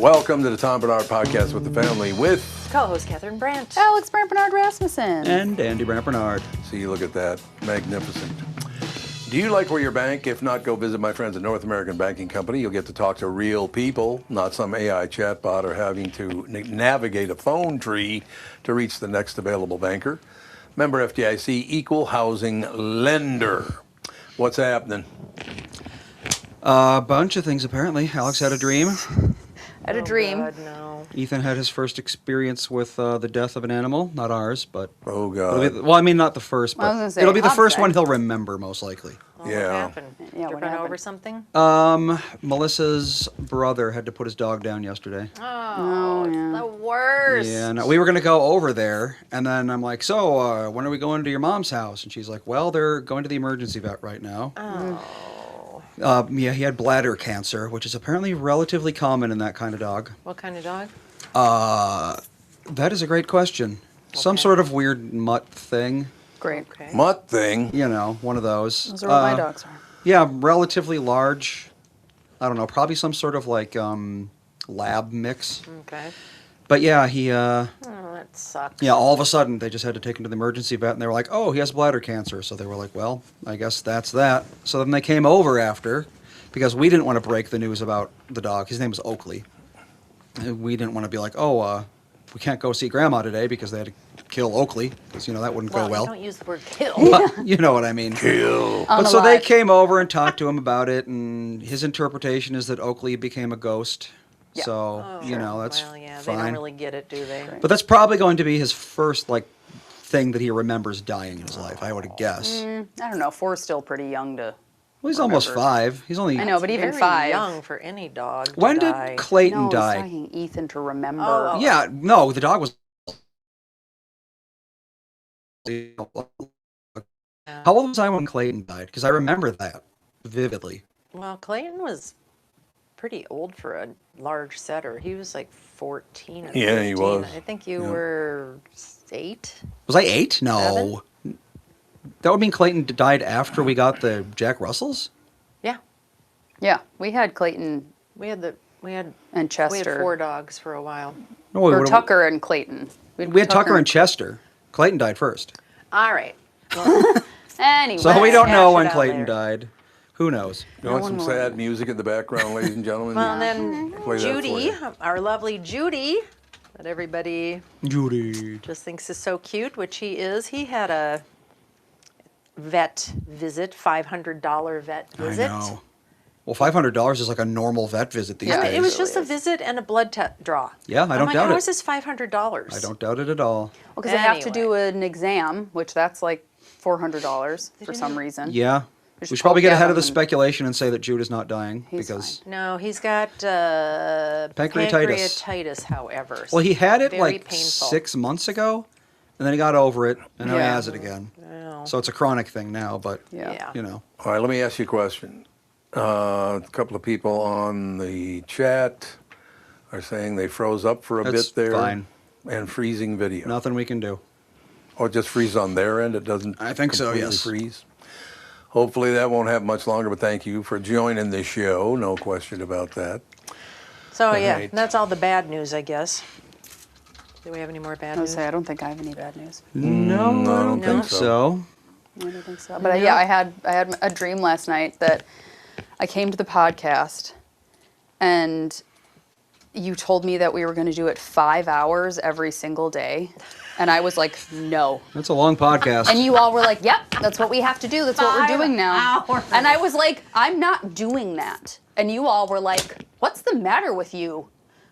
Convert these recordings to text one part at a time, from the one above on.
Welcome to the Tom Barnard Podcast with the family with co-host Catherine Brandt, Alex Brandt Rasmussen, and Andy Brandt Barnard. See, look at that. Magnificent. Do you like where your bank? If not, go visit my friends at North American Banking Company. You'll get to talk to real people, not some AI chatbot or having to navigate a phone tree to reach the next available banker. Member FDIC, equal housing lender. What's happening? A bunch of things, apparently. Alex had a dream. Had a dream. God, no. Ethan had his first experience with the death of an animal. Not ours, but... Oh, God. Well, I mean, not the first, I was but gonna say, it'll be the Hobbs first died. one he'll remember, most likely. Well, Yeah. What happened? Yeah, Did you what run happened? over something? Melissa's brother had to put his dog down yesterday. Oh, yeah. it's the worst. Yeah, no, we were going to go over there, and then I'm like, so, when are we going to your mom's house? And she's like, well, they're going to the emergency vet right now. Oh. Yeah, he had bladder cancer, which is apparently relatively common in that kind of dog. What kind of dog? That is a great question. Some Okay. sort of weird mutt thing. Great. Okay. Mutt thing. You know, one of those. Those are what my dogs are. Yeah, relatively large. I don't know, probably some sort of like lab mix. Okay. But yeah, he Oh, that sucks. yeah, all of a sudden they just had to take him to the emergency vet, and they were like, "Oh, he has bladder cancer." So they were like, "Well, I guess that's that." So then they came over after, because we didn't want to break the news about the dog. His name was Oakley. And we didn't want to be like, "Oh, we can't go see Grandma today because they had to kill Oakley," because you know that wouldn't go well. Don't use the word kill. But you know what I mean. Kill. But so they came over and talked to him about it, and his interpretation is that Oakley became a ghost. Yeah. So, Oh, you know, that's well, yeah, fine. they don't really get it, do they? But that's probably going to be his first, like, thing that he remembers dying in his life, I would guess. I don't know. 4's still pretty young to. Well, he's almost remember. 5. He's only... I know, but even Very 5. young for any dog to When die. did Clayton No, I was die? talking Ethan to remember. Oh. Yeah, no, the dog was... How old was I when Clayton died? Because I remember that vividly. Well, Clayton was pretty old for a large setter. He was like 14 or 15. Yeah, he was. I think you Yeah. were 8. Was I 8? No. That would mean Clayton died after we got the Jack Russells? Yeah. Yeah, we had Clayton We had and we had Chester. 4 dogs for a while. No, Or Tucker and Clayton. We had Tucker and Chester. Clayton died first. All right. Anyway. So we don't hash know it when out Clayton later. died. Who knows? You want one some more. sad music in the background, ladies and gentlemen? Well, and then Play that for Judy, you. our lovely Judy, that everybody Judy. just thinks is so cute, which he is. He had a vet visit, $500 vet visit. I know. Well, $500 is like a normal vet visit these Yeah, days. It was It just a really is. visit and a blood draw. Yeah, I don't doubt How it. is this $500? I don't doubt it at all. Because they have to Anyway. do an exam, which that's like $400 for some reason. Yeah. Just We should probably get poke at ahead of him the and- speculation and say that Jude is not dying He's because No, he's got Pancreatitis. pancreatitis, however. well, he had it Very like painful. 6 months ago, and then he got over it, and now he Yeah. has it again. Wow. So it's a chronic thing now, but Yeah. you know. All right, let me ask you a question. A couple of people on the chat are saying they froze up for a That's bit there. fine. And freezing video. Nothing we can do. Or just freeze on their end, it doesn't I think so, completely yes. freeze. Hopefully that won't have much longer, but thank you for joining the show. No question about that. So, yeah, Right. that's all the bad news, I guess. Do we have any more bad I would news? say I don't think I have any bad news. No, I don't No. think so. I don't think so. But yeah, I had a dream last night that I came to the podcast and you told me that we were going to do it 5 hours every single day. And I was like, no. That's a long podcast. And you all were like, yep, that's what we have to do. That's what we're 5 doing now. hours. And I was like, I'm not doing that. And you all were like, what's the matter with you?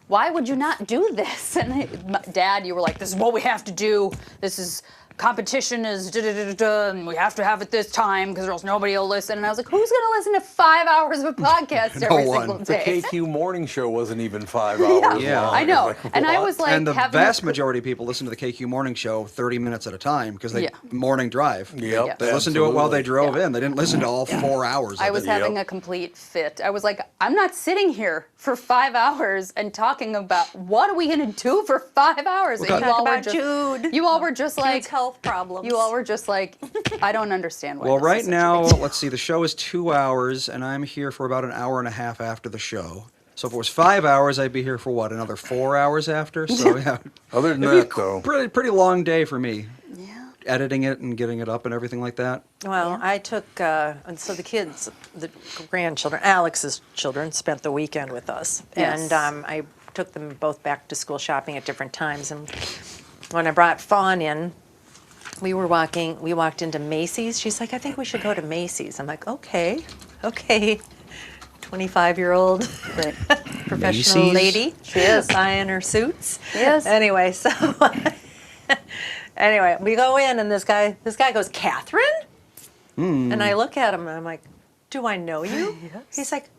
Why would you not do this? And Dad, you were like, this is what we have to do. This is competition is and we have to have it this time because or else nobody will listen. And I was like, who's going to listen to 5 hours of a podcast every one. single The day? KQ morning show wasn't even 5 hours Yeah. long. I know. It's like, And I what? was like, and the having vast a- majority of people listen to the KQ morning show 30 minutes at a time because they Yeah. morning drive. Yep, Yeah. They listened to it while they drove Yeah. in. They didn't listen to all 4 hours of I was it. having Yep. a complete fit. I was like, I'm not sitting here for 5 hours and talking about what are we going to do for 5 hours. And Talk about Jude. You all were just like, Jude's health problems. you all were just like, I don't understand why. Well, this right is such a now, big deal. let's see, the show is 2 hours, and I'm here for about an hour and a half after the show. So if it was 5 hours, I'd be here for what, another 4 hours after? So yeah, Other than it'd be that, though, pretty long day for me. Yeah. Editing it and getting it up and everything like that. Well, I took, and so the kids, the grandchildren, Alex's children, spent the weekend with us. Yes. And I took them both back to school shopping at different times. And when I brought Fawn in, we walked into Macy's. She's like, I think we should go to Macy's. I'm like, okay. 25-year-old Right. professional Macy's? lady. She is. Buying her suits. Yes. Anyway, so anyway, we go in and this guy goes, Catherine? And I look at him and I'm like, do I know you? He's like,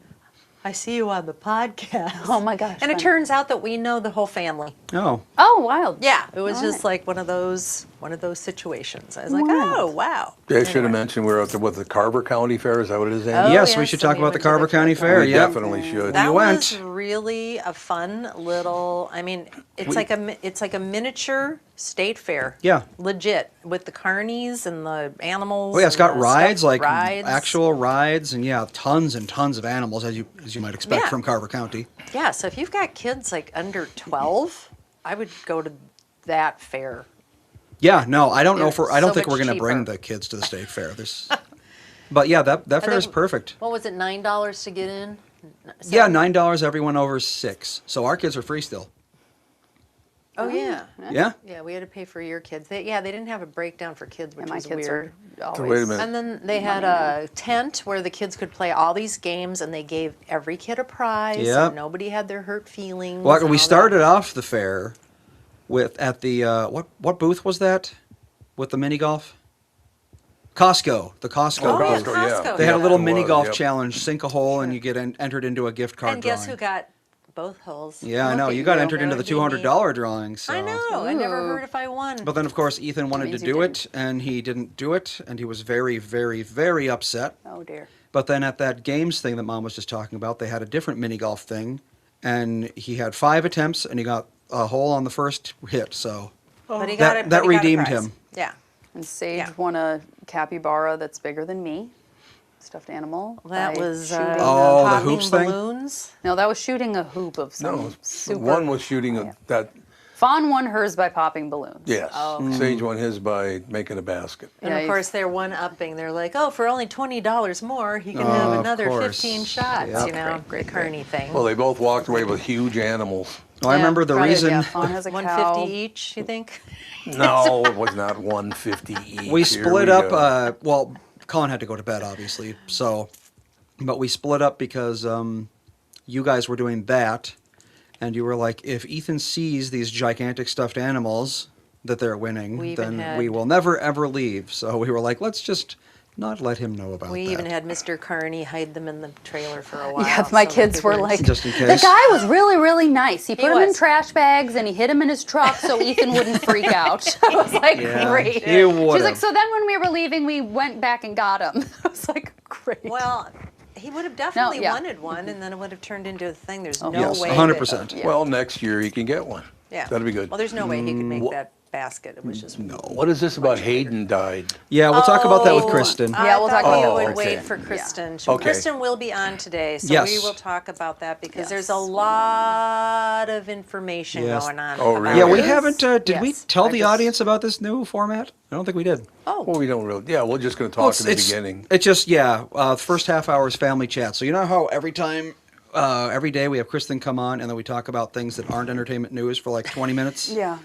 I see you on the podcast. Oh my gosh. And it fun. turns out that we know the whole family. Oh, Oh, wild. Yeah, it was All just right. like one of those situations. I was like, Wow. oh wow. I should have mentioned we were at the Carver County Fair. Is that what it is, Oh, Andy? yes, we yes, should so talk we about the went to Carver the County Carver Fair. We Yeah, definitely should. That You was went. really a fun little. I mean, it's like a miniature state fair. Yeah. Legit with the carnies and the animals. Oh yeah, it's and got the rides, stuffed like rides. actual rides, and yeah, tons and tons of animals, as you might expect Yeah. from Carver County. Yeah, so if you've got kids like under 12, I would go to that fair. Yeah, no, I don't know They're I don't so think we're much going to bring cheaper. the kids to the state fair. This, but yeah, that fair is then- perfect. What was it, $9 to get in? Yeah, $9 everyone over 6. So our kids are free still. Oh yeah. Yeah. Yeah, we had to pay for your kids. They didn't have a breakdown for kids, which And my was kids weird. are always. So wait a minute. And then they had a tent where the kids could play all these games, and they gave every kid a prize. Yep. So nobody had their hurt feelings. Well, and we all started that. off the fair at the what booth was that with the mini golf? Costco, the Costco Oh, yeah, booth. Costco. They had a Yeah, little it mini was, golf yep. challenge. Sink a hole and you get entered into a gift card And guess drawing. who got both holes? Yeah, I Look know. at You got you. entered into the That would be $200 drawing. So. I know. I never Ooh. heard if I won. But then, of course, Ethan wanted to means you do it, and he didn't do it, and he was very, very, very upset. Oh dear. But then at that games thing that Mom was just talking about, they had a different mini golf thing, and he had 5 attempts, and he got a hole on the first hit. So But he That- got it. that but he got a redeemed prize. him. Yeah. And Sage Yeah. won a capybara that's bigger than me. Stuffed animal. That by was shooting Oh, the popping hoops thing? balloons. No, that was shooting a hoop of some No, super. one was shooting that. Fawn won hers by popping balloons. Yes, Oh, Sage won his by making a basket. And Yeah, of you- course, they're one-upping. They're like, oh, for only $20 more, he can Oh, have of another course. 15 shots, Yep. you know, Great, the carny thing. Well, they both walked away with huge animals. I remember the probably, reason Yeah, Fawn has a 150 cow. each, you think? No, it was not 150 each. we Here split we up. go. Well, Colin had to go to bed, obviously. So, but we split up because you guys were doing that, and you were like, if Ethan sees these gigantic stuffed animals that they're winning, We even then had- we will never ever leave. So we were like, let's just not let him know about We that. even had Mr. Carney hide them in the trailer for a while. Yeah, my so they kids could were run- like, Just in the case. guy was really, really nice. He put them in was. trash bags and he hid them in his truck so Ethan wouldn't freak out. I was like, Yeah, great. he would've. She's like, so then when we were leaving, we went back and got him. I was like, great. Well, he would have definitely yeah. wanted one, and then it would have turned into a thing. There's no Yes, way. 100%. that- Yeah. Well, next year he can get one. Yeah. That'd be good. Well, there's no way he could make Wha- that basket. It was just No. What is this about Hayden died? Yeah, we'll talk about that with Oh, Kristen. Yeah, we'll talk I about thought Oh, we would okay. wait for Kristen. Okay. Kristen will be on today, so Yes. we will talk about that because Yes. there's a lot of information Yes. going on. Oh, about really? Yeah, we this. haven't. Did we Yes, tell I the just- audience about this new format? I don't think we did. Oh, Well, we don't really. Yeah, we're just going to talk Well, in the beginning. It's just the first half hour is family chat. So you know how every time, every day we have Kristen come on and then we talk about things that aren't entertainment news for like 20 minutes. Yeah.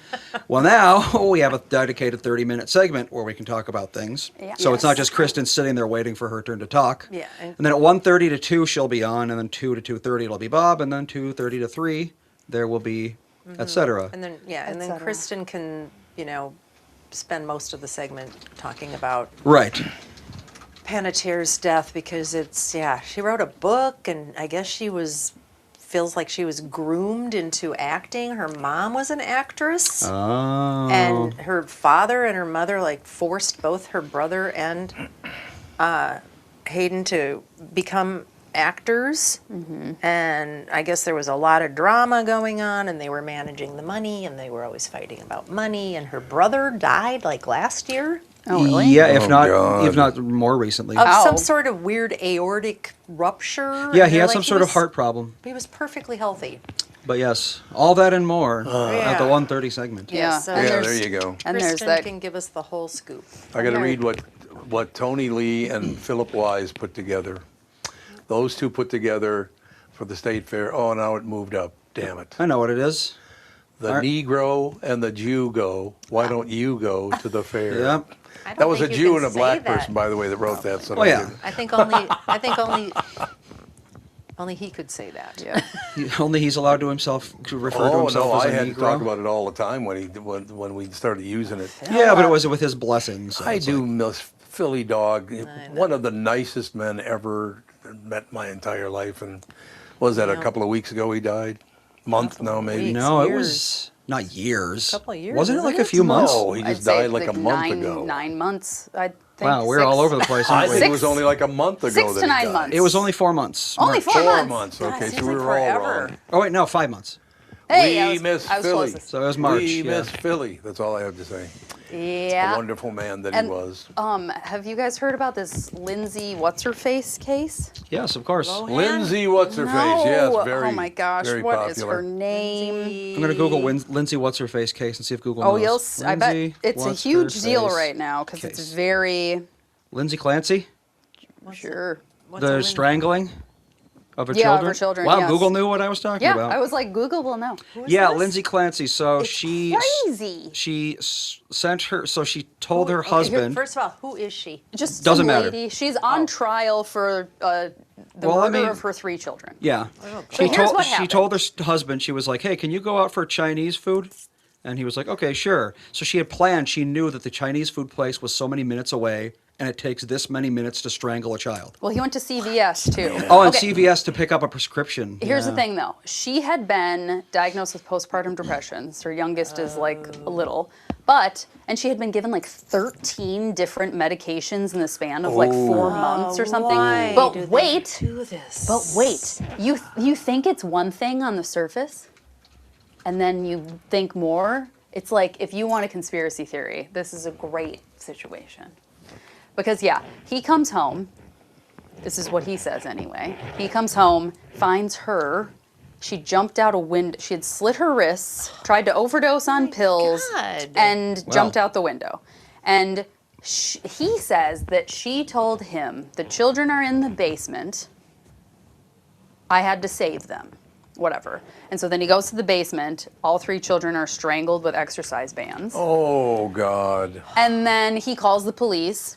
Well, now we have a dedicated 30-minute segment where we can talk about things. Yeah. So it's not Yes. just Kristen sitting there waiting for her turn to talk. Yeah, And and- then at 1:30 to 2 she'll be on, and then 2 to 2:30 it'll be Bob, and then 2:30 to 3 there will be, etc. and then and then cetera. Kristen can spend most of the segment talking about Right. Panettiere's death because she wrote a book and I guess feels like she was groomed into acting. Her mom was an actress. Oh. And her father and her mother forced both her brother and Hayden to become actors. And I guess there was a lot of drama going on, and they were managing the money, and they were always fighting about money. And her brother died last year. Oh, really? Yeah, God. if not more recently. Of Ow. some sort of weird aortic rupture. Yeah, and he they're had some like, sort of heart problem. He was perfectly healthy. But yes, all that and more at Yeah. the 1:30 segment. Yeah. So And Yeah, there's- there you go. And there's Kristyn that. can give us the whole scoop. I got to Yeah. read what Tony Lee and Philip Wise put together. Those two put together for the state fair. Oh, now it moved up. Damn it. I know what it is. The Alright. Negro and the Jew go. Why don't you go to the fair? Yep. I don't That was a think you Jew can and a say black that. person, by the way, that wrote that. So Oh, yeah. I think only he could say that. Yeah. Only he's allowed to himself to refer to Oh himself no, as I a had Negro. to talk about it all the time when we started using it. Yeah, but it was with his blessing. So I it's do like- miss Philly Dog, know. one of the nicest men ever met my entire life, and was that a Yeah. couple of weeks ago he died? Month now maybe. weeks. No, it Years. was not years. Couple of years, Wasn't it isn't like a it? few months? No, he I'd just say died like a month ago. 9 months. I think. Wow, we're all 6. over the place. I aren't we? think it was 6 only like a month ago 6 that to he 9 died. months. It was only 4 months. Only March. 4 4 months. months. God, it Okay, seems so we like were all forever. wrong. Oh wait, no, 5 months. Hey, We miss I was Philly. closest. So it was March. We yeah. miss Philly. That's all I have to say. A Yeah. wonderful man that And he was. have you guys heard about this Lindsay what's-her-face case? Yes, of course. Lohan? Lindsay, what's her face? Yes, very. Oh my gosh, very what is popular. her name? I'm gonna Google Lindsay what's her face case and see if Google Oh, knows. you'll. I bet Lindsay, it's a what's huge her deal face right now because it's case. very Lindsay Clancy, sure. What's a the Lin- strangling of her Yeah, of children. her children, Wow, yes. Google knew what I was talking Yeah, about. I was like, Google will know. yeah, this? Lindsay Clancy. So It's she crazy. she sent her. So she told her Okay, here, husband. first of all, who is she? Just Doesn't some matter. lady. She's on trial for the Well, I murder mean- of her 3 children. Yeah. So here's what she happened. told her husband, she was like, hey, can you go out for Chinese food? And he was like, okay, sure. So she had planned, she knew that the Chinese food place was so many minutes away, and it takes this many minutes to strangle a child. Well, he went to CVS too. Oh, and Okay. CVS to pick up a prescription. Here's Yeah. the thing, though. She had been diagnosed with postpartum depression. So her youngest is like a little, and she had been given like 13 different medications in the span of like 4 months or something. Why But do they wait, do this? but wait. You think it's one thing on the surface, and then you think more. It's like if you want a conspiracy theory, this is a great situation. Because yeah, he comes home. This is what he says anyway. He comes home, finds her. She jumped out a window. She had slit her wrists, tried to overdose on pills, God. and Wow. jumped out the window. And he says that she told him, the children are in the basement. I had to save them. Whatever. And so then he goes to the basement. All 3 children are strangled with exercise bands. Oh God. And then he calls the police.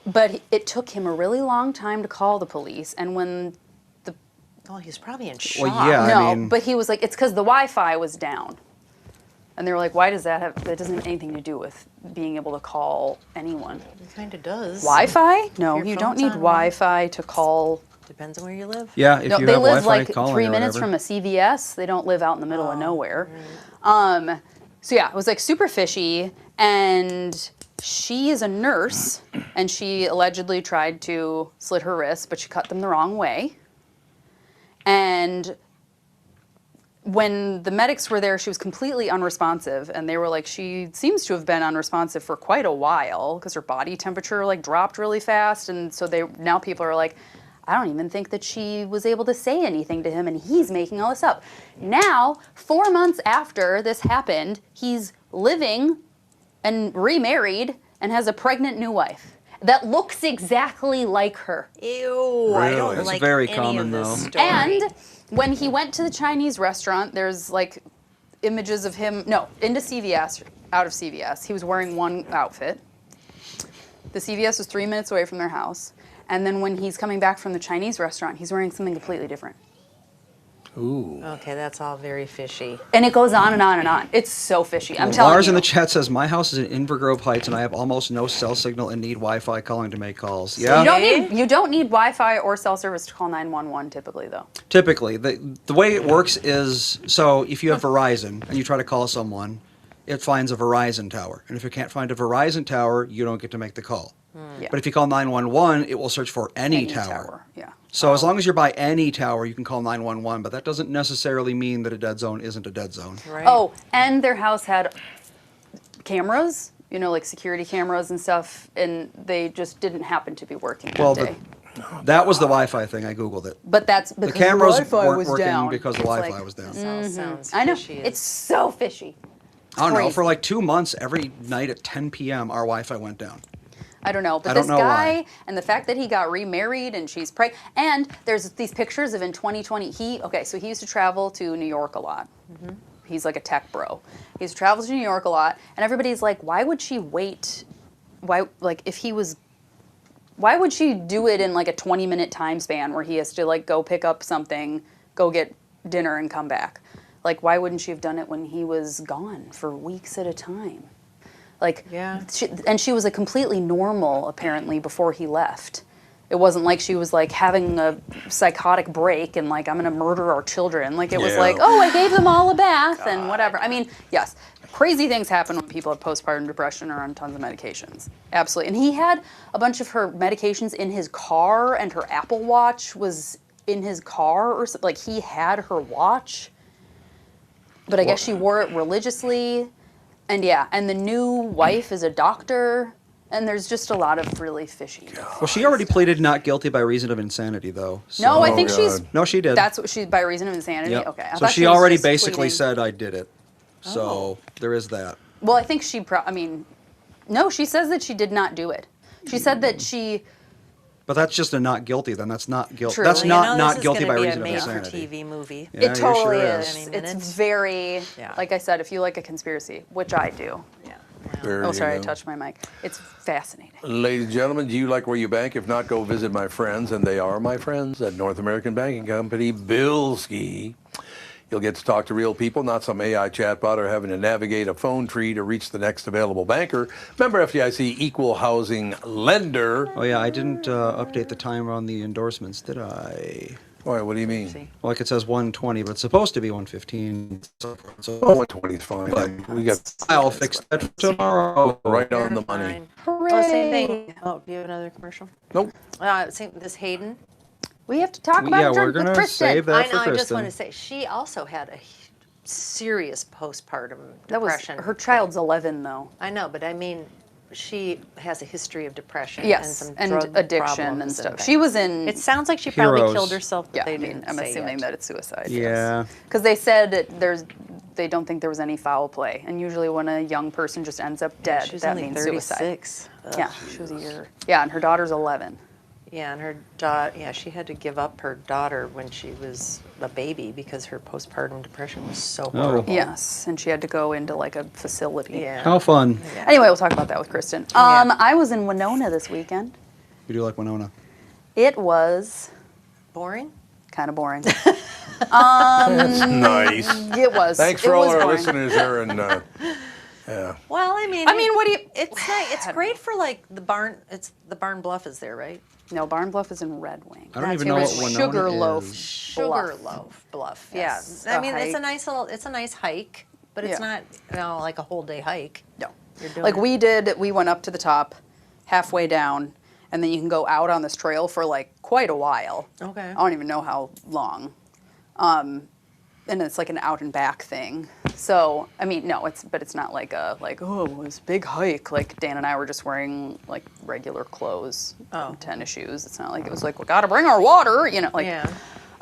But it took him a really long time to call the police. And when Oh, he's probably in shock. Well, yeah. no, I mean- but he was like, it's because the Wi-Fi was down. And they were like, why does that have, that doesn't have anything to do with being able to call anyone. It kind of does. Wi-Fi? No, Your you don't phone's need on Wi-Fi to call. Depends on where you live. Yeah, if No, you they have live Wi-Fi, like calling 3 or minutes whatever. from a CVS. They don't live out in the middle of nowhere. So yeah, it was like super fishy. And she is a nurse, and she allegedly tried to slit her wrists, but she cut them the wrong way. And when the medics were there, she was completely unresponsive, and they were like, she seems to have been unresponsive for quite a while because her body temperature like dropped really fast, and so now people are like, I don't even think that she was able to say anything to him, and he's making all this up. Now, 4 months after this happened, he's living and remarried and has a pregnant new wife that looks exactly like her. Ew, I Really? don't That's like very any common, of this though. story. And when he went to the Chinese restaurant, there's like images of him, into CVS, out of CVS. He was wearing one outfit. The CVS was 3 minutes away from their house. And then when he's coming back from the Chinese restaurant, he's wearing something completely different. Ooh. Okay, that's all very fishy. And it goes on and on and on. It's so fishy. I'm telling Lars you. in the chat says, my house is in Inver Grove Heights and I have almost no cell signal and need Wi-Fi calling to make calls. Yeah, You don't need Wi-Fi or cell service to call 911 typically, though. typically. The way it works is, so if you have Verizon and you try to call someone, it finds a Verizon tower. And if it can't find a Verizon tower, you don't get to make the call. Yeah. But if you call 911, it will search for any tower. Yeah. So as long as you're by any tower, you can call 911, but that doesn't necessarily mean that a dead zone isn't a dead zone. Right. Oh, and their house had cameras you know, like security cameras and stuff, and they just didn't happen to be working Well, that day. that was the Wi-Fi thing. I Googled it. But that's because The cameras the Wi-Fi weren't was working down. because the It's Wi-Fi like- was down. This all sounds I know. fishy It's so fishy. I don't know. crazy. For like 2 months, every night at 10 p.m., our Wi-Fi went down. I don't know, but I don't this know guy why. and the fact that he got remarried and she's pregnant, and there's these pictures of in 2020. So he used to travel to New York a lot. He's like a tech bro. He used to travel to New York a lot, and everybody's like, why would she wait? Why, like, if he was, why would she do it in like a 20-minute time span where he has to like go pick up something, go get dinner, and come back? Like, why wouldn't she have done it when he was gone for weeks at a time? Like, Yeah. she was a completely normal, apparently, before he left. It wasn't like she was like having a psychotic break and like, I'm gonna murder our children. Like, it was Yeah. like, oh, I gave them all a bath and whatever. I mean, yes, crazy things happen when people have postpartum depression or on tons of medications. Absolutely. And he had a bunch of her medications in his car, and her Apple Watch was in his car, or something. Like, he had her watch, but I guess she wore it religiously. And yeah, and the new wife is a doctor, and there's just a lot of really fishy. Well, she already pleaded not guilty by reason of insanity, though. So. No, I Oh, think she's. God. No, she did. That's what she, by reason of insanity. Yep. Okay. I So thought she was already just basically pleading- said, I did it. So there is that. Well, I think she. I mean, no, she says that she did not do it. She said that she. But that's just a not guilty. Then that's not guilty. True. That's Well, Well, not guilty by be reason a of insanity. made-for-TV movie. Yeah, It totally sure is. Any It's minute. very. Yeah. Like I said, if you like a conspiracy, which I do. Yeah. There Oh, you sorry, I go. touched my mic. It's fascinating. Ladies and gentlemen, do you like where you bank? If not, go visit my friends, and they are my friends at North American Banking Company, Bilski. You'll get to talk to real people, not some AI chatbot or having to navigate a phone tree to reach the next available banker. Member FDIC, equal housing lender. Oh, yeah, I didn't update the timer on the endorsements, did I? Why, what do you mean? Well, like it says 1:20, but it's supposed to be 1:15. So Oh, 120 is fine. We got I'll fix that for tomorrow. right on the money. Fine. Hooray! Oh, same thing. Oh, do you have another commercial? Nope. Same, this Hayden. We have to talk about Yeah, it we're with gonna Kristyn. save that I for know. I just Kristyn. want to say she also had a serious postpartum That was depression. her child's 11 though. I know, but I mean, she has a history of depression Yes, and some and drug addiction problems and stuff. things. She was in. It sounds like she probably Heroes. killed herself, but Yeah, they I mean, didn't I'm say assuming yet. that it's suicide. Yeah. Because they said that they don't think there was any foul play, and usually when a young person just ends up dead, She was that only means suicide. 36. Ugh. Yeah, she was a year. Yeah, and her daughter's 11. Yeah, and her daughter. Yeah, she had to give up her daughter when she was a baby because her postpartum depression was so horrible. Yes, and she had to go into like a facility. Yeah. How fun. Anyway, we'll talk about that with Kristyn. Yeah. I was in Winona this weekend. We do like Winona. It was Boring. kind of boring. That's nice. It was. Thanks It for all was our boring. listeners there. And yeah. Well, I mean, what do you? It's nice. It's great for like the barn. It's the Barn Bluff is there, right? No, Barn Bluff is in Red Wing. I don't That's even know what your Winona Sugarloaf. is. Sugarloaf Bluff. Yes, Yeah. I a mean, it's a hike. nice little. It's a nice hike, but it's Yeah. not like a whole day hike. No. You're doing Like it. we went up to the top, halfway down, and then you can go out on this trail for like quite a while. Okay. I don't even know how long. And it's like an out and back thing. So, I mean, no, but it's not like oh, this big hike. Like Dan and I were just wearing like regular clothes, Oh. tennis shoes. It's not like it was like we got to bring our water, like Yeah.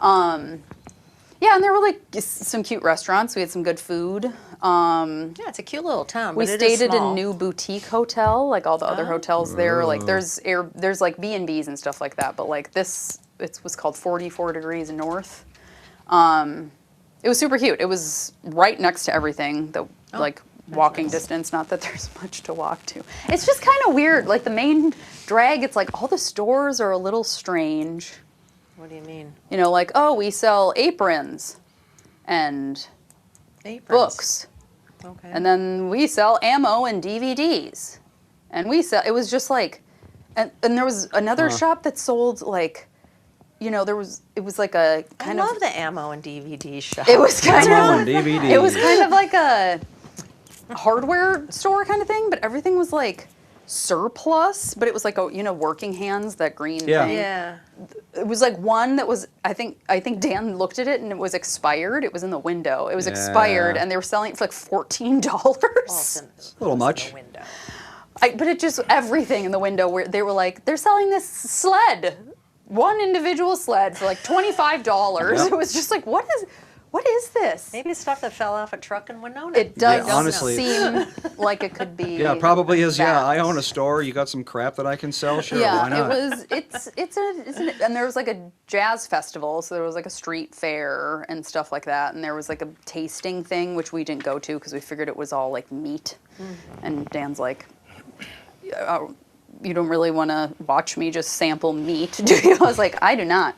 yeah, and there were like some cute restaurants. We had some good food. Yeah, it's a cute little town. We but it is stayed at a small. new boutique hotel, like all the other hotels there. Like there's like B&Bs and stuff like that, but like this, it was called 44 Degrees North. It was super cute. It was right next to everything, like walking nice. distance. Not that there's much to walk to. It's just kind of weird. Like the main drag, it's like all the stores are a little strange. What do you mean? Like, oh, we sell aprons and Aprons. books. Okay. And then we sell ammo and DVDs. And it was just like, and there was another shop that sold like, it was like a I kind of, love the ammo and DVD shop. it was kind Ammo of, and DVD. it was kind of like a hardware store kind of thing, but everything was like surplus, but it was like working hands, that green Yeah. thing. Yeah. It was like one that was, I think Dan looked at it and it was expired. It was in the window. It was expired, Yeah. and they were selling it for like $14. Well, it's in the, a little it's in much. the window. But it just, everything in the window where they were like, they're selling this sled, one individual sled for like $25. Yep. It was just like, what is this? Maybe it's stuff that fell off a truck in Winona. It does Yeah, honestly. seem like it could be. Yeah, probably is. Yeah, that. I own a store. You got some crap that I can sell? Sure, Yeah, why not? and there was like a jazz festival, so there was like a street fair and stuff like that, and there was like a tasting thing, which we didn't go to because we figured it was all like meat. And Dan's like, you don't really want to watch me just sample meat, do you? I was like, I do not.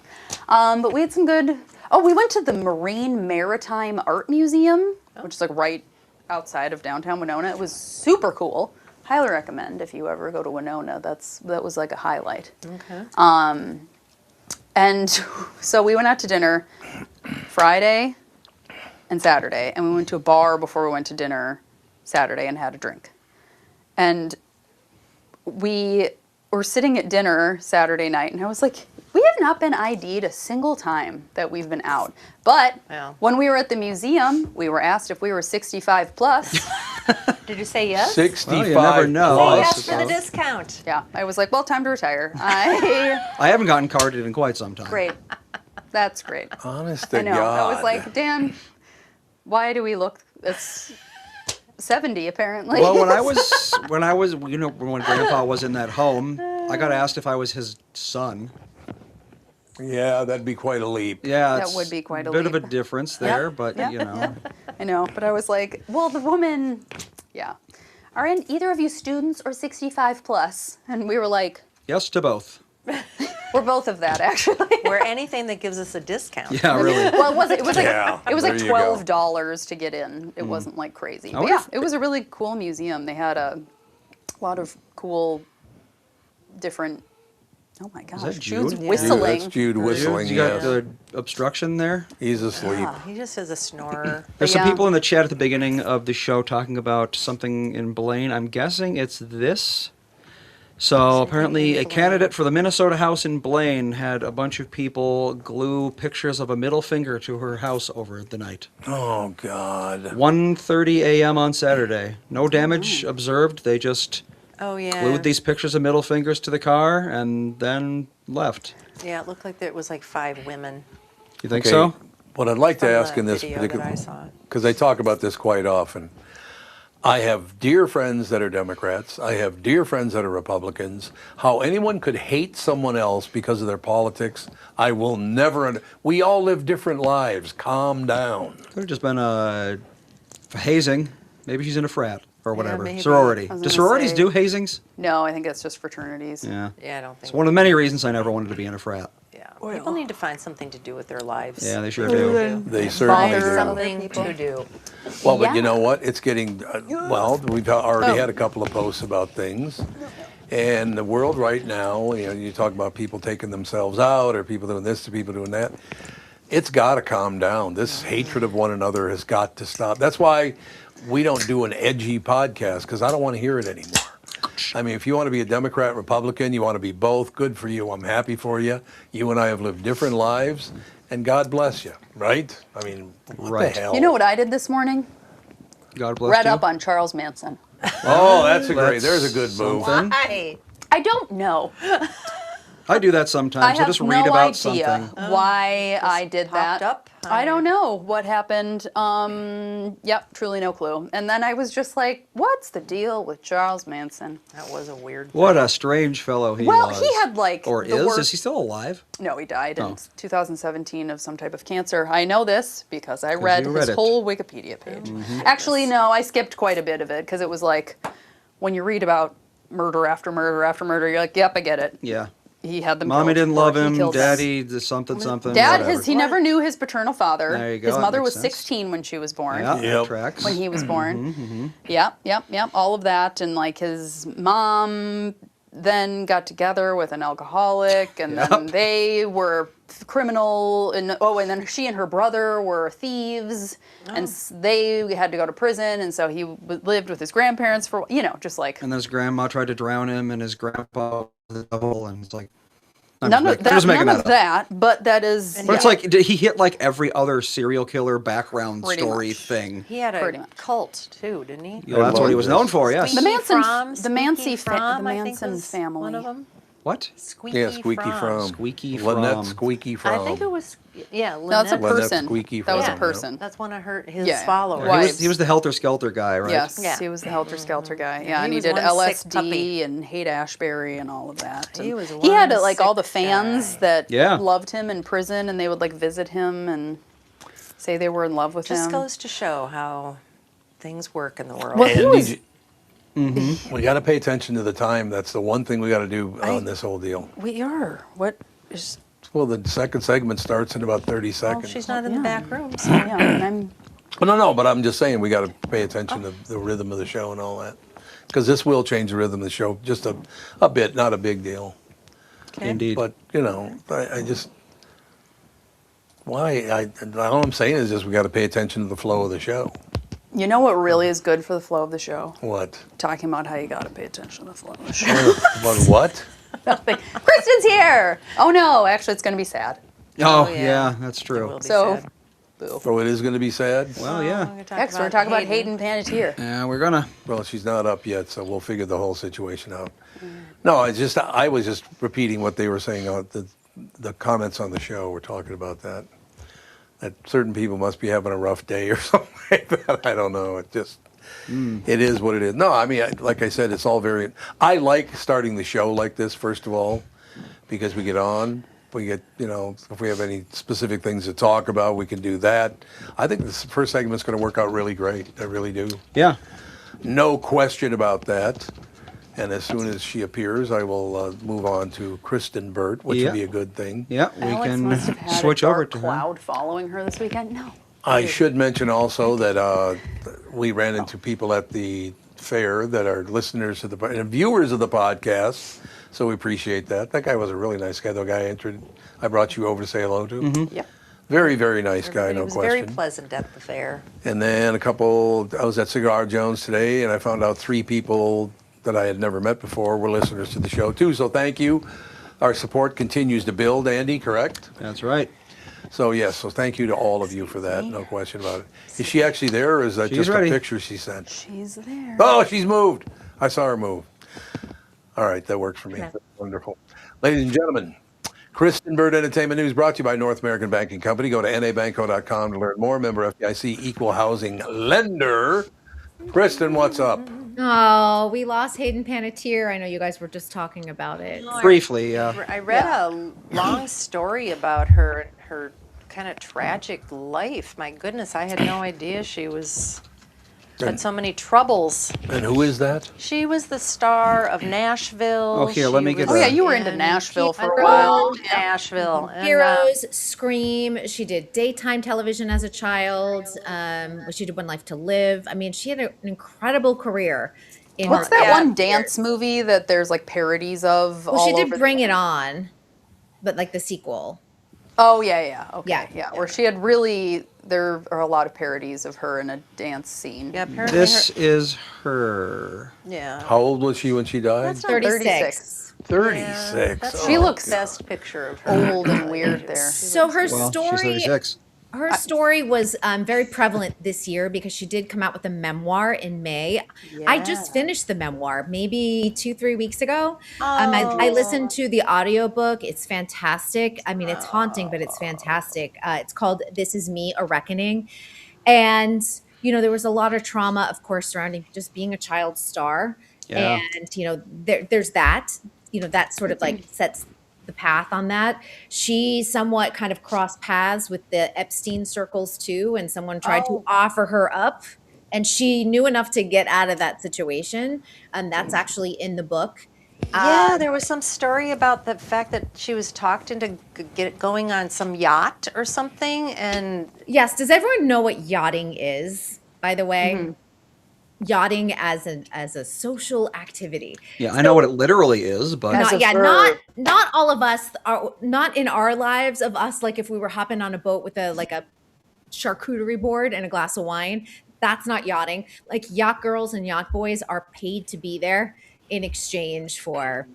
But we had some good. Oh, we went to the Marine Maritime Art Museum, which is like right outside of downtown Winona. It was super cool. Highly recommend if you ever go to Winona. That was like a highlight. Okay. And so we went out to dinner Friday and Saturday, and we went to a bar before we went to dinner Saturday and had a drink. And we were sitting at dinner Saturday night, and I was like, we have not been ID'd a single time that we've been out. But Wow. when we were at the museum, we were asked if we were 65 plus. Did you say yes? 65 Well, you never know. Say Oh, yes this for the is- discount. Yeah, I was like, well, time to retire. I haven't gotten carded in quite some time. Great. That's great. Honest to I know. God. I was like, Dan, why do we look this 70 apparently? Well, when I was, when Grandpa was in that home, I got asked if I was his son. Yeah, that'd be quite a leap. Yeah, That it's would be quite a bit of a leap. difference there, Yep, but yep, you know. yep. I know, but I was like, well, the woman, yeah. Are either of you students or 65 plus? And we were like, Yes to both. we're both of that actually. We're anything that gives us a discount. Yeah, really. Well, it was like Yeah, it was like there you go. $12 to get in. It wasn't like crazy. I But wonder yeah, if- it was a really cool museum. They had a lot of cool, different. Oh my gosh, that Jude's Jude? whistling. That's Jude whistling, You got yes. the obstruction there. He's asleep. Ah, he just has a snorer. There's some Yeah. people in the chat at the beginning of the show talking about something in Blaine. I'm guessing it's this. So apparently a candidate for the Minnesota House in Blaine had a bunch of people glue pictures of a middle finger to her house over the night. Oh, God. 1:30 a.m. on Saturday. No damage observed. They just Oh, yeah. glued these pictures of middle fingers to the car and then left. Yeah, it looked like there was like 5 women You think Okay, so? What I'd like to from ask the in this video particular, that I saw. because I talk about this quite often. I have dear friends that are Democrats. I have dear friends that are Republicans. How anyone could hate someone else because of their politics, I will never. We all live different lives. Calm down. Could have just been a hazing. Maybe she's in a frat or whatever. maybe. Sorority. I was Do gonna sororities say- do hazings? No, I think it's just fraternities. Yeah. Yeah, I don't think. It's one of the many reasons I never wanted to be in a frat. Yeah, people need to find something to do with their lives. Yeah, they sure do. They certainly Bother do. Something people. to do. Well, but you Yeah. know what? It's getting, well, we've already Oh. had a couple of posts about things. And the world right now, you talk about people taking themselves out or people doing this to people doing that. It's got to calm down. This hatred of one another has got to stop. That's why we don't do an edgy podcast, because I don't want to hear it anymore. I mean, if you want to be a Democrat, Republican, you want to be both, good for you. I'm happy for you. You and I have lived different lives, and God bless you, right? I mean, what Right. the hell? You know what I did this morning? God bless Read you. up on Charles Manson. Oh, that's a great, That's there's a good move. something. Hi. I don't know. I do that sometimes. I I have just no read about idea something. why I did popped that. up? I don't know what happened. Yep, truly no clue. And then I was just like, what's the deal with Charles Manson? That was a weird. What a strange fellow he Well, was. he had like Or the is? worst. Is he still alive? No, he died in Oh. 2017 of some type of cancer. I know this because I read you his read it. whole Wikipedia page. Actually, no, I skipped quite a bit of it because it was like when you read about murder after murder after murder, you're like, yep, I get it. Yeah. He had them. Mommy killed, did or love he him. killed them. Daddy did something, something. Dad, whatever. he never knew his paternal father. There you go, His that mother makes was sense. 16 when she was born. Yeah, Yep. that tracks. When he was born. Yep. All of that. And like his mom then got together with an alcoholic, and then they were criminal, and then she and her brother were thieves, and they had to go to prison, and so he lived with his grandparents for, just like. And then his grandma tried to drown him, and his grandpa was the devil, and it's like. None of that, but that is. But it's like he hit like every other serial killer background Pretty story much. thing. He had Pretty a much. cult too, didn't he? Yeah, that's what he was known for. Yes. The Manson, Squeaky Fromm, I think, Manson was family. One of them. What? Squeaky Fromm. Squeaky Lynette Fromm. Squeaky I Fromm. think it was, yeah, No, that's a Lynette. person. Squeaky That was a Fromm, person. That's one of his Yeah. followers. Wives. He was the Helter Skelter guy, right? Yes, Yeah. he was the Helter Skelter guy. He Yeah, and he was did one sick puppy. LSD and Haight Ashbury and all of that. He And was he had one like all the sick fans guy. that Yeah. loved him in prison, and they would like visit him and say they were in love with Just him. goes to show how things work in the world. Well, he And was. we got to pay attention to the time. That's the one thing we got to do on this whole deal. We are. What is? Well, the second segment starts in about 30 Well, seconds. she's not in the back room, so. Yeah, and I'm. Well, no, but I'm just saying we got to pay attention to the rhythm of the show and all that. Because this will change the rhythm of the show just a bit, not a big deal. Indeed. But, I just, all I'm saying is just we got to pay attention to the flow of the show. You know what really is good for the flow of the show? What? Talking about how you got to pay attention to the flow of the show. About what? Kristyn's here. Oh no, actually, it's going to be sad. Oh, yeah. yeah, that's It true. will be So, sad. boo. Oh, it is going to be sad? Well, yeah. Next, we're going to talk about Hayden Panettiere. Yeah, we're gonna. Well, she's not up yet, so we'll figure the whole situation out. No, I was just repeating what they were saying. The comments on the show were talking about that. That certain people must be having a rough day or something like that. I don't know. It just, it is what it is. No, I mean, like I said, it's all very. I like starting the show like this, first of all, because we get on. We get, if we have any specific things to talk about, we can do that. I think this first segment's going to work out really great. I really do. Yeah. No question about that. And as soon as she appears, I will move on to Kristyn Burtt, which Yeah. would be a good thing. Yeah, we Alex must have can had switch a over dark to her. cloud following her this weekend. No. I should mention also that we ran into people at the fair that are listeners to and viewers of the podcast, so we appreciate that. That guy was a really nice guy. The guy I brought you over to say hello to. Mm-hmm. Yep. Very, very nice guy, Everybody no was question. very pleasant at the fair. And then I was at Cigar Jones today, and I found out 3 people that I had never met before were listeners to the show too. So thank you. Our support continues to build, Andy, correct? That's right. So yes, so thank you to all of you for that, no question about it. Is she actually there, or is that She's just ready. a picture she sent? She's there. Oh, she's moved. I saw her move. All right, that works for me. Wonderful. Ladies and gentlemen, Kristyn Burtt Entertainment News brought to you by North American Banking Company. Go to nabanco.com to learn more. Member FDIC, equal housing lender. Kristyn, what's up? Oh, we lost Hayden Panettiere. I know you guys were just talking about it. Briefly, yeah. I read a long story about her kind of tragic life. My goodness, I had no idea she had so many troubles. And who is that? She was the star of Nashville. Oh, here, let me get Oh yeah, that. you were into in Nashville for a People- while. Nashville. And, Heroes, Scream. She did daytime television as a child. She did One Life to Live. I mean, she had an incredible career. In What's her- that Yeah. one dance movie that there's like parodies of? Well, all she did over Bring It On, but like the sequel. Oh yeah. Okay. Yeah. Where she had really, there are a lot of parodies of her in a dance scene. yeah, apparently This is her. yeah. How old was she when she died? That's not 36. 36. That's Oh, She looks best picture of her. Old and weird there. So her Well, she's story 36. Her story was very prevalent this year because she did come out with a memoir in May. I just Yeah. finished the memoir maybe 2-3 weeks ago. I listened to the audiobook. It's fantastic. I mean, it's haunting, but it's fantastic. It's called This Is Me, A Reckoning. And, there was a lot of trauma, of course, surrounding just being a child star. Yeah. And, there's that, that sort of like sets the path on that. She somewhat kind of crossed paths with the Epstein circles too, and someone tried to offer her up, and she knew enough to get out of that situation. And that's actually in the book. Yeah, there was some story about the fact that she was talked into going on some yacht or something, and Yes. Does everyone know what yachting is, by the way? yachting as a social activity. Yeah, I know what it literally is, but As a Not all of us are not in our lives of us. Like if we were hopping on a boat with a charcuterie board and a glass of wine, that's not yachting. Like yacht girls and yacht boys are paid to be there in exchange for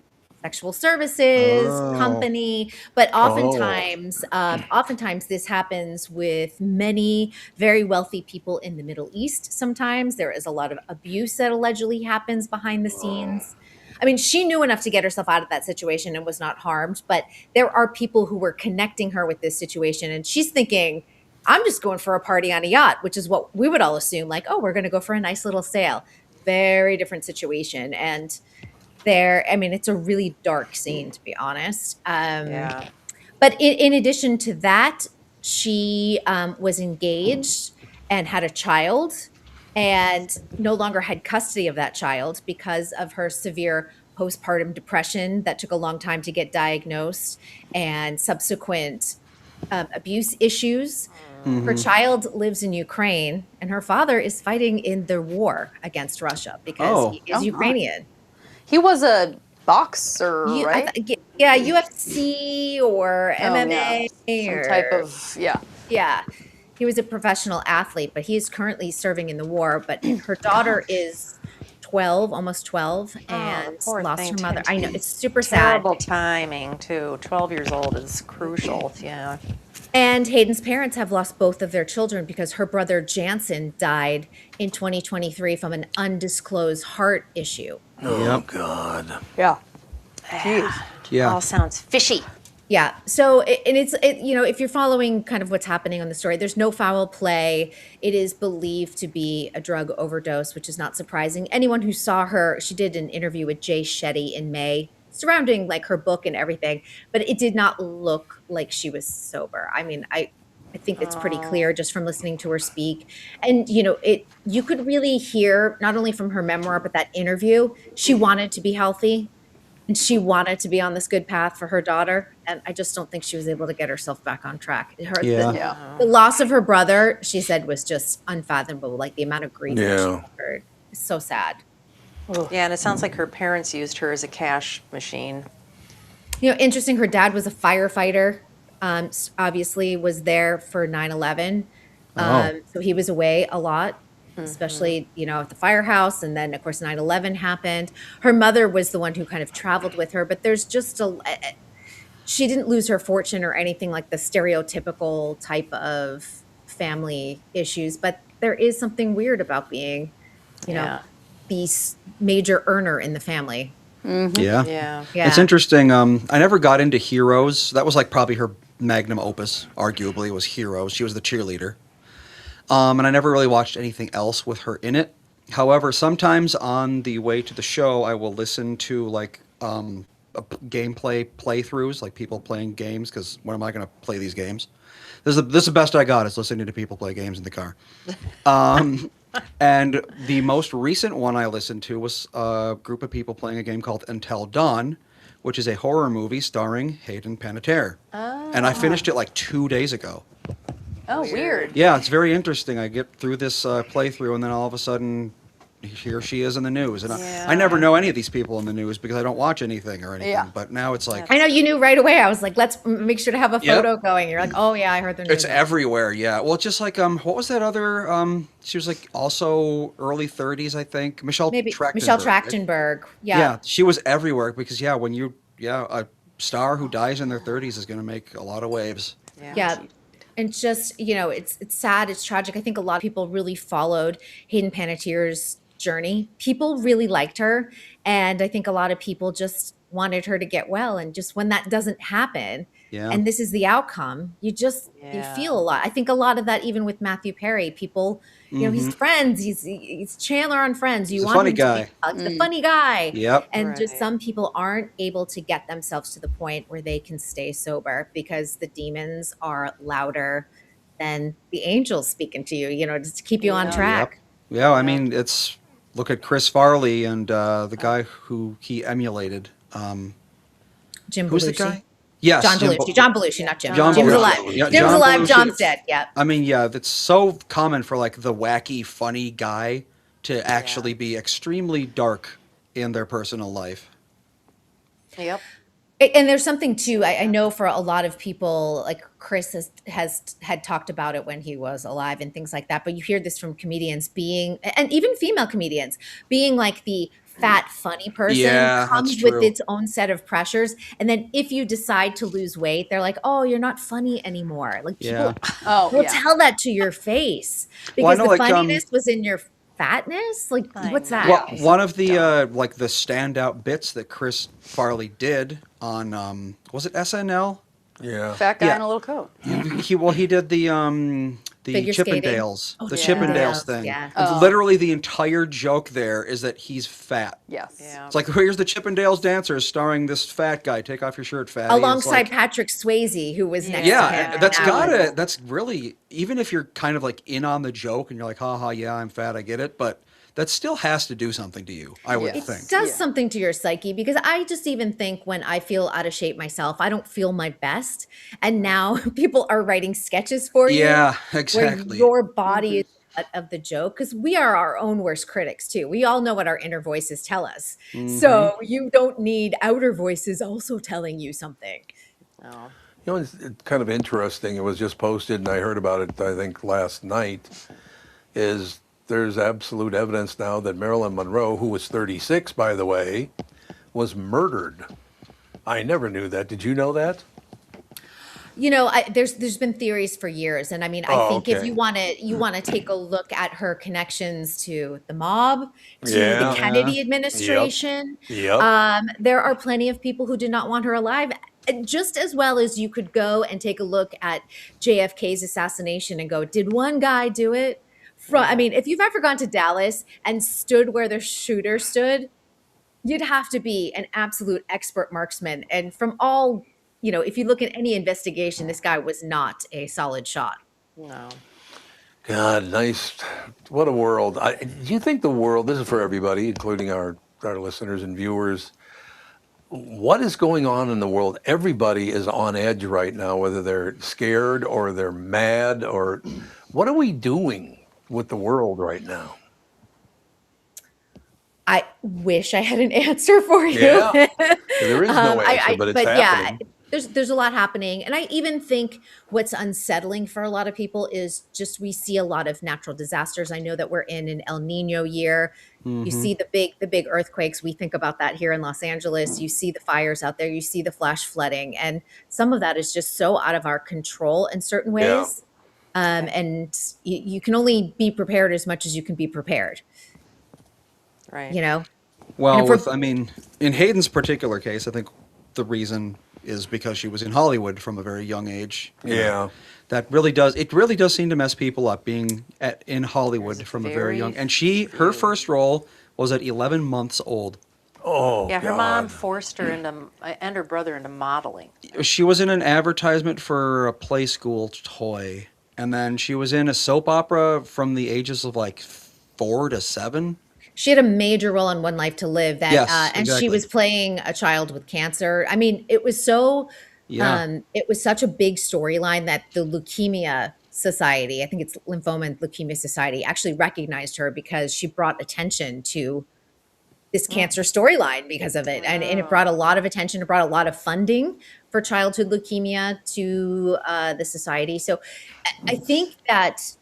sexual services, company, but oftentimes this happens with many very wealthy people in the Middle East. Sometimes there is a lot of abuse that allegedly happens behind the scenes. I mean, she knew enough to get herself out of that situation and was not harmed, but there are people who were connecting her with this situation, and she's thinking, I'm just going for a party on a yacht, which is what we would all assume, like, oh, we're going to go for a nice little sail. Very different situation. And it's a really dark scene, to be honest. But in addition to that, she was engaged and had a child and no longer had custody of that child because of her severe postpartum depression that took a long time to get diagnosed and subsequent abuse issues. Her child lives in Ukraine, and her father is fighting in the war against Russia because he is Ukrainian. He was a boxer, right? UFC or MMA Some or type of yeah. He was a professional athlete, but he is currently serving in the war. But her daughter is 12, almost 12, and poor lost thing, her mother. too. I know, it's super sad. Terrible timing, too. 12 years old is crucial. Yeah. And Hayden's parents have lost both of their children because her brother Jansen died in 2023 from an undisclosed heart issue. Oh, God. Yeah. Jeez. yeah. All sounds fishy. Yeah. So, if you're following kind of what's happening on the story, there's no foul play. It is believed to be a drug overdose, which is not surprising. Anyone who saw her, she did an interview with Jay Shetty in May surrounding like her book and everything, but it did not look like she was sober. I mean, I think it's pretty clear just from listening to her speak. And, you could really hear not only from her memoir, but that interview, she wanted to be healthy. And she wanted to be on this good path for her daughter. And I just don't think she was able to get herself back on track. The loss of her brother, she said, was just unfathomable. Like the amount of grief that she suffered. It's so sad. Yeah, and it sounds like her parents used her as a cash machine. Interesting. Her dad was a firefighter. Obviously was there for 9/11. So he was away a lot. Especially, at the firehouse. And then, of course, 9/11 happened. Her mother was the one who kind of traveled with her. But there's just she didn't lose her fortune or anything like the stereotypical type of family issues. But there is something weird about being, the major earner in the family. Yeah. It's interesting. I never got into Heroes. That was like probably her magnum opus, arguably, was Heroes. She was the cheerleader. And I never really watched anything else with her in it. However, sometimes on the way to the show, I will listen to like gameplay playthroughs, like people playing games, because when am I going to play these games? This is the best I got, is listening to people play games in the car. And the most recent one I listened to was a group of people playing a game called Until Dawn, which is a horror movie starring Hayden Panettiere. And I finished it like 2 days ago. Oh, weird. Yeah, it's very interesting. I get through this playthrough, and then all of a sudden, here she is in the news. And I never know any of these people in the news because I don't watch anything or anything. Yeah. But now it's like... I know, you knew right away. I was like, let's make sure to have a photo going. You're like, oh, yeah, I heard the news. It's everywhere, yeah. Well, it's just like, what was that other... she was like also early 30s, I think. Michelle Trachtenberg. Yeah. Yeah, she was everywhere because, when you... a star who dies in their 30s is going to make a lot of waves. Yeah. And just, it's sad, it's tragic. I think a lot of people really followed Hayden Panettiere's journey. People really liked her. And I think a lot of people just wanted her to get well. And just when that doesn't happen, and this is the outcome, you feel a lot. I think a lot of that, even with Matthew Perry, people, he's Friends. He's Chandler on Friends. He's a funny guy. The funny guy. Yep. And just some people aren't able to get themselves to the point where they can stay sober because the demons are louder than the angels speaking to you, just to keep you on track. Yep. Yeah, I mean, look at Chris Farley and the guy who he emulated. Jim Who's Belushi. the guy? Yes. John Belushi, not Jim. John Jim's Belushi. alive. Yeah, Jim's John alive, Belushi. John's dead. Yeah. I mean, that's so common for like the wacky, funny guy to actually be extremely dark in their personal life. Yep. And there's something too. I know for a lot of people, like Chris had talked about it when he was alive and things like that. But you hear this from comedians being, and even female comedians being like the fat funny person Yeah, comes that's with true. its own set of pressures. And then if you decide to lose weight, they're like, "Oh, you're not funny anymore." Like Yeah. people Oh, will yeah. tell that to your face Well, I because know, the like, funniness was in your fatness. Like, I what's know. that? Well, one of the like the standout bits that Chris Farley did on was it SNL? Yeah. Fat guy Yeah. in a little coat. He did the Figure skating? Chippendales, Oh, the yeah. Chippendales thing. Yeah. And Oh. literally the entire joke there is that he's fat. Yes. Yeah. It's like, here's the Chippendales dancers starring this fat guy. Take off your shirt, fatty. It's Alongside like, Patrick Swayze, who was next to yeah, him. and that's in that gotta. one. That's really, even if you're kind of like in on the joke and you're like, haha, yeah, I'm fat, I get it, but that still has to do something to you, I would Yes. think. It does Yeah. something to your psyche because I just even think when I feel out of shape myself, I don't feel my best. And now people are writing sketches for you. Yeah, Where exactly. your body is the butt of the joke because we are our own worst critics too. We all know what our inner voices tell us. So you don't need outer voices also telling you something. No. You know, it's kind of interesting. It was just posted, and I heard about it, I think, last night, is there's absolute evidence now that Marilyn Monroe, who was 36, by the way, was murdered. I never knew that. Did you know that? You know, there's been theories for years, and I mean, I Oh, think if okay. you want to take a look at her connections to the mob, to Yeah. the Kennedy administration, Yep. there are plenty of people who did not want her alive. Just as well as you could go and take a look at JFK's assassination and go, did one guy do it? I mean, if you've ever gone to Dallas and stood where the shooter stood, you'd have to be an absolute expert marksman. And from all, if you look at any investigation, this guy was not a solid shot. No. God, nice. What a world. Do you think the world, this is for everybody, including our listeners and viewers, what is going on in the world? Everybody is on edge right now, whether they're scared or they're mad, or what are we doing with the world right now? I wish I had an answer for you. Yeah. There is no answer, but it's happening. Yeah, there's a lot happening. And I even think what's unsettling for a lot of people is just we see a lot of natural disasters. I know that we're in an El Nino year. You see the big earthquakes. We think about that here in Los Angeles. You see the fires out there. You see the flash flooding. And some of that is just so out of our control in certain ways. And you can only be prepared as much as you can be prepared. Right. Well, And if in Hayden's particular case, I think the reason is because she was in Hollywood from a very young age. Yeah. That really does seem to mess people up being in Hollywood There's from a very very young. And her first role was at 11 months old. Oh, Yeah, her God. mom forced her and her brother into modeling. She was in an advertisement for a Play School toy, and then she was in a soap opera from the ages of like 4 to 7. She had a major role in One Life to Live that, Yes, and exactly. she was playing a child with cancer. I mean, it was so, Yeah. it was such a big storyline that the Leukemia Society, I think it's Lymphoma and Leukemia Society, actually recognized her because she brought attention to this cancer storyline because of it. And it brought a lot of attention. It brought a lot of funding for childhood leukemia to the society. So I think that,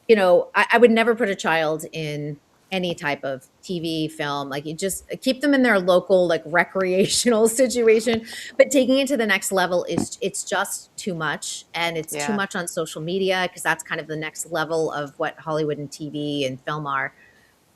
I would never put a child in any type of TV, film, like you just keep them in their local, like recreational situation, but taking it to the next level it's just too much. And it's too Yeah. much on social media because that's kind of the next level of what Hollywood and TV and film are.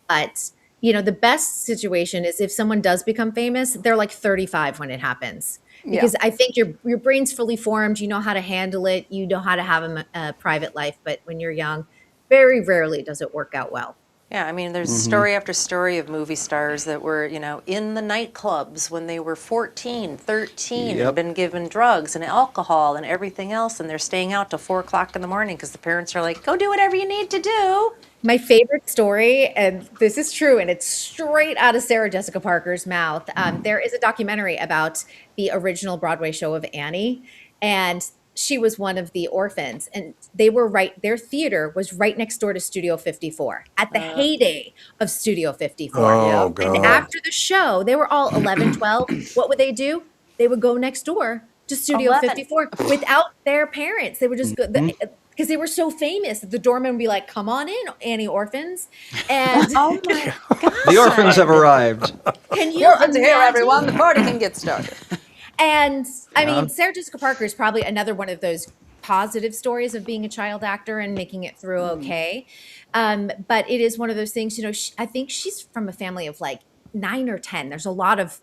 But, the best situation is if someone does become famous, they're like 35 when it happens. Because I think your brain's fully formed, you know how to handle it, you know how to have a private life. But when you're young, very rarely does it work out well. Yeah, I mean, there's story after story of movie stars that were, in the nightclubs when they were 14, 13, Yep. and been given drugs and alcohol and everything else, and they're staying out till 4 o'clock in the morning because the parents are like, go do whatever you need to do. My favorite story, and this is true, and it's straight out of Sarah Jessica Parker's mouth. There is a documentary about the original Broadway show of Annie, and she was one of the orphans, and their theater was right next door to Studio 54 at the heyday of Studio 54. Oh, And God. after the show, they were all 11, 12. What would they do? They would go next door to Studio 11. 54 without their parents. They would just go, because they were so famous. The doorman would be like, "Come on in, Annie orphans." And Oh my God. The orphans have arrived. can you You're here, imagine? everyone. The party can get started. And I mean, Sarah Jessica Parker is probably another one of those positive stories of being a child actor and making it through okay. But it is one of those things, I think she's from a family of like 9 or 10. There's a lot of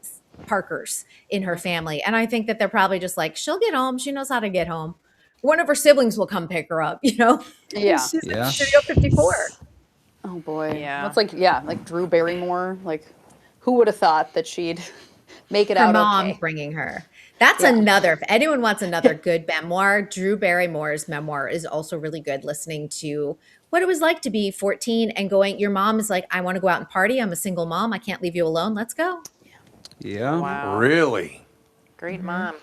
Parkers in her family. And I think that they're probably just like, she'll get home. She knows how to get home. One of her siblings will come pick her up, Yeah. She's Yeah. in Studio 54. Oh boy. Yeah. It's like Drew Barrymore. Like, who would have thought that she'd make it Her out mom okay? bringing her. That's another, if anyone wants another good memoir, Drew Barrymore's memoir is also really good, listening to what it was like to be 14 and going, your mom is like, I want to go out and party. I'm a single mom. I can't leave you alone. Let's go. Yeah. Wow. Really? Great mom.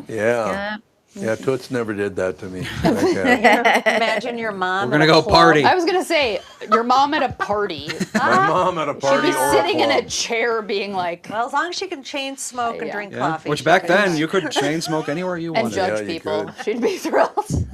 Yeah. Yeah, Toots never did that to me. Imagine your mom. We're gonna at a go club. party. I was gonna say your mom at a party. My mom at a She'd party be or sitting in a club. chair, being like, Well, as long as she can chain smoke and Yeah. drink Yeah. coffee. Which she back could- then you could chain smoke anywhere you and wanted. judge you people. could. She'd be thrilled.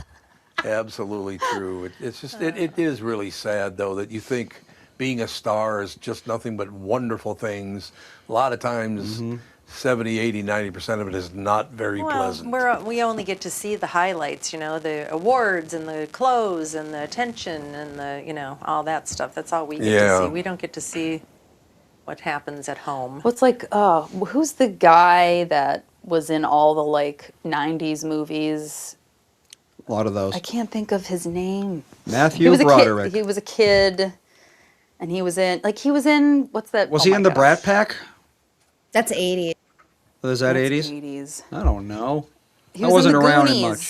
Absolutely true. It's just it is really sad though that you think being a star is just nothing but wonderful things. A lot of times 70, 80, 90% of it is not very Well, pleasant. we only get to see the highlights, the awards and the clothes and the attention and the, all that stuff. That's all we get to Yeah. see. We don't get to see what happens at home. What's like, who's the guy that was in all the like 90s movies? A lot of those. I can't think of his name. Matthew a Broderick. kid. He was a kid, and he was in what's that? Was oh he my in the gosh. Brat Pack? That's 80. Was that That's 80s? 80s. I don't know. He I was in wasn't the around in Goonies. much.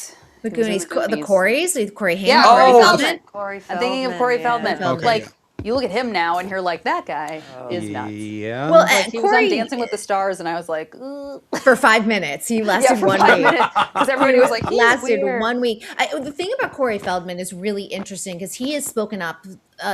The He was in Goonies, the the Goonies. Corys, Corey Haim. Yeah, Corey Corey Feldman. Feldman. Corey I'm thinking of Corey Feldman. Feldman. Like, yeah. you look at him now, and you're like, that guy is nuts. Yeah. Well, Like, he was on Corey, Dancing with the Stars, and I was like, ugh. for 5 minutes, he lasted for 1 5 week. minutes, because everybody was like, he's lasted weird. 1 week. The thing about Corey Feldman is really interesting because he has spoken up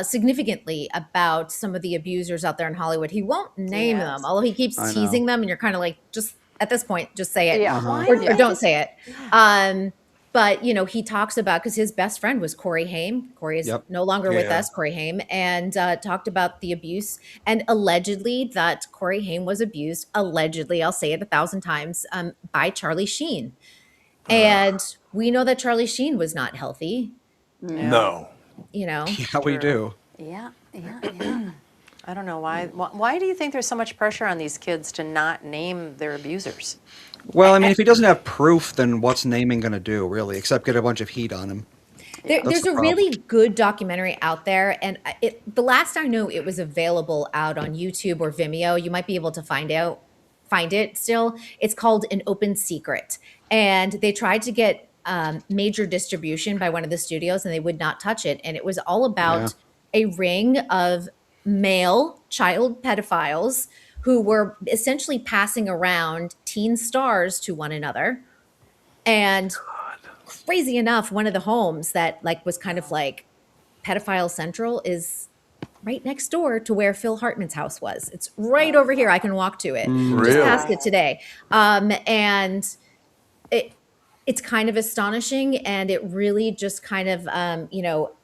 significantly about some of the abusers out there in Hollywood. He won't name Yes. them, although he keeps I know. teasing them, and you're kind of like, just at this point, just say it. Yeah. Uh-huh. Or don't say it. But he talks about, because his best friend was Corey Haim. Corey is Yep. no longer with Yeah. us, Corey Haim, and talked about the abuse and allegedly that Corey Haim was abused. Allegedly, I'll say it 1,000 times, by Charlie Sheen. And we know that Charlie Sheen was not healthy. No. Yeah, we do. Yeah. I don't know why. Why do you think there's so much pressure on these kids to not name their abusers? Well, I mean, if he doesn't have proof, then what's naming going to do, really, except get a bunch of heat on him? There's the a really good documentary out there, and the last I knew, it was available out on YouTube or Vimeo. You might be able to find it still. It's called An Open Secret, and they tried to get major distribution by one of the studios, and they would not touch it. And it was all about a ring of male child pedophiles who were essentially passing around teen stars to one another. And crazy enough, one of the homes that was kind of like pedophile central is right next door to where Phil Hartman's house was. It's right over here. I can walk to it. Just Really? passed it today. And it's kind of astonishing, and it really just kind of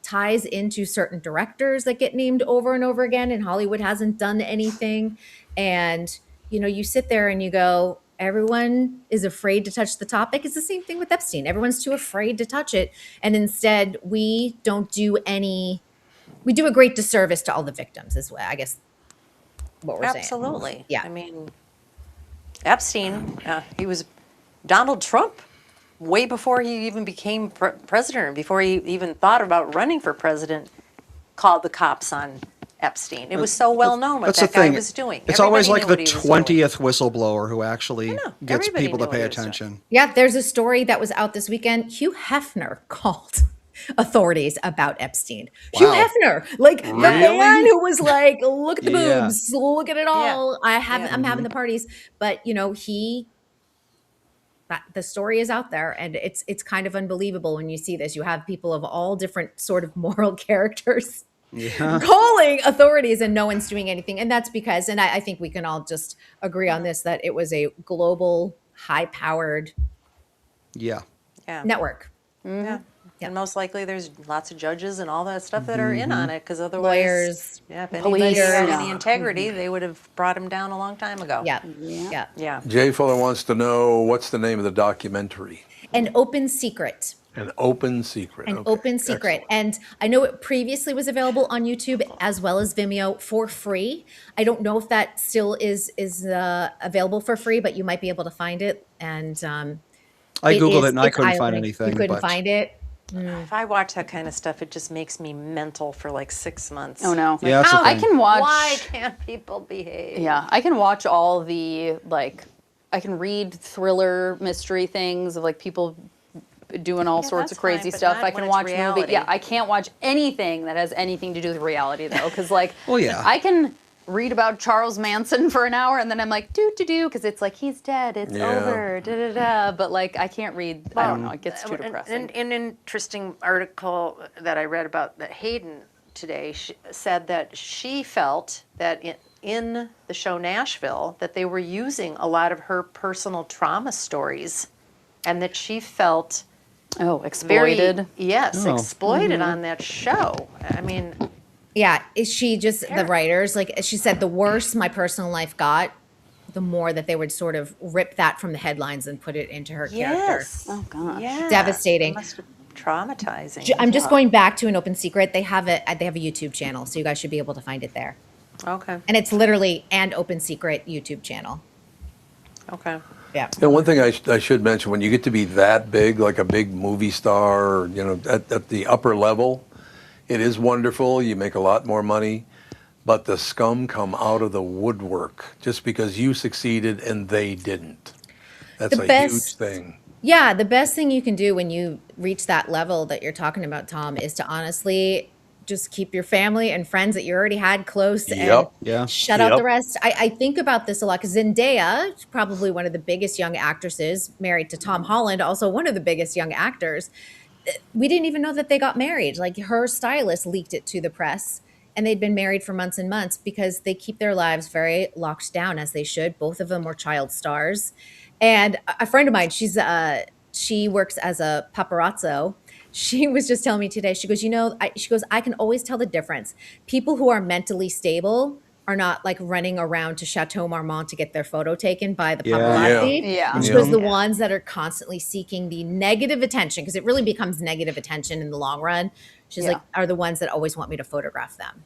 ties into certain directors that get named over and over again, and Hollywood hasn't done anything. And you sit there and you go, everyone is afraid to touch the topic. It's the same thing with Epstein. Everyone's too afraid to touch it, and instead we don't do any. We do a great disservice to all the victims, is what I guess what we're saying. Absolutely. Yeah. I mean, Epstein, he was Donald Trump way before he even became president, before he even thought about running for president, called the cops on Epstein. It was so well known what That's that the thing. guy was doing. It's always Everybody like knew the what he was doing. 20th whistleblower who actually know. gets Everybody people to knew what pay he was doing. attention. Yeah, there's a story that was out this weekend. Hugh Hefner called authorities about Epstein. Hugh Wow. Hefner, the man who was like, "Look at the Yeah. boobs, look at it all. I'm having the parties." But he that the story is out there, and it's kind of unbelievable when you see this. You have people of all different sort of moral characters calling authorities, and no one's doing anything. And that's because, and I think we can all just agree on this, that it was a global, high-powered Yeah. Yeah. network. Yeah. Yeah. And most likely there's lots of judges and all that stuff that are in on it, because otherwise, Lawyers, yeah, if police. anybody had Yeah. any integrity, they would have brought him down a long time ago. Yeah. Yeah. Yeah. Yeah. Jay Fuller wants to know, what's the name of the documentary? An Open Secret. An Open Secret. An Okay, Open Secret. excellent. And I know it previously was available on YouTube as well as Vimeo for free. I don't know if that still is available for free, but you might be able to find it. And I Googled it and I it's couldn't find eye-opening. anything. You couldn't but find it? If I watch that kind of stuff, it just makes me mental for like 6 months. Oh no. Yeah, that's the I thing. can watch. Why can't people behave? Yeah, I can watch all the I can read thriller mystery things of like people doing all Yeah, sorts that's of crazy fine, but stuff. not I when can it's watch reality. movie. Yeah, I can't watch anything that has anything to do with reality though, because like, Well, yeah. I can read about Charles Manson for an hour and then I'm like, do, because it's like he's dead, it's Yeah. over, But like, I can't read. I don't know. It gets too depressing. An interesting article that I read about that Hayden today said that she felt that in the show Nashville that they were using a lot of her personal trauma stories, and that she felt Oh, very exploited. yes, exploited on that show. I mean, Yeah. Is she just the writers? Like she said, the worse my personal life got, the more that they would sort of rip that from the headlines and put it into her character. yes, Oh gosh. yeah, Devastating. It must have been traumatizing. I'm just going back to An Open Secret. They have a YouTube channel, so you guys should be able to find it there. Okay, And it's literally An Open Secret YouTube channel. okay. Yeah. And one thing I should mention, when you get to be that big, like a big movie star, or, at the upper level, it is wonderful. You make a lot more money, but the scum come out of the woodwork just because you succeeded and they didn't. That's The a best- huge thing. Yeah, the best thing you can do when you reach that level that you're talking about, Tom, is to honestly just keep your family and friends that you already had close and Yep. Yeah. shut out Yep. the rest. I think about this a lot because Zendaya, probably one of the biggest young actresses, married to Tom Holland, also one of the biggest young actors. We didn't even know that they got married. Like her stylist leaked it to the press, and they'd been married for months and months because they keep their lives very locked down, as they should. Both of them were child stars. And a friend of mine, she works as a paparazzo. She was just telling me today, she goes, I can always tell the difference. People who are mentally stable are not like running around to Chateau Marmont to get their photo taken by the Yeah. paparazzi. Yeah. She Yeah. goes, the ones that are constantly seeking the negative attention, because it really becomes negative attention in the long run. She's Yeah. like, are the ones that always want me to photograph them.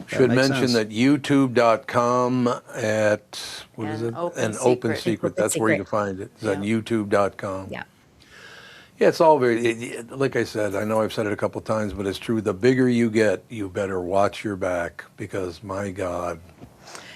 Should makes mention sense. that youtube.com at, what is An it? Open An Open Secret. Secret. Open That's where you Secret. can find it. It's on Yeah. youtube.com. Yeah. Yeah, it's all like I said, I know I've said it a couple times, but it's true. The bigger you get, you better watch your back because, my God,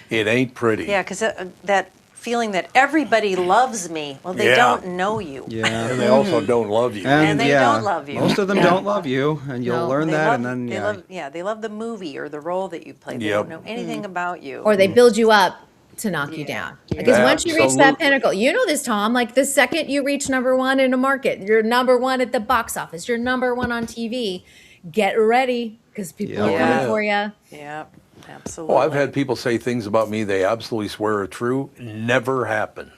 it ain't pretty. Yeah, because that feeling that everybody loves me. Well, they Yeah. don't know you. Yeah. And they also don't love you. And they don't love you. Most of them Yeah. don't love you, and you'll No. learn They that, love, and then they love the movie or the role that you play. They Yep. don't know anything about you. Or they build you up to knock you down. Because once you reach that Absolutely. pinnacle, you know this, Tom, like the second you reach number one in a market, you're number one at the box office, you're number one on TV, get ready because people are Yeah. coming for you. Yeah, absolutely. Oh, I've had people say things about me they absolutely swear are true. Never happened.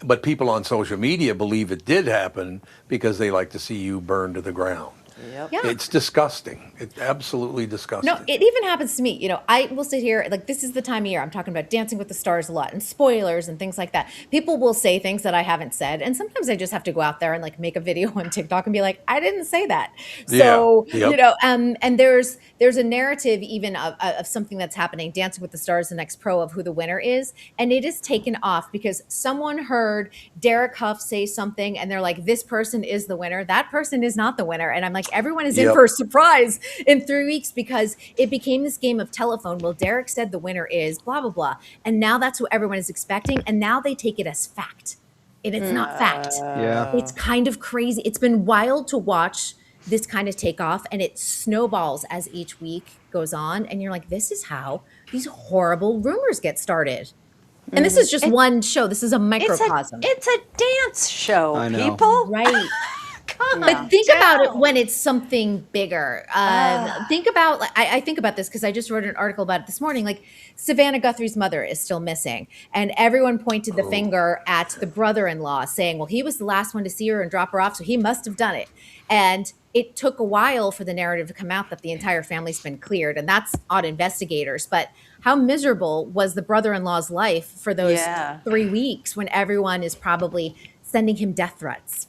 But people on social media believe it did happen because they like to see you burn to the ground. Yep. Yeah. It's disgusting. It's absolutely disgusting. No, it even happens to me. I will sit here, like, this is the time of year I'm talking about Dancing with the Stars a lot and spoilers and things like that. People will say things that I haven't said. And sometimes I just have to go out there and, like, make a video on TikTok and be like, I didn't say that. So, Yeah. Yep. and there's a narrative even of something that's happening, Dancing with the Stars, the next pro, of who the winner is. And it is taken off because someone heard Derek Huff say something and they're like, this person is the winner. That person is not the winner. And I'm like, everyone is in Yep. for a surprise in 3 weeks because it became this game of telephone. Well, Derek said the winner is blah, blah, blah. And now that's what everyone is expecting. And now they take it as fact. And it's not fact. yeah. It's kind of crazy. It's been wild to watch this kind of take off, and it snowballs as each week goes on. And you're like, this is how these horrible rumors get started. And this is just one show. This is a microcosm. It's a dance show, I know. people. Right. Come But on. think about it when it's something bigger. Think about, like, I think about this because I just wrote an article about it this morning. Like, Savannah Guthrie's mother is still missing. And everyone pointed the finger at the brother-in-law saying, well, he was the last one to see her and drop her off, so he must have done it. And it took a while for the narrative to come out that the entire family's been cleared. And that's on investigators. But how miserable was the brother-in-law's life for those 3 weeks when everyone is probably sending him death threats?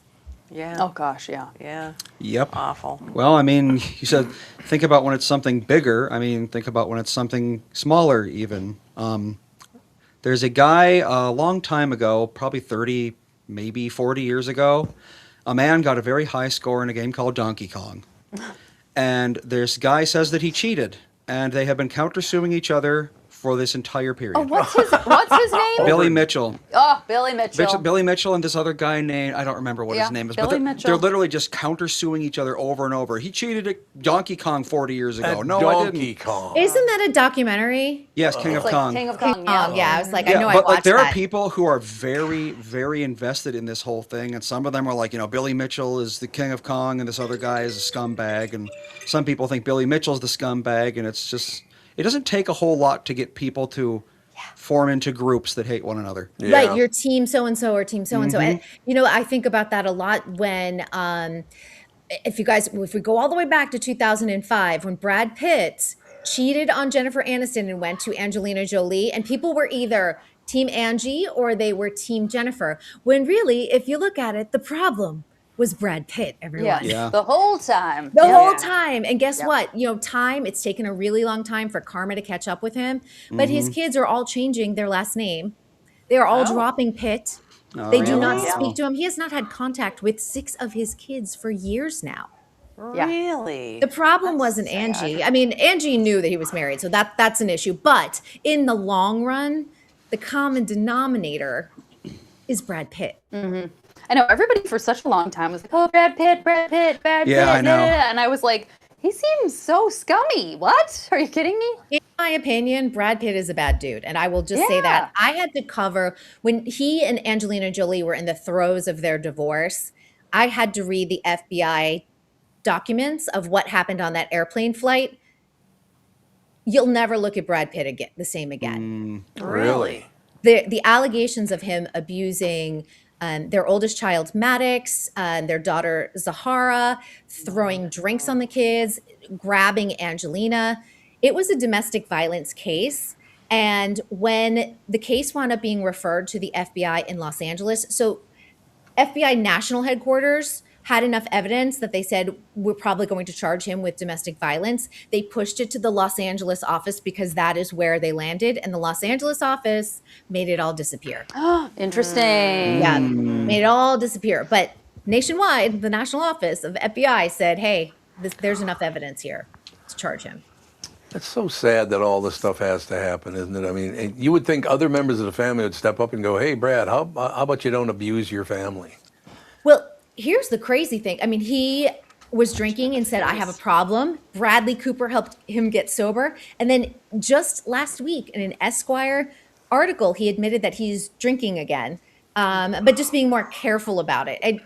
Yeah. Oh gosh, yeah. Yeah. Yep. Awful. Well, I mean, you said think about when it's something bigger. I mean, think about when it's something smaller even. There's a guy a long time ago, probably 30, maybe 40 years ago, a man got a very high score in a game called Donkey Kong. And this guy says that he cheated, and they have been countersuing each other for this entire period. Oh, what's his name? Billy Mitchell. Oh, Billy Mitchell. Billy Mitchell and this other guy named, I don't remember what his name is, but Billy they're Mitchell. literally just countersuing each other over and over. He cheated at Donkey Kong 40 years ago. At No, I Donkey didn't. Kong. Isn't that a documentary? Yes, King of It's like Kong. King of Kong, yeah. Yeah, I was like, I Yeah, know I but watched like there that. are people who are very, very invested in this whole thing, and some of them are like, Billy Mitchell is the King of Kong, and this other guy is a scumbag, and some people think Billy Mitchell's the scumbag, and it's just, it doesn't take a whole lot to get people to form into groups that hate one another. Yeah. Right, you're team so-and-so or team so-and-so. And, I think about that a lot when, if we go all the way back to 2005, when Brad Pitt cheated on Jennifer Aniston and went to Angelina Jolie, and people were either team Angie or they were team Jennifer, when really, if you look at it, the problem was Brad Pitt, everyone. Yeah. The whole time. The whole time. And guess what? It's taken a really long time for karma to catch up with him. But his kids are all changing their last name. They are all dropping Pitt. They do not really? speak to him. He has not had contact with 6 of his kids for years now. Yeah. Really? The problem wasn't Angie. I mean, Angie knew that he was married, so that's an issue. But in the long run, the common denominator is Brad Pitt. I know everybody for such a long time was like, oh, Brad Pitt, Brad Pitt. Yeah, I know. And I was like, he seems so scummy. What? Are you kidding me? In my opinion, Brad Pitt is a bad dude. And I will just say that. I had to cover, when he and Angelina Jolie were in the throes of their divorce, I had to read the FBI documents of what happened on that airplane flight. You'll never look at Brad Pitt again, the same again. Really? The allegations of him abusing their oldest child, Maddox, their daughter, Zahara, throwing drinks on the kids, grabbing Angelina. It was a domestic violence case. And when the case wound up being referred to the FBI in Los Angeles, so FBI national headquarters had enough evidence that they said, we're probably going to charge him with domestic violence. They pushed it to the Los Angeles office because that is where they landed. And the Los Angeles office made it all disappear. Interesting. Yeah, made it all disappear. But nationwide, the national office of FBI said, hey, there's enough evidence here to charge him. It's so sad that all this stuff has to happen, isn't it? I mean, you would think other members of the family would step up and go, hey, Brad, how about you don't abuse your family? Well, here's the crazy thing. I mean, he was drinking and said, I have a problem. Bradley Cooper helped him get sober. And then just last week in an Esquire article, he admitted that he's drinking again, but just being more careful about it. And,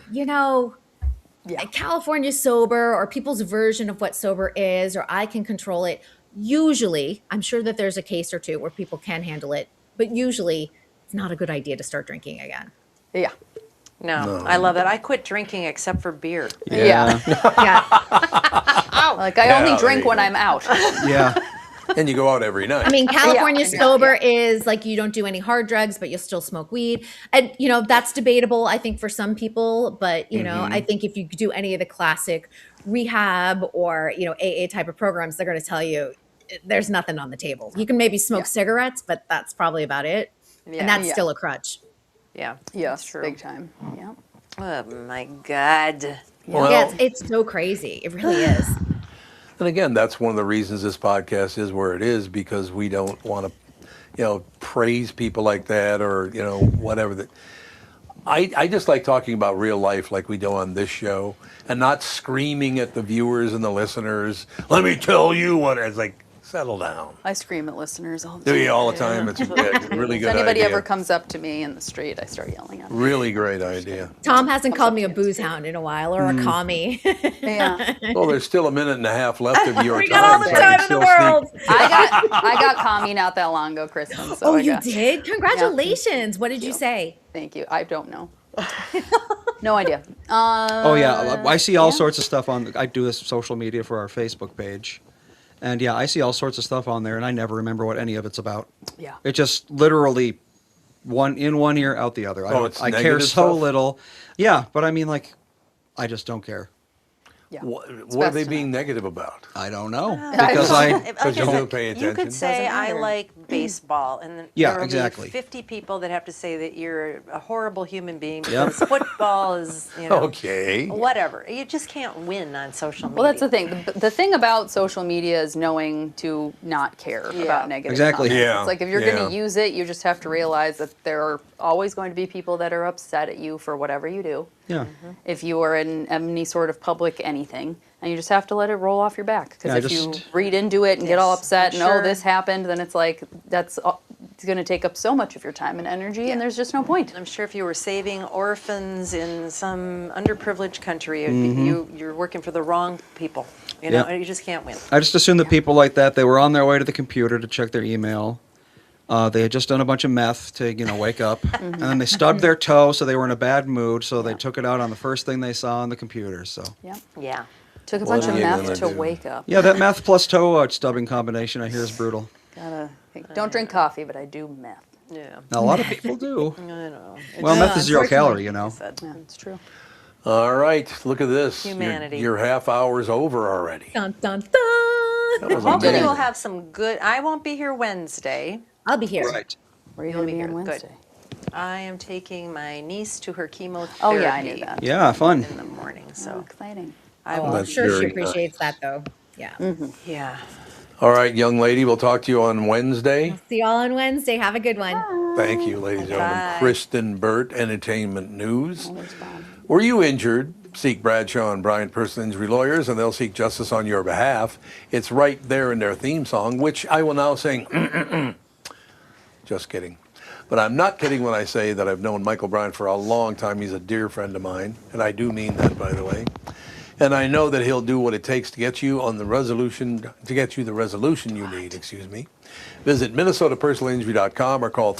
California sober, or people's version of what sober is, or I can control it. Usually, I'm sure that there's a case or two where people can handle it, but usually it's not a good idea to start drinking again. Yeah. No, I love that. I quit drinking except for beer. Yeah. Yeah. Like I only drink when I'm out. Yeah. And you go out every night. I mean, California sober is like you don't do any hard drugs, but you'll still smoke weed. And, that's debatable, I think, for some people. But, I think if you do any of the classic rehab or, AA type of programs, they're going to tell you there's nothing on the table. You can maybe smoke cigarettes, but that's probably about it. And that's still a crutch. Yeah. Yes, that's true. big time. Yeah. Oh, my God. Well, Yeah, it's so crazy. It really is. and again, that's one of the reasons this podcast is where it is, because we don't want to, praise people like that or, whatever. That I just like talking about real life like we do on this show, and not screaming at the viewers and the listeners. Let me tell you what. It's like, Settle down. I scream at listeners all the Do time. you all the time? It's a really If good anybody idea. ever comes up to me in the street, I start yelling at them. Really great idea. Tom hasn't called me a booze hound in a while or a commie. Yeah. Well, there's still a minute and a half left of your We time. got all the so I can time in the still world. sneak- I got commie not that long ago, Kristen. So Oh, I you got, did? Congratulations. What did you you. say? Thank you. I don't know. No idea. Oh yeah, I see all yeah. sorts of stuff on. I do this social media for our Facebook page, and yeah, I see all sorts of stuff on there, and I never remember what any of it's about. Yeah. It just literally one ear, out the other. It's I care negative so stuff? little. Yeah, but I mean, like, I just don't care. Yeah. What It's are best they to being negative about? I don't know I because don't- I. Like Because you I don't said, pay You attention. could say Doesn't I matter. like baseball, and then Yeah, there will exactly. be 50 people that have to say that you're a horrible human being Yep. because football is, Okay. whatever. You just can't win on social media. Well, that's the thing. The thing about social media is knowing to not care Yeah. about negative Exactly. comments. Yeah, It's like if you're going yeah. to use it, you just have to realize that there are always going to be people that are upset at you for whatever you do. Yeah. If you are in any sort of public anything, and you just have to let it roll off your back. Because Yeah, if you just- read into it and get all Yes, upset I'm and sure. this happened, then it's like it's going to take up so much of your time and energy, Yeah. and there's just no point. I'm sure if you were saving orphans in some underprivileged country, you're working for the wrong people. Yeah. You just can't win. I just assume that people like that, they were on their way to the computer to check their email. They had just done a bunch of meth to, wake up. And then they stubbed their toe, so they were in a bad mood. So they took it out on the first thing they saw on the computer. So Yeah. Yeah. Took a What bunch are of you meth gonna to do? wake up. yeah, that meth plus toe stubbing combination I hear is brutal. Don't drink coffee, but I do meth. Yeah. Now, a lot of people do. I know. Well, meth is 0 unfortunately. calorie, Said. Yeah, it's true. All right. Look at this. Humanity. Your half hour's over already. Dun, dun, dun. was Hopefully amazing. we'll have some good. I won't be here Wednesday. I'll be here. Right. Where are you You'll going to be be on here. Good. Wednesday? I am taking my niece to her chemotherapy. Oh, yeah, I knew that. Yeah, fun. In the morning, So so exciting. I Oh, will. I'm That's sure she very appreciates that, though. Yeah. Yeah. All right, young lady. We'll talk to you on Wednesday. See you all on Wednesday. Have a good one. Thank you, ladies and gentlemen. Bye. Kristyn Burtt, Entertainment News. There's Bob. Were you injured? Seek Bradshaw and Bryant Personal Injury Lawyers, and they'll seek justice on your behalf. It's right there in their theme song, which I will now sing. Just kidding. But I'm not kidding when I say that I've known Michael Bryant for a long time. He's a dear friend of mine, and I do mean that, by the way. And I know that he'll do what it takes to get you on the resolution, to get you the resolution you need, excuse me. Visit minnesotapersonalinjury.com or call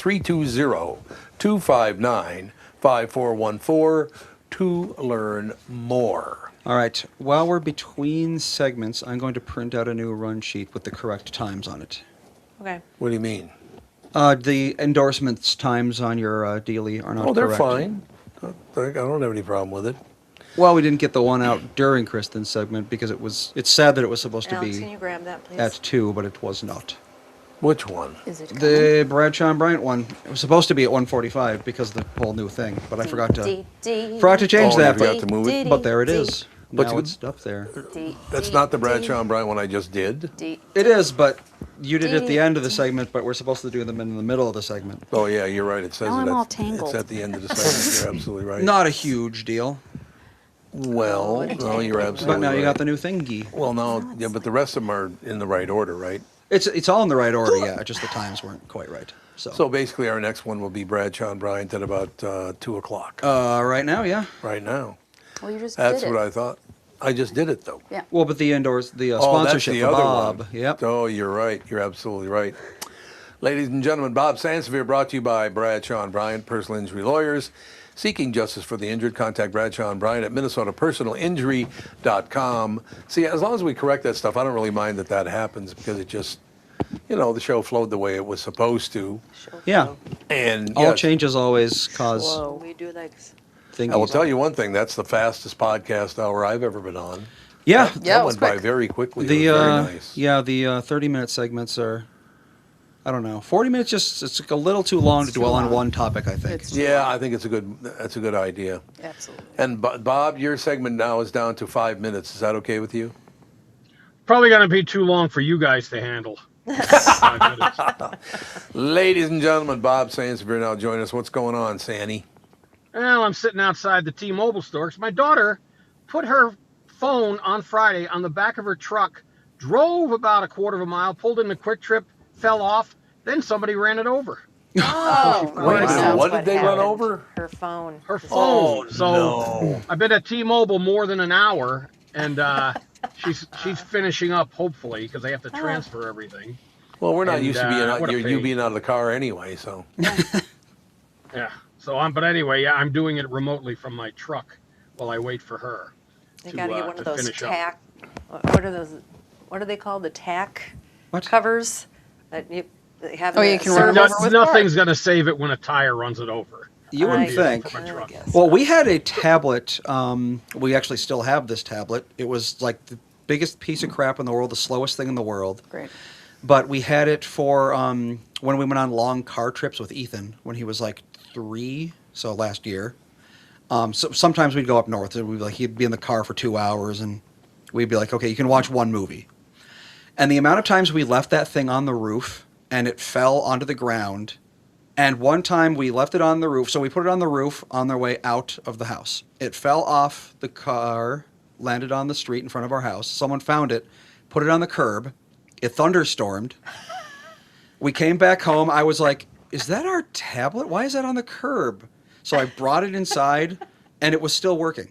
320-259-5414 to learn more. All right. While we're between segments, I'm going to print out a new run sheet with the correct times on it. Okay. What do you mean? The endorsements times on your dealie are not Oh, they're correct. fine. I don't have any problem with it. Well, we didn't get the one out during Kristyn's segment because it's sad that it was supposed to Alex, can be you grab that, please? at 2, but it was not. Which one? Is it coming? The Bradshaw and Bryant one. It was supposed to be at 1:45 because of the whole new thing, but I forgot to change Oh, that. you forgot to move it? But there it is. But Now you- it's up there. That's not the Bradshaw and Bryant one I just did. It is, but you did it at the end of the segment, but we're supposed to do them in the middle of the segment. Oh, yeah, you're right. It says Now it I'm at- all tangled. It's at the end of the segment. You're absolutely right. Not a huge deal, Well, no, you're absolutely but now right. you got the new thingy. Well, no, yeah, but the rest of them are in the right order, right? It's all in the right order, yeah. Just the times weren't quite right. So basically, our next one will be Bradshaw and Bryant at about 2 o'clock. Right now, yeah. Right now. Well, you just That's did what it. I thought. I just did it, though. Yeah. Well, but the Oh, that's sponsorship the for other Bob. one. Yep. Oh, you're right. You're absolutely right. Ladies and gentlemen, Bob Sansevere brought to you by Bradshaw and Bryant, Personal Injury Lawyers. Seeking justice for the injured, contact Bradshaw and Bryant at minnesotapersonalinjury.com. See, as long as we correct that stuff, I don't really mind that happens because it just, the show flowed the way it was supposed to. Yeah. And All yes, changes always cause Whoa. We do like. things. I will tell you one thing, that's the fastest podcast hour I've ever been on. Yeah. Yeah, That it was went by quick. very quickly. The it was very nice. the 30-minute segments are, I don't know, 40 minutes. It's a little too long to dwell on one topic. I think. It's Yeah, I think that's a good idea. absolutely. And Bob, your segment now is down to 5 minutes. Is that okay with you? Probably going to be too long for you guys to handle. 5 minutes. Ladies and gentlemen, Bob Sansevere now join us. What's going on, Sandy? Well, I'm sitting outside the T-Mobile store 'cause my daughter put her phone on Friday on the back of her truck drove about a quarter of a mile, pulled in the Quick Trip, fell off, then somebody ran it over. Oh, Wait a minute, that's what did they run happened. over? Her phone. Her phone. So no. I've been at T-Mobile more than an hour, and she's finishing up hopefully because they have to transfer everything. Well, we're not And, used to being what a you pain. being out of the car anyway, so. Yeah. So but anyway, yeah, I'm doing it remotely from my truck while I wait for her. You got to get one of those finish up. tack. What are those? What are they called? The tack What? covers that you they have. Oh, in you the can run 'em service. over with Nothing's going to save it when a tire runs it over. You wouldn't I- think. My truck. guess. Well, we had a tablet. We actually still have this tablet. It was like the biggest piece of crap in the world, the slowest thing in the world. Great. But we had it for when we went on long car trips with Ethan when he was like 3, so last year. So sometimes we'd go up north and he'd be in the car for 2 hours and we'd be like, okay, you can watch one movie. And the amount of times we left that thing on the roof and it fell onto the ground. And one time we left it on the roof, so we put it on the roof on their way out of the house. It fell off the car, landed on the street in front of our house. Someone found it, put it on the curb. It thunderstormed. We came back home. I was like, is that our tablet? Why is that on the curb? So I brought it inside, and it was still working.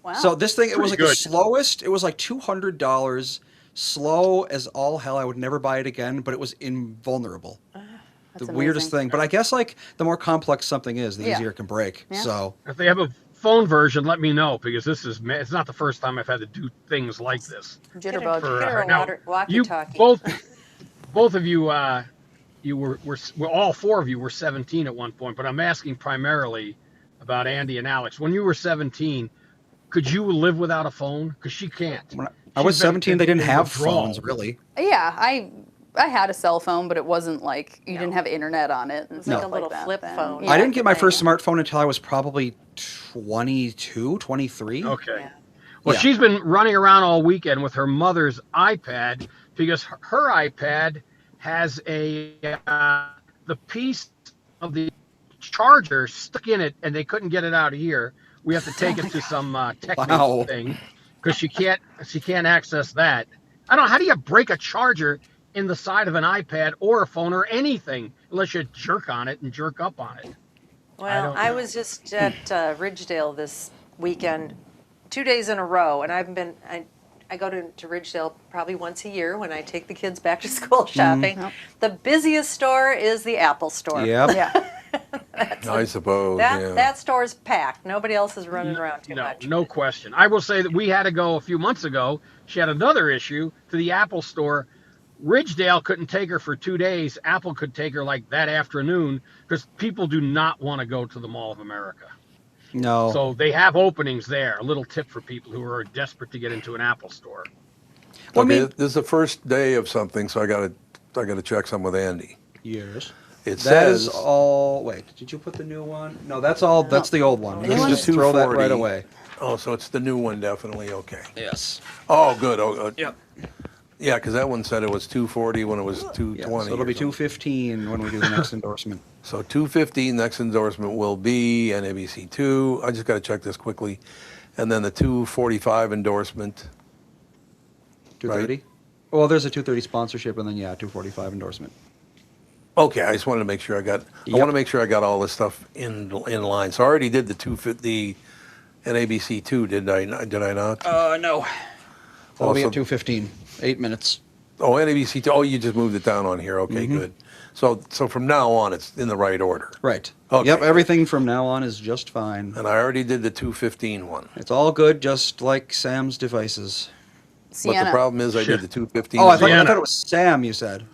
Wow. So this thing, it was like Pretty the good. slowest. It was like $200, slow as all hell. I would never buy it again, but it was invulnerable. That's The weirdest amazing. thing. But I guess like the more complex something is, the Yeah. easier it can break. Yeah. So If they have a phone version, let me know because it's not the first time I've had to do things like this. Jitterbug. For, Get her a now, walkie-talkie. both of you, you were all four of you were 17 at one point, but I'm asking primarily about Andy and Alex. When you were 17, could you live without a phone? Because she can't. when I was She's been 17, they didn't in have withdrawal. phones really. Yeah, I had a cell phone, but it wasn't like you didn't have internet on it. And was like stuff a little that flip then. phone. Yeah. I didn't get my right. first smartphone until I was probably 22, 23. Okay. Yeah. Well, Yeah. she's been running around all weekend with her mother's iPad because her iPad has the piece of the charger stuck in it, and they couldn't get it out of here. We have to take it to some technical Wow. thing because she can't access that. I don't know. How do you break a charger in the side of an iPad or a phone or anything unless you jerk on it and jerk up on it? Well, don't I know. was just at Ridgedale this weekend, 2 days in a row, and I go to Ridgedale probably once a year when I take the kids back to school shopping. Yep. The busiest store is the Apple store. Yep. Yeah. I suppose, That yeah. that store's packed. Nobody else is running around too No, much. no question. I will say that we had to go a few months ago. She had another issue to the Apple store. Ridgedale couldn't take her for 2 days. Apple could take her like that afternoon because people do not want to go to the Mall of America. No. So they have openings there. A little tip for people who are desperate to get into an Apple store. Well, I Okay, mean- this is the first day of something, so I gotta check some with Andy. Years. It That says is all. Wait, did you put the new one? No, that's all. That's the old one. This You is can the just throw that 240. right away. Oh, so it's the new one, definitely. Okay. Yes. Oh, good. Oh, Yep. yeah, because that one said it was 240 when it was Yeah, 220. so it'll be or something. 215 when we do the next endorsement. So 215 next endorsement will be NABC2. I just got to check this quickly, and then the 245 endorsement. 230. Well, there's a 230 sponsorship, and then 245 endorsement. Okay, I just wanted to make sure I got. I Yep. want to make sure I got all this stuff in line. So I already did the 250 NABC2, did I? Did I not? No. That'll be Also- at 215. 8 minutes. Oh, NABC2. Oh, you just moved it down on here. Okay, good. So from now on, it's in the right order. Right. Okay. Yep. Everything from now on is just fine. And I already did the 215 one. It's all good, just like Sam's devices. But Sienna. the problem is I did the 215. Oh, I thought Sienna. it was Sam. You said.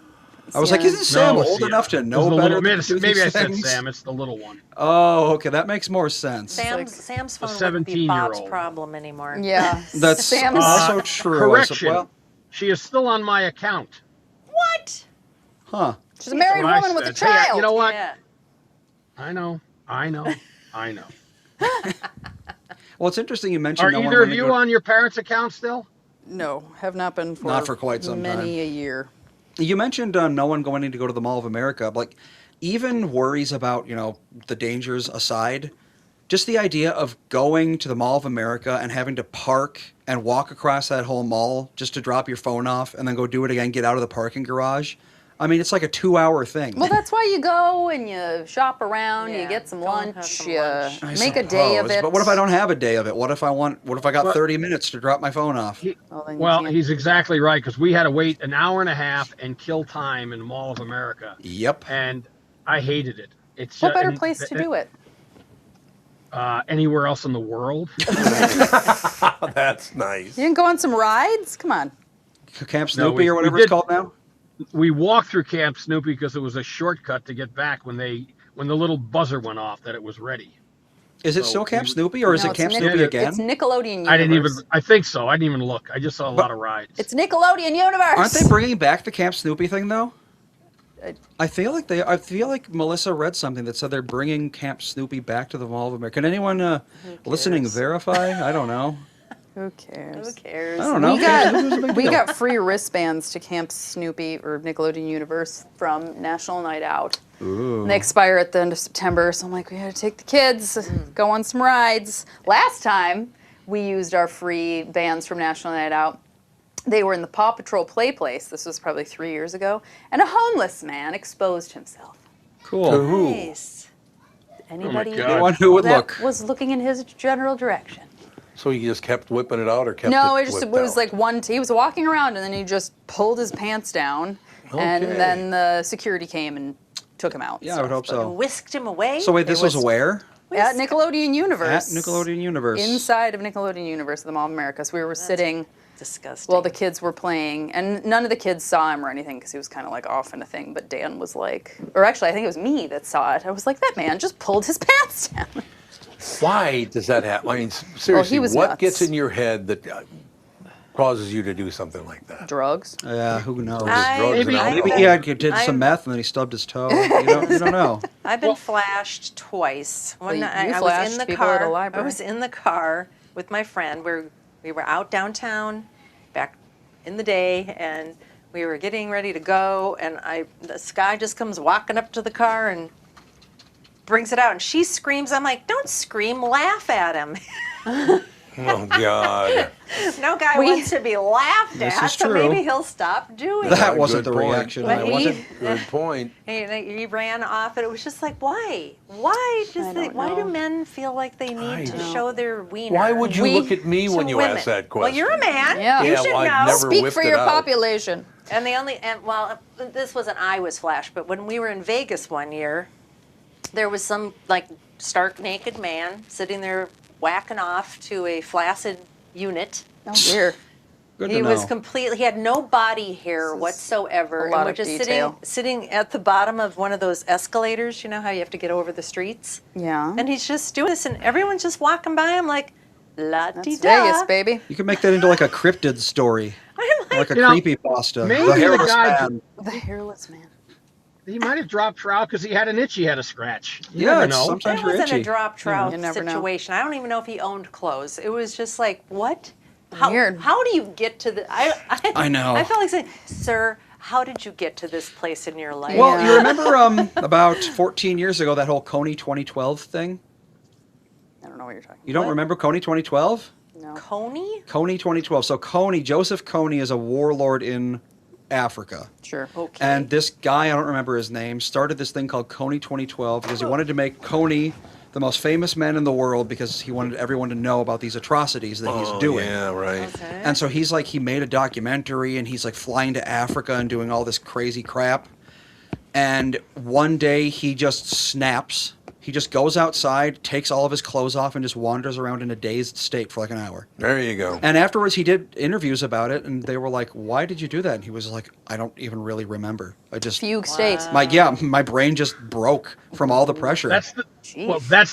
I was like, Sienna. isn't Sam No, old Sienna. enough to It's know the better? little- than to do maybe I these said things? Sam. It's the little one. Oh, okay, that makes more sense. Sam's phone The wouldn't be Bob's 17-year-old. problem anymore. Yeah. That's Sam's. also true. I Correction. Well, She is still on my account. What? huh? She's a married What I woman with a said. Hey, child. you know what? Yeah. I know. Well, it's interesting you mentioned. Are no one either of wanted you to go- on your parents' account still? No, have not been for Not for quite some many a year. You mentioned no one going to go to the Mall of America. Like, even worries about the dangers aside, just the idea of going to the Mall of America and having to park and walk across that whole mall just to drop your phone off and then go do it again, get out of the parking garage. I mean, it's like a 2-hour thing. Well, that's why you go and you shop around, you Yeah, get some go and have lunch, some you lunch. I make a day of suppose, it. But what if I don't have a day of it? What if I got 30 minutes to drop my phone off? Then you Well, can't. he's exactly right because we had to wait an hour and a half and kill time in the Mall of America, Yep. and I hated it. It's What better and- place to do it? Anywhere else in the world? That's nice. You didn't go on some rides? Come on. Camp No, Snoopy we- or whatever we it's did- called now? We walked through Camp Snoopy because it was a shortcut to get back when the little buzzer went off that it was ready. Is it So still Camp we- Snoopy or is No, it it's Camp Nic- Snoopy again? It's Nickelodeon Universe. I didn't even. I think so. I didn't even look. I just saw a lot of rides. It's Nickelodeon Universe. Aren't they bringing back the Camp Snoopy thing though? I feel like Melissa read something that said they're bringing Camp Snoopy back to the Mall of America. Can anyone listening cares? verify? I don't know. Who Who cares? cares? I don't know. We Camp Snoopy was a big got we deal. got free wristbands to Camp Snoopy or Nickelodeon Universe from National Night Out. Ooh. And they expire at the end of September, so I'm like, we had to take the kids, go on some rides. Last time we used our free bands from National Night Out. They were in the Paw Patrol play place. This was probably 3 years ago, and a homeless man exposed himself. Cool. Who? Nice. Anybody God. Anyone who would that look. was looking in his general direction? So he just kept whipping it out or kept No, it it whipped was out? like he was walking around and then he just pulled his pants down, and Okay. then the security came and took him out. Yeah, I would hope And so. whisked him away. So wait, this was where? At Nickelodeon Universe. At Nickelodeon Universe. Inside of Nickelodeon Universe at the Mall of America. So we were sitting disgusting. while the kids were playing, and none of the kids saw him or anything because he was kind of like off in a thing. But Dan was like, or actually, I think it was me that saw it. I was like, that man just pulled his pants down. Why does that happen? I mean, seriously, was what nuts. gets in your head that causes you to do something like that? Drugs. Yeah, who knows? Drugs and Maybe- alcohol. Maybe he did I'm- some meth and then he stubbed his toe. You don't know. I've been flashed twice. One Well, night you I was flashed in the people at a car. I library. was in the car with my friend. We were out downtown back in the day, and we were getting ready to go. And this guy just comes walking up to the car and brings it out, and she screams. I'm like, "Don't scream! Laugh at him." Oh, God. No guy wants to be laughed This at, is so true. maybe he'll stop doing That it. wasn't Good the point. reaction But I he- wanted. Good point. He ran off, and it was just like, why? Why why do know. men feel like they need I to don't- show their wiener? Why would you We- look at me when to you women? ask that question? Well, you're a man. Yeah. You Yeah, should well, I've know. never Speak whipped for it your out. population. And this wasn't I was flash, but when we were in Vegas one year, there was some like stark naked man sitting there whacking off to a flaccid unit. Oh dear. Good He to was know. completely. He had no body hair whatsoever, a lot and we're of just detail. sitting at the bottom of one of those escalators. You know how you have to get over the streets, Yeah. and he's just doing this, and everyone's just walking by him like, la di That's da. Vegas, baby. You could make that into like a cryptid story, I'm like, like a You know, creepypasta. maybe The the hairless guy- man. The hairless man. He might have dropped trout because he had an itch he had to scratch. You Yeah, never it's know. sometimes it you're wasn't a itchy. drop trout You never know. situation. I don't even know if he owned clothes. It was just like, what? How, Weird. How do you get to the? I know. I felt like saying, sir, how did you get to this place in your life? Well, Yeah. you remember about 14 years ago that whole Coney 2012 thing? I don't know what you're talking You don't What? remember Coney 2012? about. No. Coney? Coney 2012. So Joseph Coney is a warlord in Africa. Sure. Okay. And this guy, I don't remember his name, started this thing called Coney 2012 because he wanted to make Coney the most famous man in the world because he wanted everyone to know about these atrocities that he's doing. Yeah, right. Okay. And so he made a documentary and he's like flying to Africa and doing all this crazy crap. And one day he just snaps. He just goes outside, takes all of his clothes off, and just wanders around in a dazed state for like an hour. There you go. And afterwards, he did interviews about it, and they were like, "Why did you do that?" And he was like, "I don't even really remember. I just Fugue state. my brain just broke from all the pressure." That's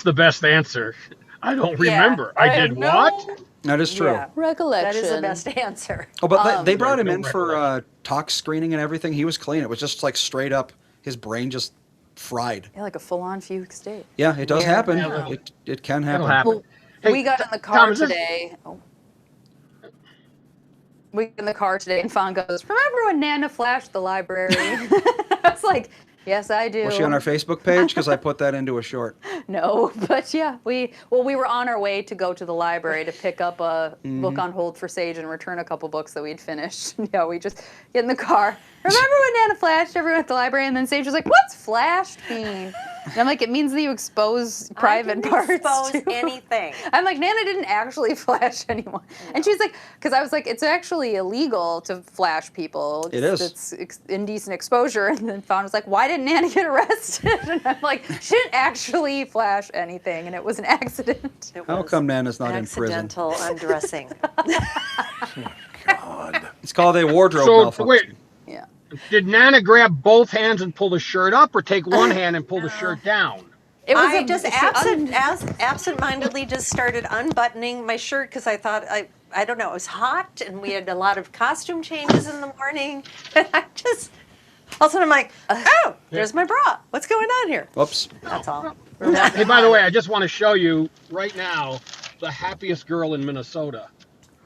the best answer. I don't remember. I did what? That is true. Yeah. Recollection. That is the best answer. Oh, but they brought him no in for recollection. tox screening and everything. He was clean. It was just like straight up, his brain just fried. Yeah, like a full-on fugue state. Yeah, it does Weird. happen. Yeah. It can happen. That'll happen. Well, Hey, we got in the car Tom, is this- today. Oh. We got in the car today, and Fawn goes, "Remember when Nana flashed the library?" I was like, "Yes, I do." Was she on our Facebook page? Because I put that into a short. No, but yeah, we were on our way to go to the library to pick up a book on hold for Sage and return a couple books that we'd finished. Yeah, we just get in the car. Remember when Nana flashed everyone at the library, and then Sage was like, "What's flashed mean?" And I'm like, "It means that you expose private parts." Expose too." anything. I'm like, Nana didn't actually flash anyone. And she's like, because I was like, it's actually illegal to flash people. It is. It's indecent exposure. And then Fawn was like, why didn't Nana get arrested? And I'm like, she didn't actually flash anything, and it was an accident. It How was come Nana's not in prison? accidental undressing. God. It's called a wardrobe So, malfunction. wait. Yeah. Did Nana grab both hands and pull the shirt up, or take one hand and pull the shirt down? It was I just absent-mindedly just started unbuttoning my shirt because I thought, I don't know, it was hot and we had a lot of costume changes in the morning. And I just, all of a sudden I'm like, oh, there's my bra. What's going on here? Whoops. That's all. Hey, by the way, I just want to show you right now the happiest girl in Minnesota.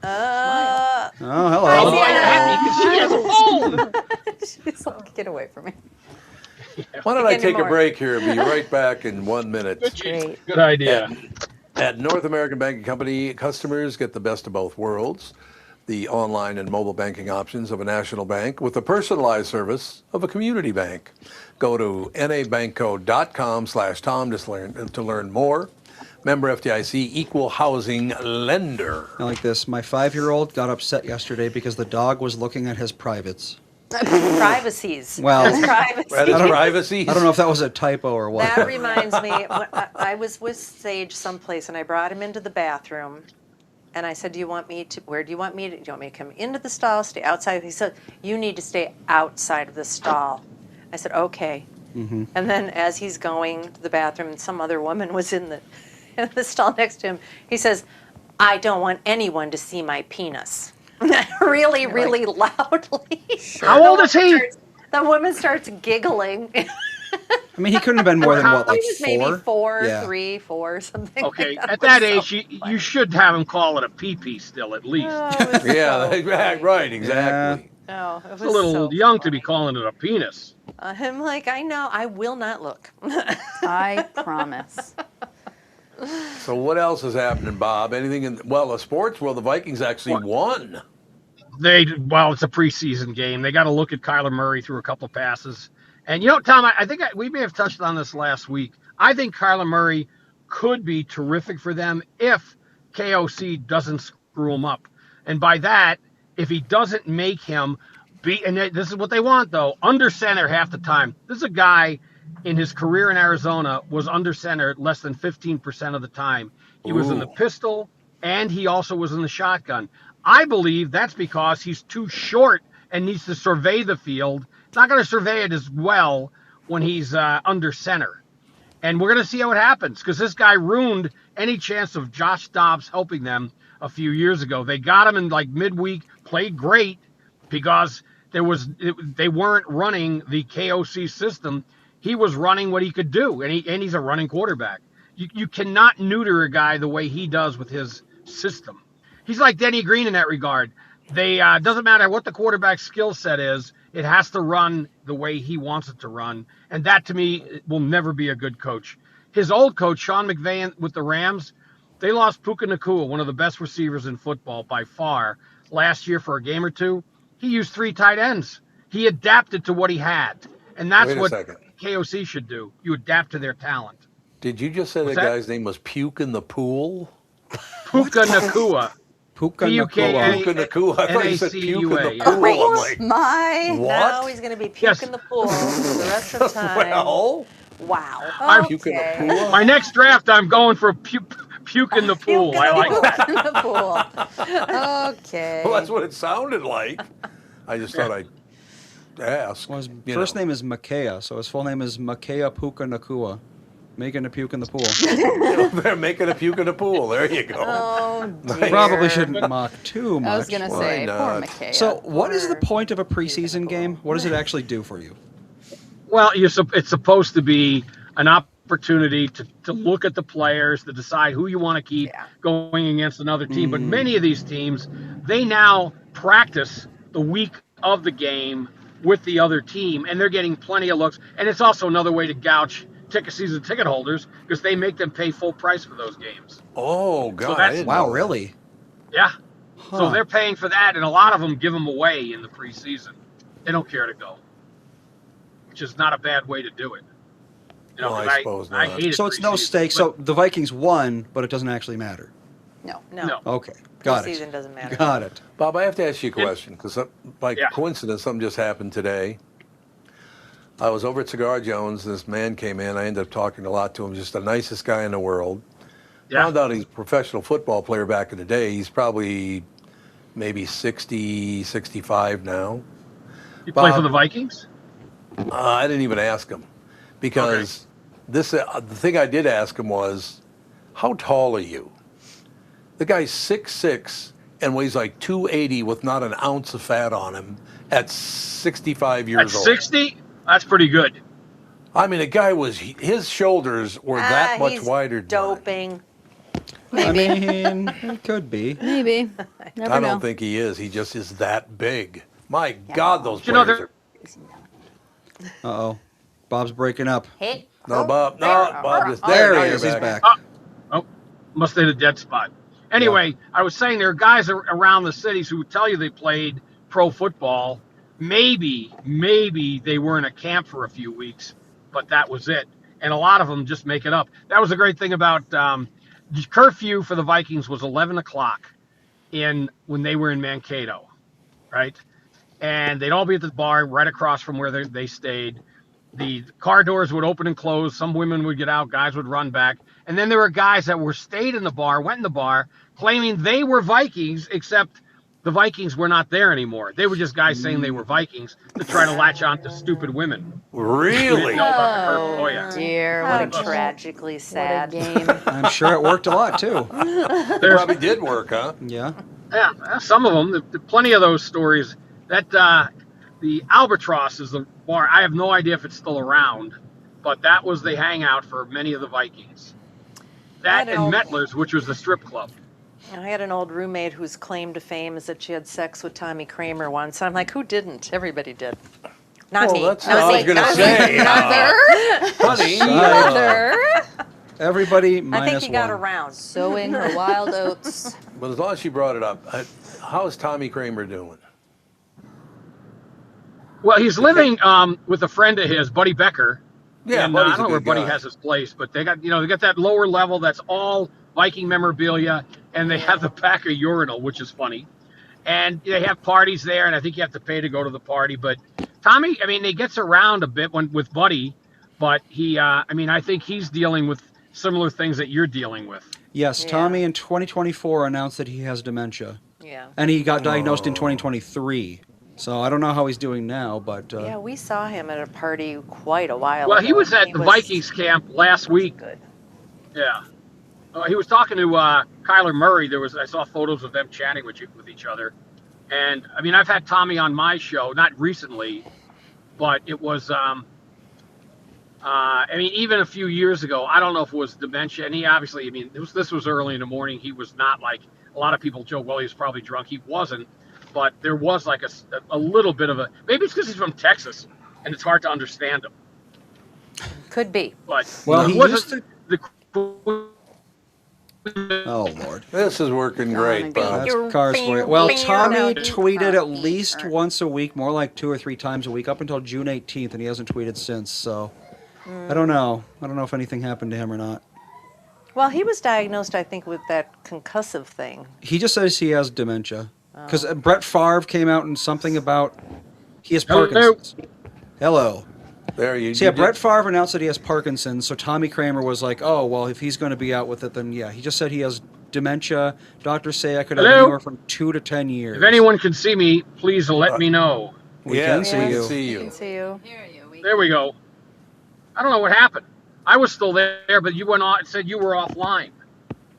Oh, hello. Oh, why you're happy? Because she has a phone. She's like, get away from me. Why don't I Begin take a tomorrow. break here and be right back in 1 minute? Great. Good idea. At North American Banking Company, customers get the best of both worlds, the online and mobile banking options of a national bank with the personalized service of a community bank. Go to nabankco.com/Tom to learn more. Member FDIC, equal housing lender. I like this. My 5-year-old got upset yesterday because the dog was looking at his privates. Privacies. Well, Privacy. That is privacy. I don't know if that was a typo or what. That reminds me, I was with Sage someplace and I brought him into the bathroom and I said, where do you want me to come into the stall, stay outside? He said, you need to stay outside of the stall. I said, okay. Mm-hmm. And then as he's going to the bathroom and some other woman was in the stall next to him, he says, I don't want anyone to see my penis. really, really loudly. How old is he? The woman starts giggling. I mean, he couldn't have been more than what, like He was 4? maybe 4, Yeah. 3, 4, something. Okay, like at It was that so age, funny. you should have him call it a pee-pee still, at least. Oh, it was Yeah, so, right, exactly. no, it was It's a little so young to be funny. calling it a penis. I'm like, I know, I will not look. I promise. So what else is happening, Bob? Anything in, well, the sports world, the Vikings actually won. Well, it's a preseason game. They got to look at Kyler Murray through a couple passes. And, you know, Tom, I think we may have touched on this last week. I think Kyler Murray could be terrific for them if KOC doesn't screw him up. And by that, if he doesn't make him be, and this is what they want, though, under center half the time. This is a guy in his career in Arizona was under center less than 15% of the time. He was in the pistol, and he also was in the shotgun. I believe that's because he's too short and needs to survey the field. He's not going to survey it as well when he's under center. And we're going to see how it happens because this guy ruined any chance of Josh Dobbs helping them a few years ago. They got him in like midweek, played great because they weren't running the KOC system. He was running what he could do, and he's a running quarterback. You cannot neuter a guy the way he does with his system. He's like Denny Green in that regard. They doesn't matter what the quarterback's skill set is, it has to run the way he wants it to run. And that, to me, will never be a good coach. His old coach, Sean McVay with the Rams, they lost Puka Nacua, one of the best receivers in football by far, last year for a game or two. He used 3 tight ends. He adapted to what he had. And that's Wait a what second. KOC should do. You adapt to their talent. Did you just say What's the that? guy's name was Puke in the Pool? Puka Nacua. Puka P-U-K-A. Nacua. Puke in the Pool. I thought you said Puke in N-A-C-U-A, the yeah. Pool. I'm like, My. what? Now he's going to be puking Yes. the pool for the rest of the time. Well, Wow. I'm Puke in the Okay. Pool. My next draft, I'm going for puke in the pool. I like that. In the pool. Okay. Well, that's what it sounded like. I just thought I'd ask. Well, his you first know. name is Makea, so his full name is Makea Puka Nacua. Making a puke in the pool. They're making a puke in the pool. There you go. Oh, dear. Probably shouldn't mock too much. I was gonna Why say, poor not? McKay. So, what is the point of a preseason game? What does it actually do for you? Well, it's supposed to be an opportunity to look at the players, to decide who you want to keep going against another team. But many of these teams, they now practice the week of the game with the other team, and they're getting plenty of looks. And it's also another way to gouge season ticket holders because they make them pay full price for those games. Oh God! that's- I didn't Wow, know that. really? Yeah. Huh. So they're paying for that, and a lot of them give them away in the preseason. They don't care to go, which is not a bad way to do it. You know, Well, 'cause I suppose I not. hate it. So it's no stake. So the Vikings won, but it doesn't actually matter. No. No. Okay, got it. Preseason doesn't matter. Got it. Bob, I have to ask you a question because by Yeah. coincidence, something just happened today. I was over at Cigar Jones. This man came in. I ended up talking a lot to him. Just the nicest guy in the world. Yeah. Found out he's a professional football player back in the day. He's probably maybe 60, 65 now. You play Bob- for the Vikings? I didn't even ask him because the thing I did ask him was, how tall are you? The guy's 6'6" and weighs like 280 with not an ounce of fat on him at 65 years At old. 60? That's pretty good. I mean, the guy his shoulders were that much He's wider than mine. doping. I mean, it could be. Maybe. Never I know. don't think he is. He just is that big. My God, those You know, players they're- are. Uh-oh. Bob's breaking up. Hey. No, Bob. No, Bob. Just There now he you're is. He's back. Oh, must have hit a dead spot. Anyway, I was saying there are guys around the cities who would tell you they played pro football. Maybe they were in a camp for a few weeks, but that was it. And a lot of them just make it up. That was the great thing about curfew for the Vikings was 11 o'clock when they were in Mankato, right? And they'd all be at the bar right across from where they stayed. The car doors would open and close. Some women would get out. Guys would run back. And then there were guys that stayed in the bar, went in the bar, claiming they were Vikings, except the Vikings were not there anymore. They were just guys saying they were Vikings to try to latch on to stupid women. Who didn't Really? know about the curfew. Oh, yeah. Dear, How what a tragically what a sad. game. I'm sure it worked a lot, too. It probably did work, huh? Yeah. Yeah, some of them. Plenty of those stories. That the Albatross is the bar. I have no idea if it's still around, but that was the hangout for many of the Vikings. That I and know. Mettler's, which was the strip club. I had an old roommate whose claim to fame is that she had sex with Tommy Kramer once. I'm like, who didn't? Everybody did. Not Well, me. that's Not what I was me. gonna Not say. me. Honey, Mother. Everybody I minus think he got one. around. Sowing her wild oats. but as long as she brought it up, how's Tommy Kramer doing? Well, he's living with a friend of his, Buddy Becker. Yeah, and, Buddy's I don't know a where good Buddy guy. has his place, but they got that lower level that's all Viking memorabilia, and they have the Packer urinal, which is funny. And they have parties there, and I think you have to pay to go to the party. But Tommy, I mean, he gets around a bit with Buddy, but I think he's dealing with similar things that you're dealing with. Yes, Yeah. Tommy in 2024 announced that he has dementia. Yeah. And he got diagnosed in 2023. So I don't know how he's doing now, but Yeah, we saw him at a party quite a while Well, ago. he was at the was Vikings camp last week. Good. Yeah. He was talking to Kyler Murray. I saw photos of them chatting with each other. And, I mean, I've had Tommy on my show, not recently, but it was, even a few years ago, I don't know if it was dementia. And he obviously, this was early in the morning. He was not like, a lot of people joke, well, he was probably drunk. He wasn't. But there was like a little bit of maybe it's because he's from Texas and it's hard to understand him. Could be. But Well, it he wasn't used oh Lord, This is working great, Bob. that's cars for you. Well, Tommy No, tweeted at eat least or- once a week, more like 2 or 3 times a week, up until June 18th, and he hasn't tweeted since. So I don't know. I don't know if anything happened to him or not. Well, he was diagnosed, I think, with that concussive thing. He just says he has dementia. Because Brett Favre came out and something about he has Hello. Parkinson's. Hello. There you So yeah, you did- Brett Favre announced that he has Parkinson's. So Tommy Kramer was like, "Oh, well, if he's going to be out with it, then yeah." He just said he has dementia. Doctors say I could have Hello? anywhere from 2 to 10 years. if anyone can see me, please let me know. We yeah, can see we you. can see I you. can see you. There we go. I don't know what happened. I was still there, but you went on and said you were offline.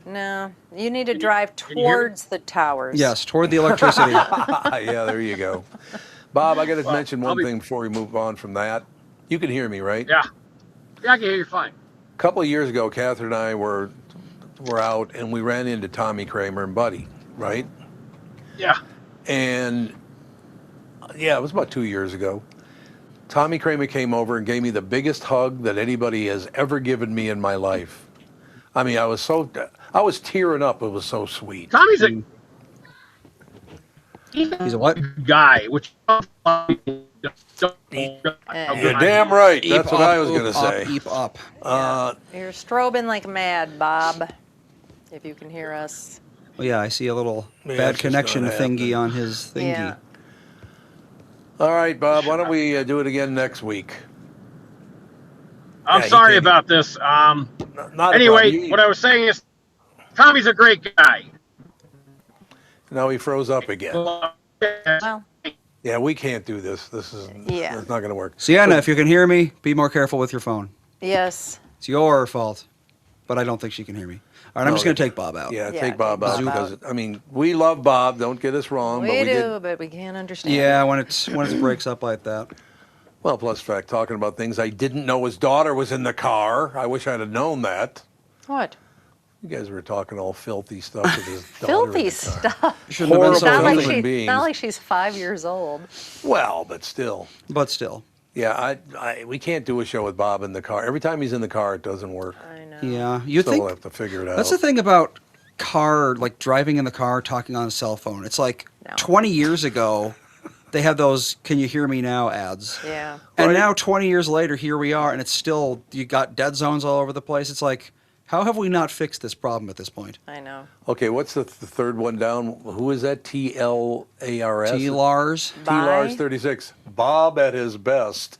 No, you need to drive can you hear me? towards the towers. Yes, toward the electricity. Yeah, there you go. Bob, I got to mention I'll one be- thing before we move on from that. You can hear me, right? Yeah. Yeah, I can hear you fine. A couple of years ago, Catherine and I were out, and we ran into Tommy Kramer and Buddy, right? Yeah. And yeah, it was about 2 years ago. Tommy Kramer came over and gave me the biggest hug that anybody has ever given me in my life. I mean, I was tearing up. It was so sweet. Tommy's a He's a what? guy, which You're damn right. That's what I was going to say. Eep up. You're strobing like mad, Bob. If you can hear us. Well, yeah, I see a little Yeah, bad it's just connection not thingy happening. on his thingy. Yeah. All right, Bob, why don't we do it again next week? I'm Yeah, you sorry can't- about this. Not a Anyway, problem. what I was saying is, Tommy's a great guy. Now he froze up again. Well, Yeah, we can't do this. This is Yeah. it's not going to work. Sienna, if you can hear me, be more careful with your phone. yes. It's your fault, but I don't think she can hear me. All right, I'm just going to take Bob out. Yeah, Yeah, take Bob take out Bob because out. I mean we love Bob. Don't get us wrong, We but we do, did. but we can't understand. Yeah, it. when it breaks up like that. Well, plus fact, talking about things I didn't know his daughter was in the car. I wish I'd have known that. What? You guys were talking all filthy stuff with his daughter. Filthy in the car. stuff. Shouldn't have been Horrible so Not like, human she, beings. not like she's 5 years old. Well, but still. But still. Yeah, we can't do a show with Bob in the car. Every time he's in the car, it doesn't work. I know. Yeah, you So think we'll have to figure it out. that's the thing about like driving in the car, talking on a cell phone. It's like No. 20 years ago, they had those "Can you hear me now?" ads. Yeah. And Right. now, 20 years later, here we are, and it's still, you got dead zones all over the place. It's like, how have we not fixed this problem at this point? I know. Okay, what's the third one down? Who is that? TLARS? T-Lars, T-Lars Bye. 36. Bob at his best.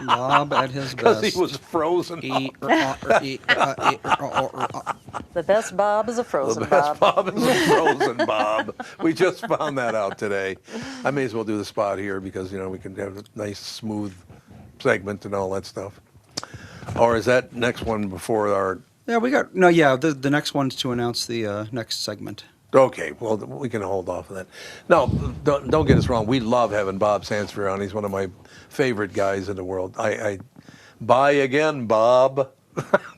Bob at his Because best. he was frozen. The best Bob is a frozen The best Bob. Bob is a frozen Bob. We just found that out today. I may as well do the spot here because, you know, we can have a nice, smooth segment and all that stuff. Or is that next one before our... Yeah, the next one's to announce the next segment. Okay, well, we can hold off of that. No, don't get us wrong. We love having Bob Sansevere on. He's one of my favorite guys in the world. Bye again, Bob.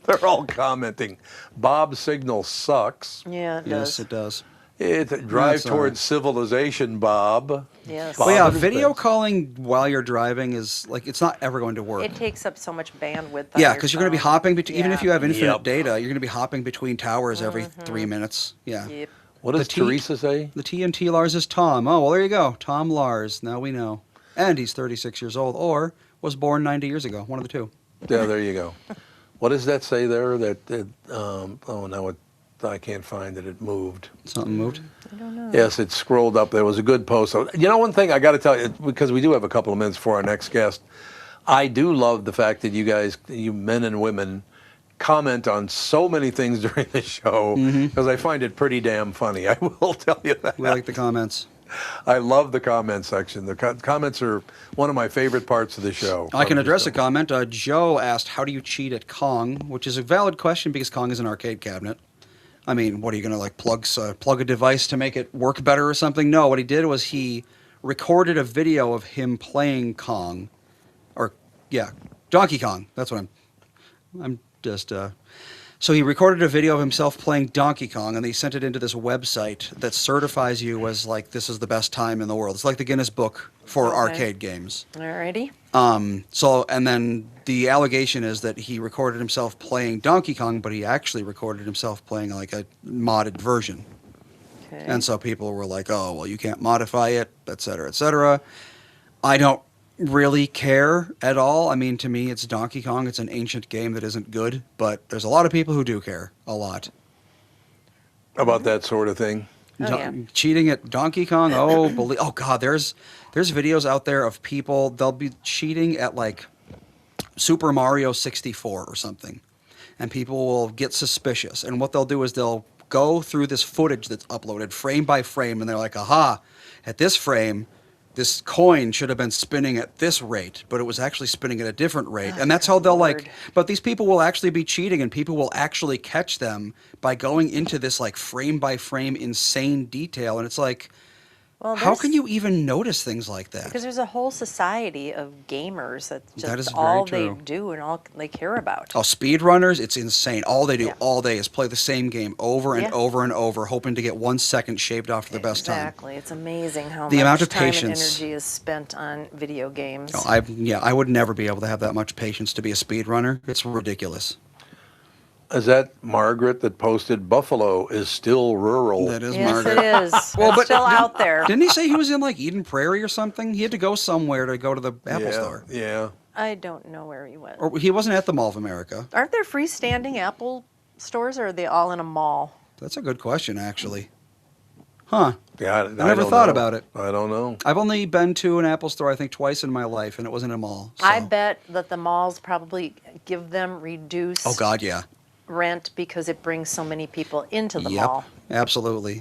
They're all commenting. Bob's signal sucks. Yeah, it Yes, does. it does. It drive That's all towards right. civilization, Bob. Yes. Bob Well, yeah, at his video best. calling while you're driving is like, it's not ever going to work. It takes up so much bandwidth. on Yeah, your because you're going to be phone. hopping between, even if you have infinite Yep. data, you're going to be hopping between towers every 3 minutes. Yeah. Yep. What does The T- Teresa say? The TNT Lars is Tom. Oh, well, there you go. Tom Lars. Now we know. And he's 36 years old or was born 90 years ago. One of the two. Yeah, there you go. What does that say there? Now I can't find it. It moved. Something moved. Yes, it scrolled up. There was a good post. So, you know, one thing I got to tell you, because we do have a couple of minutes for our next guest, I do love the fact that you guys, you men and women, comment on so many things during the show because I find it pretty damn funny. I will tell you that. We like the comments. I love the comment section. The comments are one of my favorite parts of the show. I can address a comment. Joe asked, how do you cheat at Kong? Which is a valid question because Kong is an arcade cabinet. I mean, what are you going to like plug a device to make it work better or something? No, what he did was he recorded a video of him playing Kong. Donkey Kong. That's what I'm just... So he recorded a video of himself playing Donkey Kong, and he sent it into this website that certifies you as like, this is the best time in the world. It's like the Guinness Book for Okay. arcade games. Alrighty. And then the allegation is that he recorded himself playing Donkey Kong, but he actually recorded himself playing like a modded version. Okay. And so people were like, oh, well, you can't modify it, et cetera, et cetera. I don't really care at all. I mean, to me, it's Donkey Kong. It's an ancient game that isn't good, but there's a lot of people who do care a lot. About that sort of thing. Oh, yeah. Cheating at Donkey Kong. Oh God, there's videos out there of people. They'll be cheating at like Super Mario 64 or something, and people will get suspicious. And what they'll do is they'll go through this footage that's uploaded frame by frame, and they're like, aha, at this frame, this coin should have been spinning at this rate, but it was actually spinning at a different rate. And that's how they'll Lord. but these people will actually be cheating, and people will actually catch them by going into this like frame by frame insane detail. And it's like, Well, How can there's- you even notice things like that? Because there's a whole society of gamers that's That is just very all true. they do and all they care about. Oh, speedrunners, it's insane. All they do Yeah. all day is play the same game over and Yeah. over and over, hoping to get 1 second shaved off to the best time. Exactly. It's amazing how The much amount of time patience. and energy is spent on video games. Oh, I would never be able to have that much patience to be a speedrunner. It's ridiculous. Is that Margaret that posted Buffalo is still rural? That is Yes, Margaret. it is. Well, It's but still out there. Didn't he say he was in like Eden Prairie or something? He had to go somewhere to go to the Apple yeah, store. Yeah. I don't know where he went. Or he wasn't at the Mall of America. Aren't there freestanding Apple stores, or are they all in a mall? That's a good question, actually. Huh. Yeah, I never don't thought know. about it. I don't know. I've only been to an Apple store, I think, twice in my life, and it wasn't a mall. So. I bet that the malls probably give them reduced Oh, God, yeah. rent because it brings so many people into the Yep. mall. Absolutely.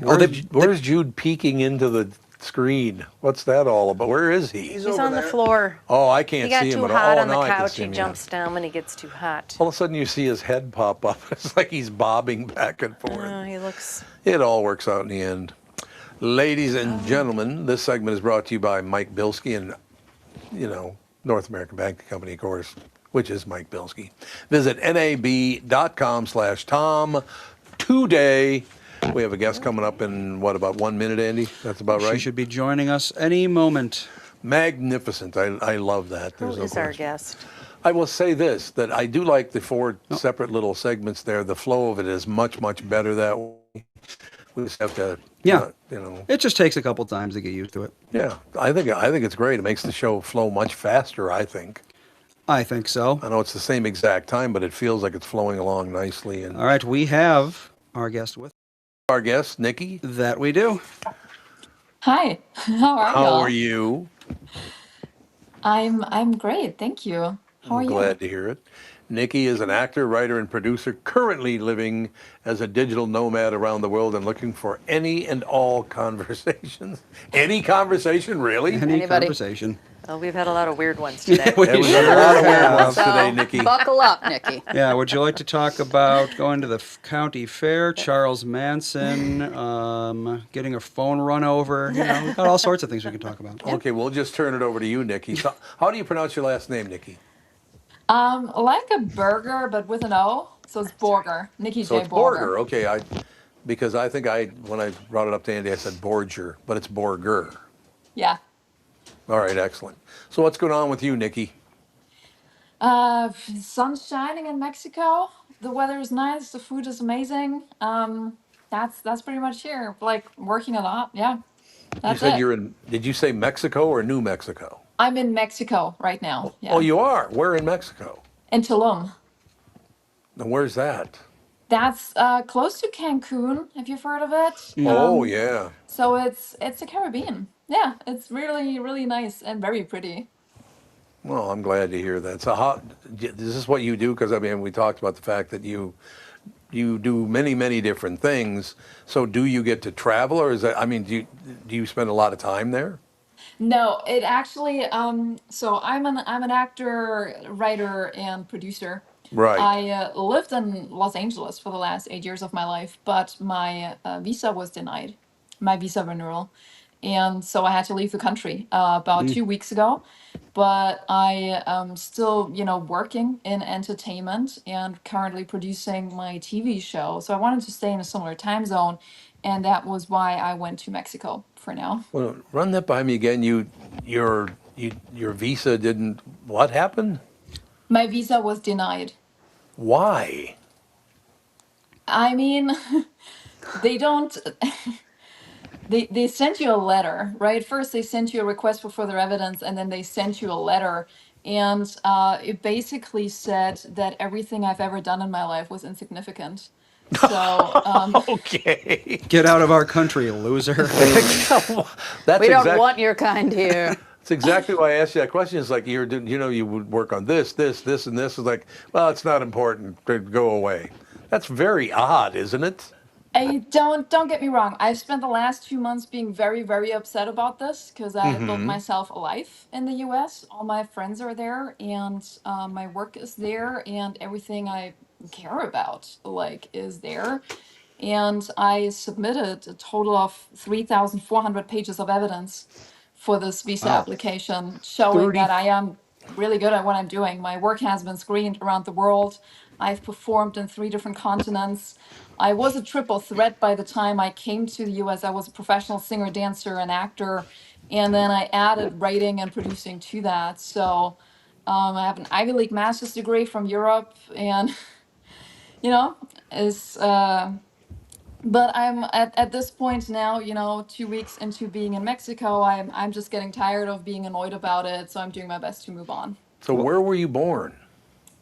Where's Jude peeking into the screen? What's that all about? Where is he? He's on the floor. Oh, I He can't got see him too at hot all. on the Now I can couch. see He him, jumps down when he gets too hot. All of a sudden, you see his head pop up. It's like he's bobbing back and forth. Oh, he looks. It all works out in the end. Ladies and gentlemen, this segment is brought to you by Mike Bilski and, North American Banking Company, of course, which is Mike Bilski. Visit nab.com/Tom today. We have a guest coming up in, about 1 minute, Andy? That's about right? She should be joining us any moment. Magnificent. I love that. Who There's no is our question. guest? I will say this, that I do like the 4 separate little segments there. The flow of it is much, much better that way. We just have to, Yeah. not. It just takes a couple times to get used to it. Yeah, I think it's great. It makes the show flow much faster, I think. I think so. I know it's the same exact time, but it feels like it's flowing along nicely. And All right, we have our guest with our guest, Niki, that we do. Hi, how are how y'all? are you? I'm great, thank you. How are I'm you? glad to hear it. Niki is an actor, writer, and producer currently living as a digital nomad around the world and looking for any and all conversations. Any conversation, really? Any Anybody? conversation. Oh, we've had a lot of weird ones today. We There was sure a lot of weird have. ones today, Niki. Buckle up, Nikki. Yeah, would you like to talk about going to the county fair, Charles Manson, getting a phone run over? We've got all sorts of things we can talk about. Okay, we'll just turn it over to you, Niki. So, how do you pronounce your last name, Niki? Like a burger, but with an O, so it's Borger. Niki So J. it's Borger. Okay, because I think when I brought it up to Andy, I said Borger, but it's Borger. Yeah. All right, excellent. So what's going on with you, Niki? Sun's shining in Mexico. The weather is nice. The food is amazing. That's pretty much here. Like working a lot. Yeah. You That's said it. you're in. Did you say Mexico or New Mexico? I'm in Mexico right now. Yeah. Oh, you are. Where in Mexico? In Tulum. And where's that? That's close to Cancun. Have you heard of it? Oh, yeah. So it's the Caribbean. Yeah, it's really really nice and very pretty. Well, I'm glad to hear that. So how? Is this what you do? Because I mean, we talked about the fact that you do many different things. So do you get to travel, or is that? I mean, do you spend a lot of time there? No, it actually so I'm an actor, writer and producer. Right. I lived in Los Angeles for the last 8 years of my life, but my visa was denied, my visa renewal. And so I had to leave the country about 2 weeks ago. But I am still, working in entertainment and currently producing my TV show. So I wanted to stay in a similar time zone, and that was why I went to Mexico for now. Well, run that by me again. Your visa didn't. What happened? My visa was denied. Why? I mean, they don't. They sent you a letter, right? First, they sent you a request for further evidence, and then they sent you a letter. And it basically said that everything I've ever done in my life was insignificant. So, Okay. Get out of our country, loser. That's We don't exact- want your kind here. That's exactly why I asked you that question. It's like you would work on this, and this. It's like, well, it's not important. Go away. That's very odd, isn't it? I don't get me wrong. I've spent the last 2 months being very, very upset about this because I built myself a life in the U.S. All my friends are there, and my work is there, and everything I care about is there. And I submitted a total of 3,400 pages of evidence for this visa Wow. application, showing 30 that I am really good at what I'm doing. My work has been screened around the world. I've performed in 3 different continents. I was a triple threat by the time I came to the US. I was a professional singer, dancer, and actor. And then I added writing and producing to that. So I have an Ivy League master's degree from Europe. And, you know, it's, but I'm at this point now, 2 weeks into being in Mexico, I'm just getting tired of being annoyed about it. So I'm doing my best to move on. So where were you born?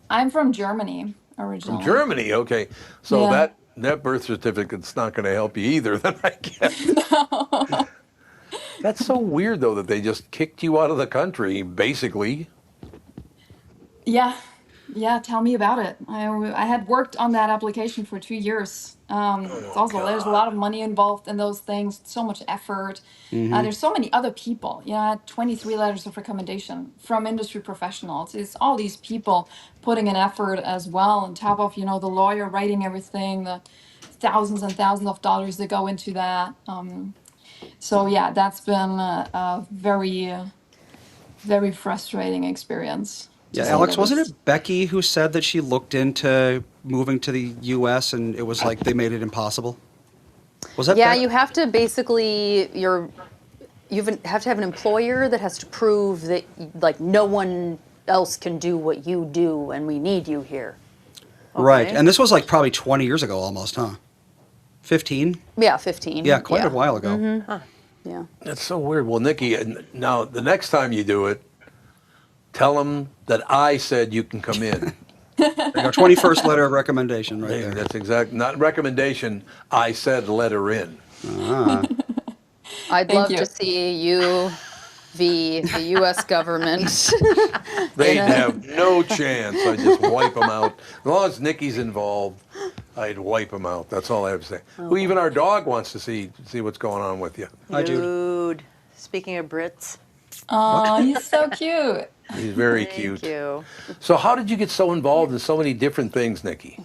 I'm from Germany From originally. Germany. Okay. So Yeah. that birth certificate's not going to help you either, then I guess. That's so weird, though, that they just kicked you out of the country, basically. Yeah, tell me about it. I had worked on that application for 2 years. It's also, there's a lot of money involved in those things, so much effort. There's so many other people. I had 23 letters of recommendation from industry professionals. It's all these people putting an effort as well, on top of, the lawyer writing everything, the thousands and thousands of dollars that go into that. So yeah, that's been a very, very frustrating experience. Yeah, to say Alex, the wasn't least. it Becky who said that she looked into moving to the U.S. and it was like they made it impossible? Was that Yeah, Becky? you have to basically have to have an employer that has to prove that like no one else can do what you do and we need you here. Right, Okay. and this was like probably 20 years ago almost, huh? 15? Yeah, 15. Yeah, quite a while ago. Yeah. That's so weird. Well, Nikki, now the next time you do it, tell them that I said you can come in. There you go, 21st letter of recommendation right there. That's exact, not recommendation. I said letter in. I'd Thank love you. to see you v. the U.S. government. They'd have no chance. I'd just wipe them out. As long as Nikki's involved, I'd wipe them out. That's all I have to say. Who even our dog wants to see what's going on with you. Hi, Jude. Dude. Speaking of Brits, Oh, he's so cute. He's very thank cute. you. So how did you get so involved in so many different things, Nikki?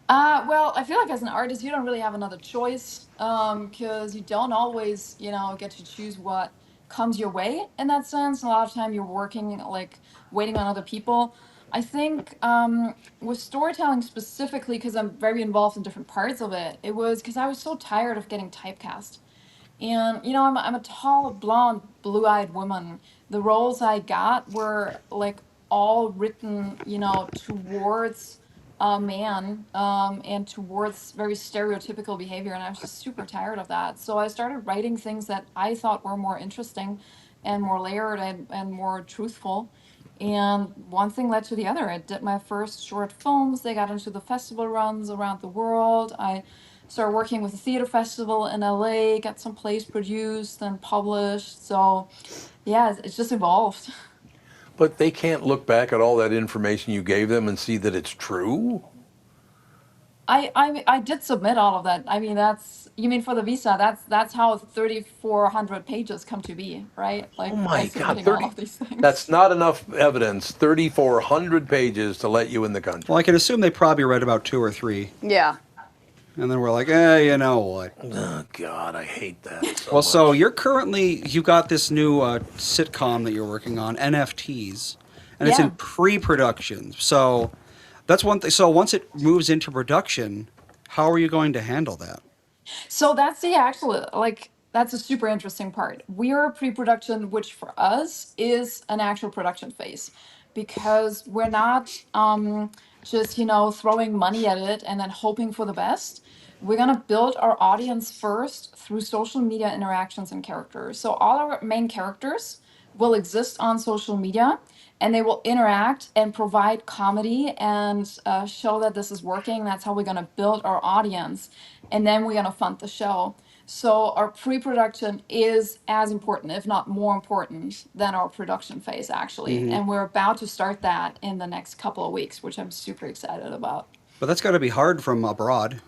Well, I feel like as an artist, you don't really have another choice, because you don't always, get to choose what comes your way in that sense. A lot of time you're working, like, waiting on other people. I think with storytelling specifically, because I'm very involved in different parts of it, it was because I was so tired of getting typecast. And I'm a tall, blonde, blue-eyed woman. The roles I got were like all written, towards a man, and towards very stereotypical behavior, and I was just super tired of that. So I started writing things that I thought were more interesting and more layered and more truthful. And one thing led to the other. I did my first short films. They got into the festival runs around the world. I started working with a theater festival in LA, got some plays produced and published. So, yeah, it's just evolved. But they can't look back at all that information you gave them and see that it's true? I did submit all of that. I mean, you mean for the visa? That's how 3,400 pages come to be, right? Oh Like by my God, submitting all 30. of these things. That's not enough evidence. 3,400 pages to let you in the country. Well, I can assume they probably read about 2 or 3. Yeah. And then we're like, you know what? Oh God, I hate that. So Well, so much. you got this new sitcom that you're working on, NFTs, and it's Yeah. in pre-production. So that's one thing. So once it moves into production, how are you going to handle that? So that's the actual, like, that's a super interesting part. We are pre-production, which for us is an actual production phase, because we're not just, throwing money at it and then hoping for the best. We're gonna build our audience first through social media interactions and characters. So all our main characters will exist on social media, and they will interact and provide comedy and show that this is working. That's how we're going to build our audience, and then we're going to fund the show. So our pre-production is as important, if not more important, than our production phase, actually. And we're about to start that in the next couple of weeks, which I'm super excited about. But that's got to be hard from abroad.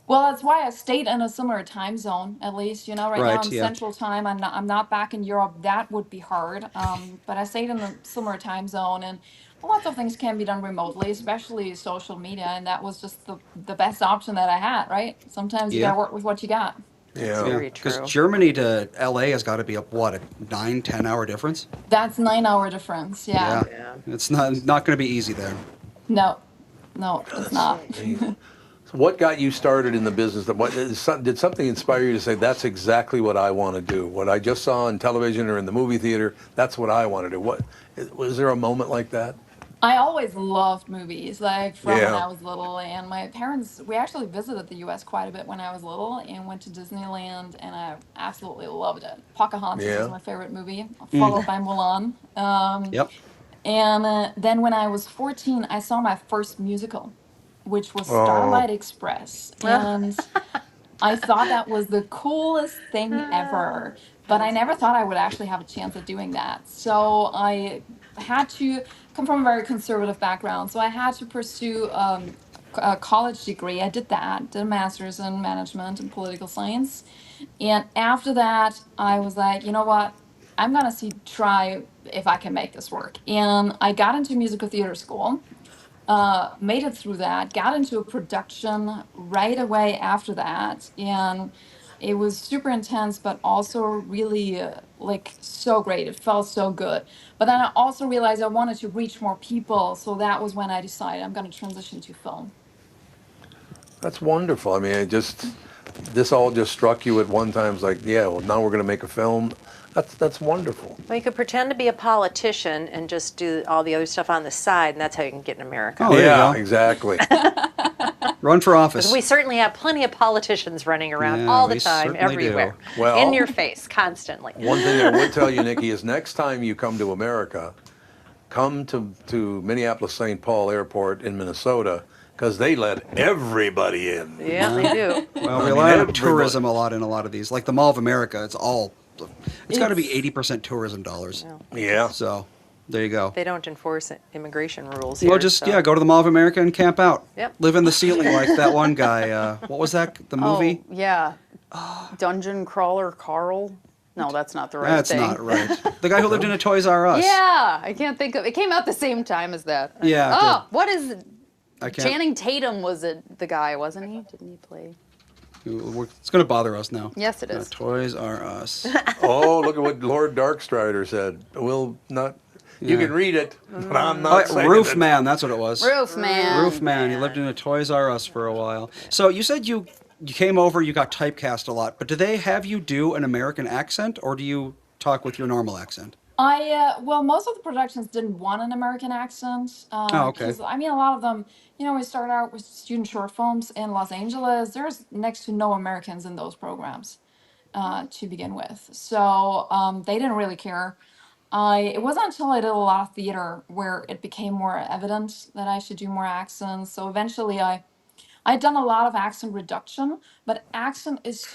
Well, that's why I stayed in a similar time zone, at least. Right now Right, I'm yeah. Central Time. I'm not back in Europe. That would be hard. But I stayed in a similar time zone, and lots of things can be done remotely, especially social media, and that was just the best option that I had, right? Sometimes you Yeah. gotta work with what you got. That's Yeah. very Because true. Germany to LA has got to be a 9-10 hour difference. That's 9 hour difference. Yeah. Yeah. It's not going to be easy there. No, no, it's not. So what got you started in the business? Did something inspire you to say, that's exactly what I want to do? What I just saw on television or in the movie theater, that's what I want to do. Was there a moment like that? I always loved movies, like from when Yeah. I was little. And my parents, we actually visited the US quite a bit when I was little and went to Disneyland, and I absolutely loved it. Pocahontas Yeah. is my favorite movie, followed by Mulan. Yep. And then when I was 14, I saw my first musical, which was Oh. Starlight Express. And I thought that was the coolest thing ever, but I never thought I would actually have a chance at doing that. So I had to come from a very conservative background. So I had to pursue a college degree. I did that, did a master's in management and political science. And after that, I was like, you know what? I'm gonna try if I can make this work. And I got into musical theater school, made it through that, got into a production right away after that, and it was super intense, but also really like so great. It felt so good. But then I also realized I wanted to reach more people, so that was when I decided I'm going to transition to film. That's wonderful. I mean, this all just struck you at one time. It's like, yeah, well, now we're going to make a film. That's wonderful. Well, you could pretend to be a politician and just do all the other stuff on the side, and that's how you can get in America. Oh, there you Yeah, go. exactly. Run for office. We certainly have plenty of politicians running around Yeah, all the we time, certainly do. everywhere, Well- in your face, constantly. One thing I would tell you, Niki, is next time you come to America, come to Minneapolis-St. Paul Airport in Minnesota, because they let everybody in. Yeah, they do. Well, we mean, rely on everybody- tourism a lot in a lot of these. Like the Mall of America, it's got to be 80% tourism dollars. Yeah. So there you go. They don't enforce immigration rules here. Well, just, so- go to the Mall of America and camp out. Yep. Live in the ceiling like that one guy. What was that? The movie? Oh, yeah. Dungeon Crawler Carl. No, that's not the right That's thing. not right. The guy who lived in a Toys R Us. Yeah, I can't think of it. Came out the same time as that. Yeah, it Oh, what is it? I can't. Channing Tatum was the guy, wasn't he? Didn't he play? It's going to bother us now. Yes, it is. Toys R Us. Oh, look at what Lord Darkstrider said. We'll not. You Yeah. can read it, but I'm not saying Roof it. Man, that's what it was. Roof Man. Roof Man. He lived in a Toys R Us for a while. So you said you came over, you got typecast a lot, but do they have you do an American accent, or do you talk with your normal accent? Well, most of the productions didn't want an American accent. Okay. 'Cause, I mean, a lot of them, we started out with student short films in Los Angeles. There's next to no Americans in those programs to begin with. So they didn't really care. It wasn't until I did a lot of theater where it became more evident that I should do more accents. So eventually I'd done a lot of accent reduction, but accent is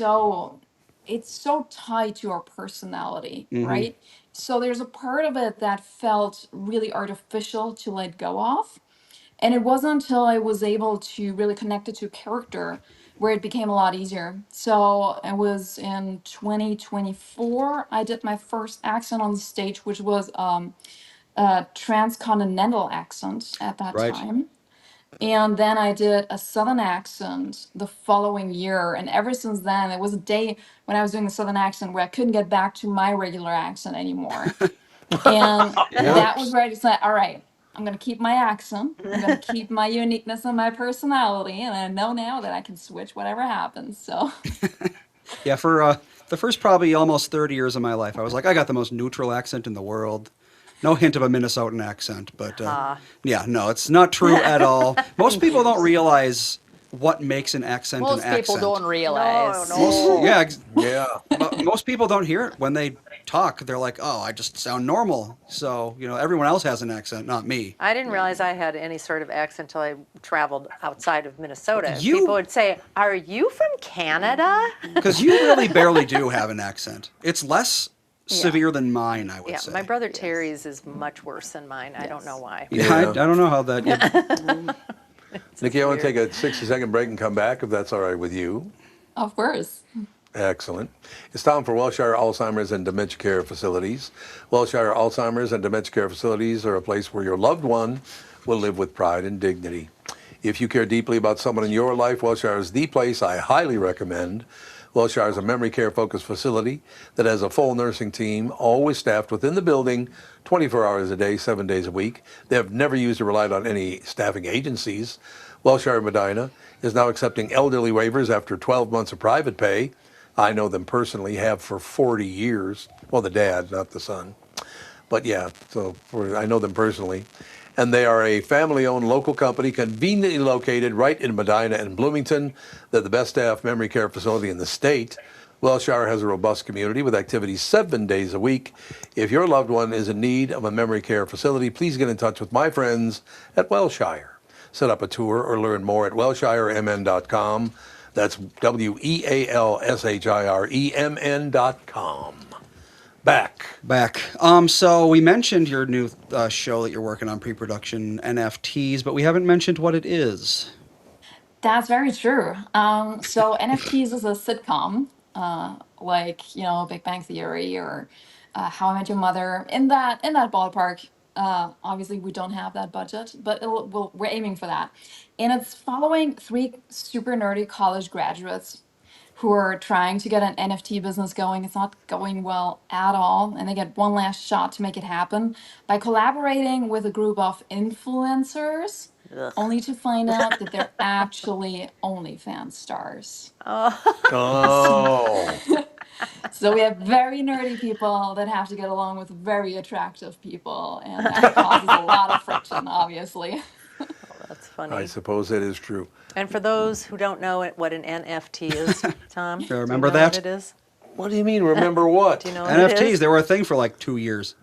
it's so tied to our personality, right? So there's a part of it that felt really artificial to let go of. And it wasn't until I was able to really connect it to character where it became a lot easier. So it was in 2024, I did my first accent on the stage, which was a transcontinental accent at that Right. time. And then I did a Southern accent the following year. And ever since then, it was a day when I was doing the Southern accent where I couldn't get back to my regular accent anymore. And that was where I decided, all right, I'm going to keep my accent. I'm going to keep my uniqueness and my personality. And I know now that I can switch whatever happens. So Yeah, for the first probably almost 30 years of my life, I was like, I got the most neutral accent in the world. No hint of a Minnesotan accent, but yeah, no, it's not true at all. Most people don't realize what makes an accent Most an accent. people don't realize. Yeah. Most people don't hear it when they talk. They're like, oh, I just sound normal. So, everyone else has an accent, not me. I didn't realize I had any sort of accent until I traveled outside of Minnesota. You- People would say, "Are you from Canada?" Because you really barely do have an accent. It's less severe than mine, I would Yeah, say. my brother Terry's is much worse than mine. I don't know why. Yeah, Yeah. I don't know how that... Niki, I want to take a 60-second break and come back, if that's all right with you. of course. Excellent. It's time for Wellshire Alzheimer's and Dementia Care Facilities. Wellshire Alzheimer's and Dementia Care Facilities are a place where your loved one will live with pride and dignity. If you care deeply about someone in your life, Wellshire is the place I highly recommend. Wellshire is a memory care focused facility that has a full nursing team, always staffed within the building, 24 hours a day, 7 days a week. They have never used or relied on any staffing agencies. Wellshire Medina is now accepting elderly waivers after 12 months of private pay. I know them personally, have for 40 years. Well, the dad, not the son. But yeah, I know them personally. And they are a family-owned local company conveniently located right in Medina and Bloomington. They're the best staffed memory care facility in the state. Wellshire has a robust community with activities 7 days a week. If your loved one is in need of a memory care facility, please get in touch with my friends at Wellshire. Set up a tour or learn more at wellshiremn.com. That's WEALSHIREMN.com. Back. So we mentioned your new show that you're working on, pre-production NFTs, but we haven't mentioned what it is. That's very true. So NFTs is a sitcom, like Big Bang Theory or How I Met Your Mother. In that ballpark. Obviously, we don't have that budget, but we're aiming for that. And it's following three super nerdy college graduates who are trying to get an NFT business going. It's not going well at all, and they get one last shot to make it happen by collaborating with a group of influencers, only to find out that they're actually OnlyFans stars. Oh. So we have very nerdy people that have to get along with very attractive people, and that causes a lot of friction, obviously. That's funny. I suppose that is true. And for those who don't know what an NFT is, Tom, do you remember know that? what it is? What do you mean, remember what? Do you know what it NFTs, is? they were a thing for like 2 years.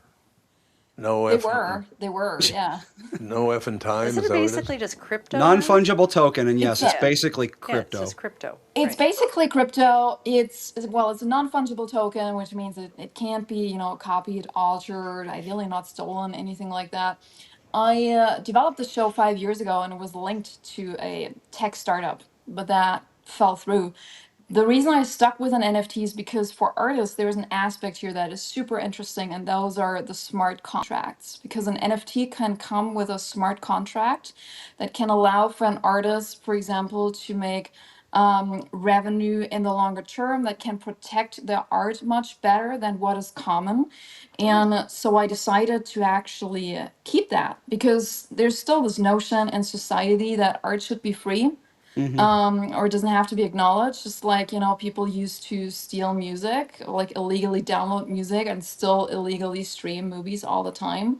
No They effing, were, yeah. no effing time. Isn't is it that what is? basically just crypto? Non-fungible token, and yes, it's Yeah. basically Yeah, crypto. it's just crypto. It's Right. basically crypto. It's a non-fungible token, which means it can't be, copied, altered, ideally not stolen, anything like that. I developed the show 5 years ago, and it was linked to a tech startup, but that fell through. The reason I stuck with an NFT is because for artists, there's an aspect here that is super interesting, and those are the smart contracts. Because an NFT can come with a smart contract that can allow for an artist, for example, to make revenue in the longer term, that can protect their art much better than what is common. And so I decided to actually keep that because there's still this notion in society that art should be free, or it doesn't have to be acknowledged. Just like, people used to steal music, like illegally download music and still illegally stream movies all the time.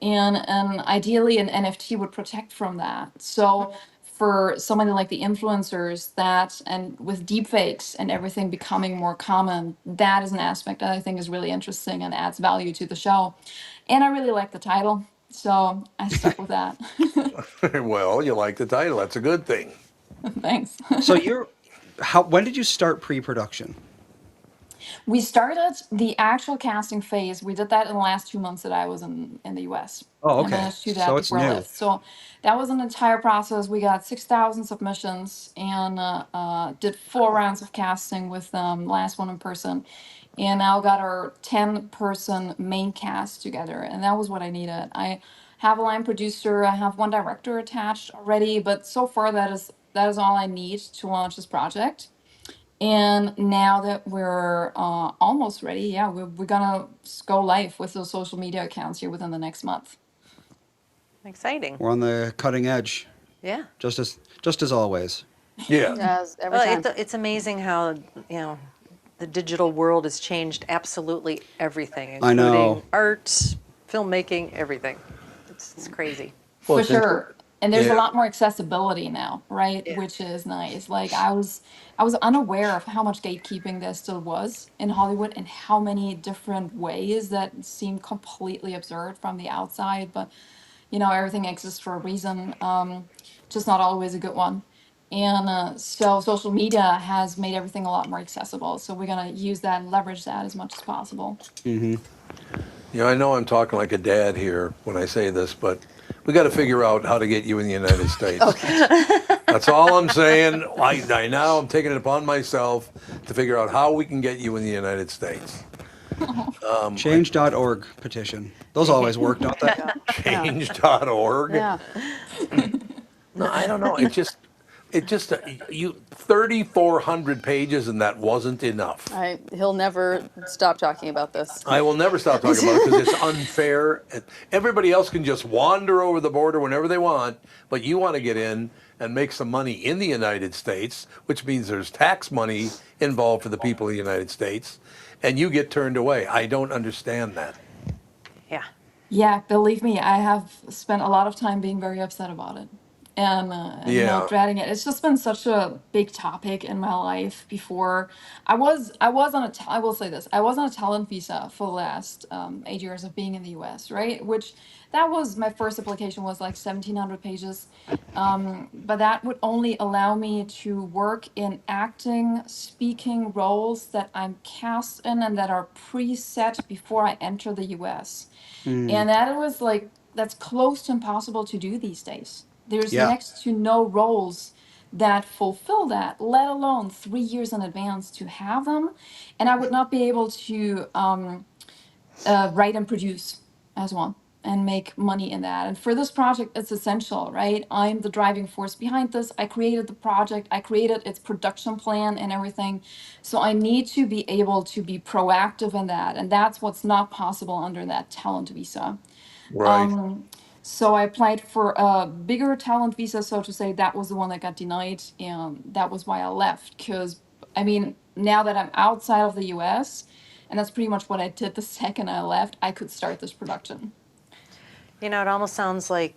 And ideally, an NFT would protect from that. So for somebody like the influencers, that and with deepfakes and everything becoming more common, that is an aspect that I think is really interesting and adds value to the show. And I really like the title, so I stuck with that. Well, you like the title. That's a good thing. Thanks. So when did you start pre-production? We started the actual casting phase. We did that in the last 2 months that I was in the US. Oh, I okay. managed to do that So it's before I new. left. So that was an entire process. We got 6,000 submissions and did 4 rounds of casting with last one in person. And now got our 10-person main cast together. And that was what I needed. I have a line producer. I have one director attached already. But so far, that is all I need to launch this project. And now that we're almost ready, yeah, we're gonna go live with those social media accounts here within the next month. Exciting. We're on the cutting edge, Yeah. just as always. Yeah. As every Well, time. it's amazing how, the digital world has changed absolutely everything, I know. including art, filmmaking, everything. It's crazy. Well, For it's sure. And there's Yeah. a lot more accessibility now, right? Yeah. Which is nice. Like I was unaware of how much gatekeeping there still was in Hollywood and how many different ways that seemed completely absurd from the outside. But everything exists for a reason. Just not always a good one. And so social media has made everything a lot more accessible. So we're gonna use that and leverage that as much as possible. I know I'm talking like a dad here when I say this, but We got to figure out how to get you in the United States. That's all I'm saying. I'm taking it upon myself to figure out how we can get you in the United States. Change.org petition. Those always work, don't they? Change.org. Yeah. No, I don't know. It just, 3,400 pages, and that wasn't enough. He'll never stop talking about this. I will never stop talking about it because it's unfair. Everybody else can just wander over the border whenever they want, but you want to get in and make some money in the United States, which means there's tax money involved for the people of the United States, and you get turned away. I don't understand that. Yeah. Yeah, believe me, I have spent a lot of time being very upset about it and dreading it. It's just been such a big topic in my life before. I was on I will say this, I was on a talent visa for the last 8 years of being in the US, right? Which that was my first application was like 1,700 pages. But that would only allow me to work in acting, speaking roles that I'm cast in and that are preset before I enter the US. And that was like, that's close to impossible to do these days. There's Yeah. next to no roles that fulfill that, let alone 3 years in advance to have them. And I would not be able to write and produce as one and make money in that. And for this project, it's essential, right? I'm the driving force behind this. I created the project, I created its production plan and everything. So I need to be able to be proactive in that. And that's what's not possible under that talent visa. Right. So I applied for a bigger talent visa, so to say. That was the one that got denied, and that was why I left. Because, I mean, now that I'm outside of the US, and that's pretty much what I did the second I left, I could start this production. You know, it almost sounds like,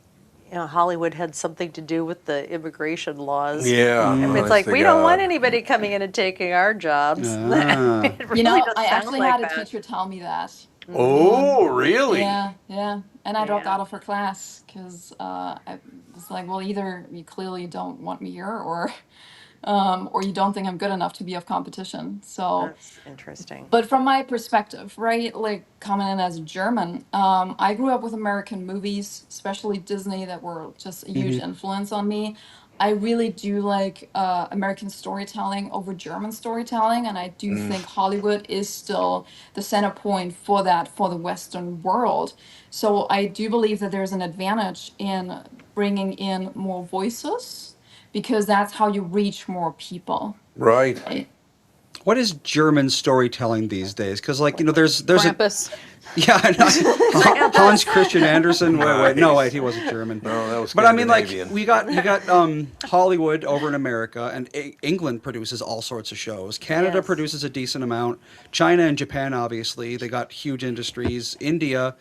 Hollywood had something to do with the immigration laws. Yeah. I mean, it's like, we don't want anybody coming in and taking our jobs. It really does I sound actually like had a that. teacher tell me that. Oh, really? Yeah, yeah. And I dropped Yeah. out of her class because I was like, well, either you clearly don't want me here, or you don't think I'm good enough to be of competition. So, That's interesting. but from my perspective, right, like coming in as a German, I grew up with American movies, especially Disney, that were just a huge influence on me. I really do like American storytelling over German storytelling, and I do think Hollywood is still the center point for that for the Western world. So I do believe that there's an advantage in bringing in more voices because that's how you reach more people. Right. Right? What is German storytelling these days? Because, like, there's a Krampus. yeah, I know. Hans Christian Andersen. Wait, he wasn't German. No, that was But I mean, like, Scandinavian. you got Hollywood over in America, and England produces all sorts of shows. Canada Yes. produces a decent amount. China and Japan, obviously, they got huge industries. India,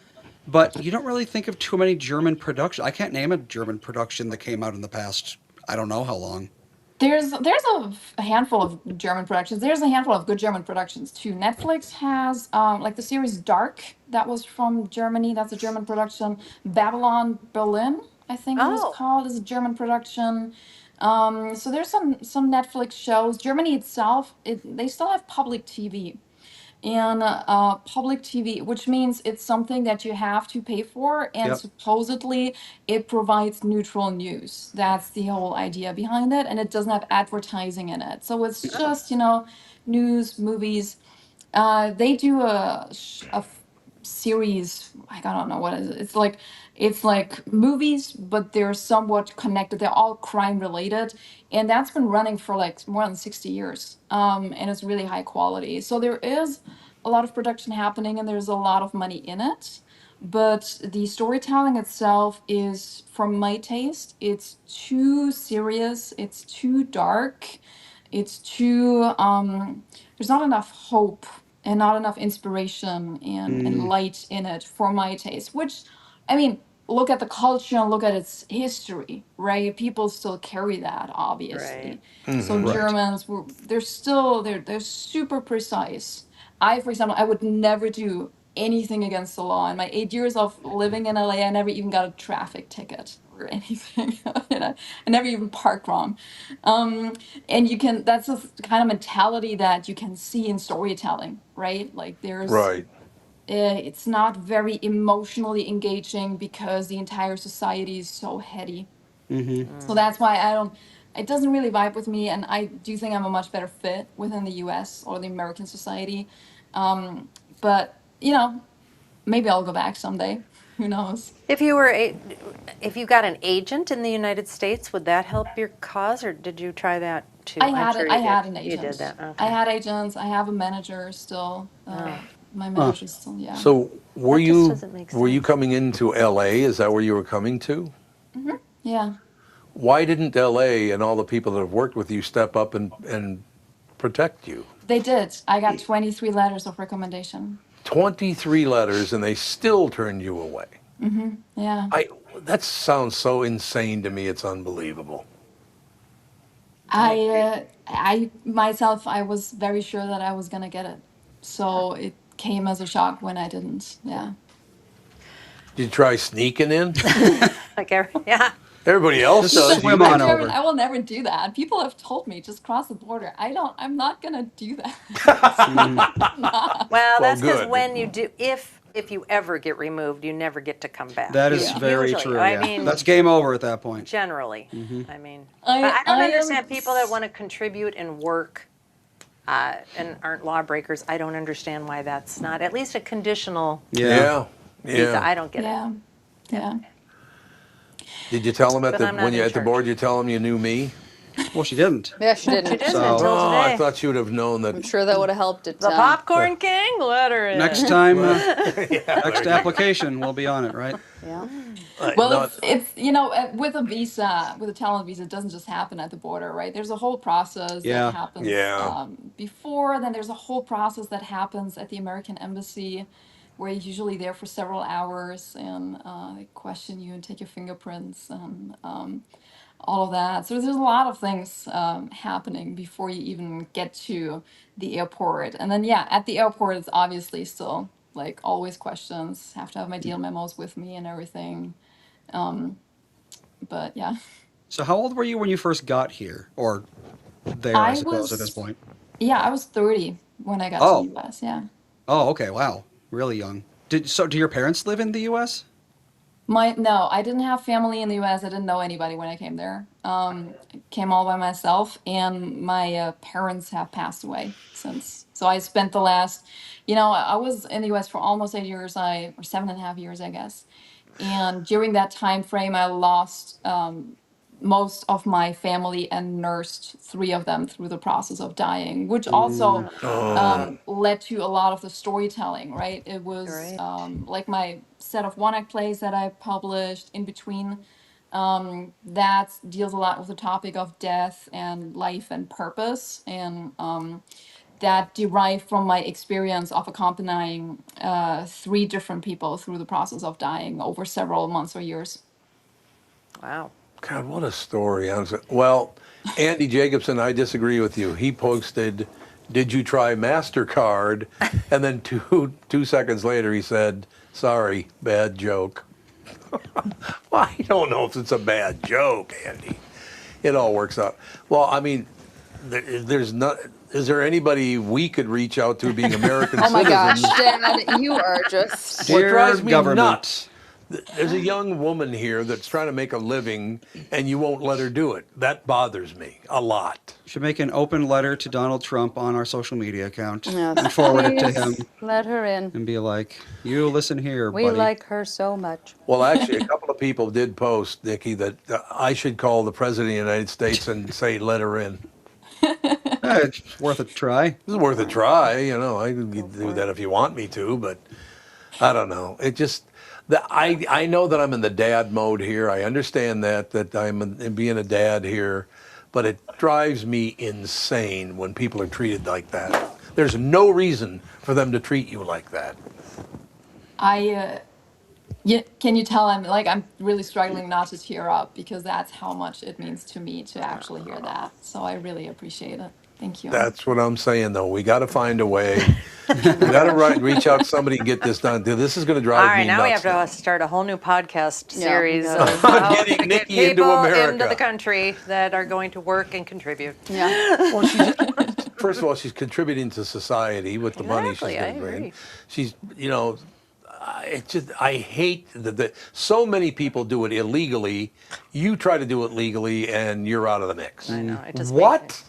but you don't really think of too many German productions. I can't name a German production that came out in the past, I don't know how long. There's a handful of German productions. There's a handful of good German productions too. Netflix has like the series Dark, that was from Germany. That's a German production. Babylon Berlin, I think it was Oh. called, is a German production. So there's some Netflix shows. Germany itself, they still have public TV. And public TV, which means it's something that you have to pay for, and Yep. supposedly it provides neutral news. That's the whole idea behind it, and it doesn't have advertising in it. So it's just, news, movies. They do a series. I don't know what it is. It's like movies, but they're somewhat connected. They're all crime related, and that's been running for like more than 60 years. And it's really high quality. So there is a lot of production happening, and there's a lot of money in it. But the storytelling itself is, for my taste, it's too serious. It's too dark. It's too there's not enough hope and not enough inspiration and light in it for my taste. Which, I mean, look at the culture and look at its history, right? People still carry that, obviously. So Right. Germans they're super precise. For example, I would never do anything against the law. In my 8 years of living in LA, I never even got a traffic ticket or anything. I never even parked wrong. And that's the kind of mentality that you can see in storytelling, right? Like there's Right. it's not very emotionally engaging because the entire society is so heady. So that's why it doesn't really vibe with me, and I do think I'm a much better fit within the US or the American society. But, maybe I'll go back someday. Who knows? If you got an agent in the United States, would that help your cause, or did you try that too? I I'm had sure I you had did. an You agent. did that. I Okay. had agents. I have a manager still. My manager's still, yeah. So were That just you doesn't make were you sense. coming into LA? Is that where you were coming to? Yeah. Why didn't LA and all the people that have worked with you step up and protect you? They did. I got 23 letters of recommendation. 23 letters and they still turned you away. Yeah. That sounds so insane to me. It's unbelievable. I myself, I was very sure that I was gonna get it. So it came as a shock when I didn't. Yeah. Did you try sneaking in? Yeah. Everybody else Just does. swim You on didn't. over. I will never do that. People have told me just cross the border. I'm not gonna do that. Well, that's because good. when you do, if you ever get removed, you never get to come back. That is Yeah. very Usually. true. I yeah. mean, That's game over at that point. generally. I mean, I- but I don't I am- understand people that want to contribute and work and aren't lawbreakers. I don't understand why that's not at least a conditional Yeah. visa. Yeah. I don't get it. Yeah. Yeah. Did you tell them But I'm not when you in at the charge. board? You tell them you knew me? Well, she didn't. Yeah, she didn't. She didn't So- until Oh, I today. thought you would have known that. I'm sure that would have helped it. The popcorn king, let her in. Next time, next application, we'll be on it, right? Yeah. Well, no, it's with a visa, with a talent visa, it doesn't just happen at the border, right? There's a whole process Yeah. that happens Yeah. before. Then there's a whole process that happens at the American embassy, where you're usually there for several hours, and they question you and take your fingerprints and all of that. So there's a lot of things happening before you even get to the airport. And then yeah, at the airport, it's obviously still like always questions. Have to have my deal memos with me and everything. But yeah, So how old were you when you first got here? Or there, I suppose, at this point. Yeah, I was 30 when I got Oh. to the US. Yeah. Oh, okay, wow. Really young. Do your parents live in the US? No, I didn't have family in the U.S. I didn't know anybody when I came there. I came all by myself, and my parents have passed away since. So I spent the last, I was in the U.S. for almost 8 years, or 7.5 years, I guess. And during that time frame, I lost most of my family and nursed 3 of them through the process of dying, which also led to a lot of the storytelling, right? It was Right. like my set of one-act plays that I published in between. That deals a lot with the topic of death and life and purpose, and that derived from my experience of accompanying 3 different people through the process of dying over several months or years. Wow. God, what a story. Well, Andy Jacobson, I disagree with you. He posted, "Did you try MasterCard?" And then two seconds later he said, "Sorry, bad joke." Well, I don't know if it's a bad joke, Andy. It all works out. Well, I mean, there's not. Is there anybody we could reach out to being American Oh my gosh, citizens? Dad, you are just. What Dear drives me government. nuts. There's a young woman here that's trying to make a living, and you won't let her do it. That bothers me a lot. You should make an open letter to Donald Trump on our social media account Yes, and forward it to please him Let her in. and be like, "You listen here, We buddy." like her so much. Well, actually, a couple of people did post, Nikki, that I should call the President of the United States and say, let her in. It's worth a try. It's worth a try. I can do that if you want me to, but I don't know. It just, I know that I'm in the dad mode here. I understand that I'm being a dad here, but it drives me insane when people are treated like that. There's no reason for them to treat you like that. Can you tell I'm really struggling not to tear up, because that's how much it means to me to actually hear that. So I really appreciate it. Thank you. That's what I'm saying, though. We got to find a way. We got to reach out to somebody and get this done. This is going to drive All right, me now we nuts. have to start a whole new podcast Yeah. series Yeah. of how Getting to get Nikki into people America. into the country that are going to work and contribute. Yeah. Well, first of all, she's contributing to society with the money she's Exactly, I going to bring. agree. She's, it's just, I hate that so many people do it illegally. You try to do it legally, and you're out of the mix. I know. It just What?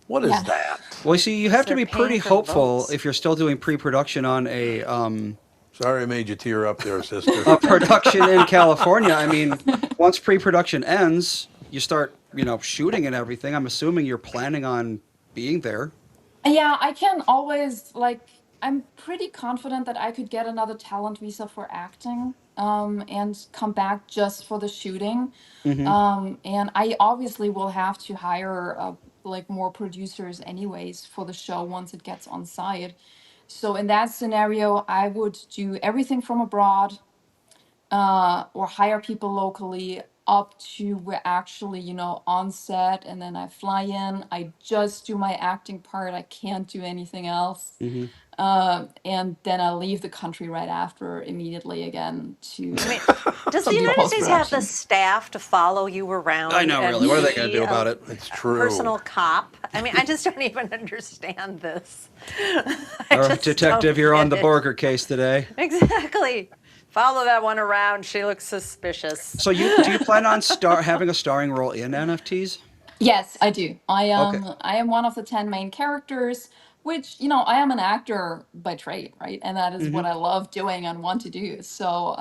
What is Yeah. that? Well, you see, you have to they're be pretty paying for hopeful votes. if you're still doing pre-production on a Sorry I made you tear up there, sister. production in California. I mean, once pre-production ends, you start, shooting and everything. I'm assuming you're planning on being there. Yeah, I can always I'm pretty confident that I could get another talent visa for acting, and come back just for the shooting. And I obviously will have to hire more producers anyways for the show once it gets on site. So in that scenario, I would do everything from abroad, or hire people locally up to we're actually, on set, and then I fly in. I just do my acting part. I can't do anything else. And then I leave the country right after immediately again to. Does the do United States have the post-production. staff to follow you around? I know, and really. What are they going be to do about a it? It's true. Personal cop. I mean, I just don't even understand this. I Or just detective, don't you're on get the it. Borger case today. Exactly. Follow that one around. She looks suspicious. So do you plan on having a starring role in NFTs? Yes, I do. Okay. I am one of the 10 main characters, which, I am an actor by trade, right? And that is what I love doing and want to do. So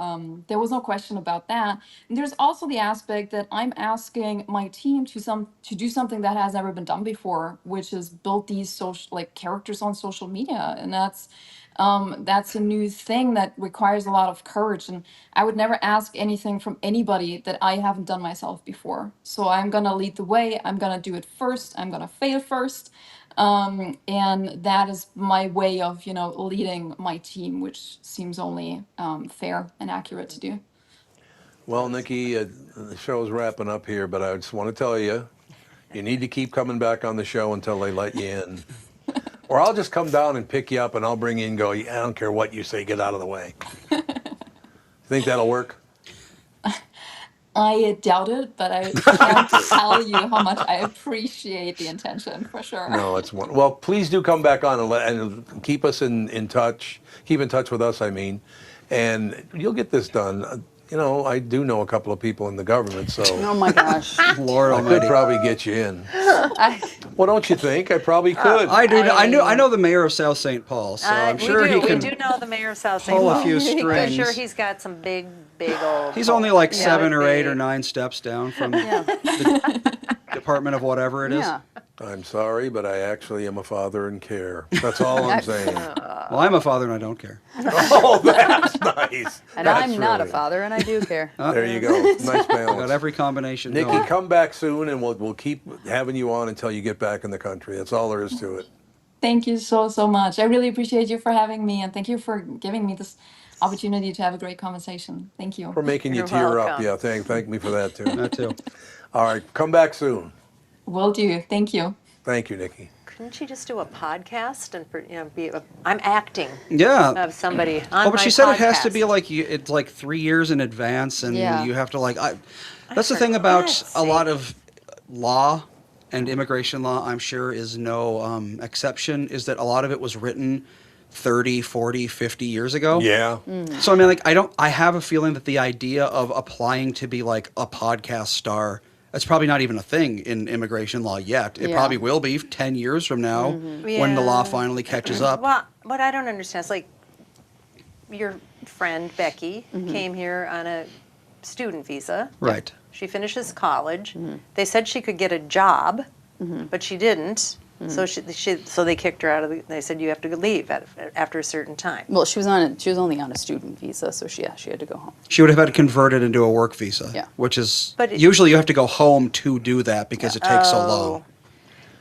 there was no question about that. And there's also the aspect that I'm asking my team to do something that has never been done before, which is build these characters on social media. And that's a new thing that requires a lot of courage. And I would never ask anything from anybody that I haven't done myself before. So I'm going to lead the way. I'm going to do it first. I'm going to fail first. And that is my way of, leading my team, which seems only fair and accurate to do. Well, Nikki, the show's wrapping up here, but I just want to tell you, you need to keep coming back on the show until they let you in. Or I'll just come down and pick you up, and I'll bring you and go, I don't care what you say, get out of the way. Think that'll work? I doubt it, but I can't tell you how much I appreciate the intention, for sure. No, it's one. Well, please do come back on and keep us in touch. Keep in touch with us, I mean. And you'll get this done. I do know a couple of people in the government, so Oh my gosh. Lord I could Almighty. probably get you in. Well, don't you think? I probably could. I do. I know the mayor of South St. Paul, so I'm sure he We can do know the mayor of South St. pull a Paul. few I'm strings. sure he's got some big old. He's only like Yeah, 7 or 8 big. or 9 steps down from the Department of whatever it is. Yeah. I'm sorry, but I actually am a father and care. That's all I'm saying. Well, I'm a father and I don't care. Oh, that's nice. And That's I'm not a really- father, and I do care. There you go. Nice Got balance. every combination Nikki, going. come back soon, and we'll keep having you on until you get back in the country. That's all there is to it. Thank you so much. I really appreciate you for having me, and thank you for giving me this opportunity to have a great conversation. Thank you. For making you You're tear up. welcome. Yeah, thank me for that, too. That too. All right, come back soon. Will do. Thank you. Thank you, Nikki. Couldn't she just do a podcast and I'm acting Yeah. of somebody on Oh, but my she said it has to podcast. be it's like 3 years in advance, and Yeah. you have to that's the thing about God's a lot of law and immigration law. I'm sure is no exception. Is that a lot of it was written 30, 40, 50 years ago? Yeah. So I mean, I have a feeling that the idea of applying to be like a podcast star, that's probably not even a thing in immigration law yet. It Yeah. probably will be 10 years from now when the law Yeah. finally catches up. Well, what I don't understand is like your friend Becky came here on a student visa. Right. She finishes college. They said she could get a job, but she didn't. So so they kicked her out of the. They said you have to leave after a certain time. Well, she was only on a student visa, so she had to go home. She would have had to convert it into a work visa, Yeah. which is But usually you have to go home to do that because it takes so long.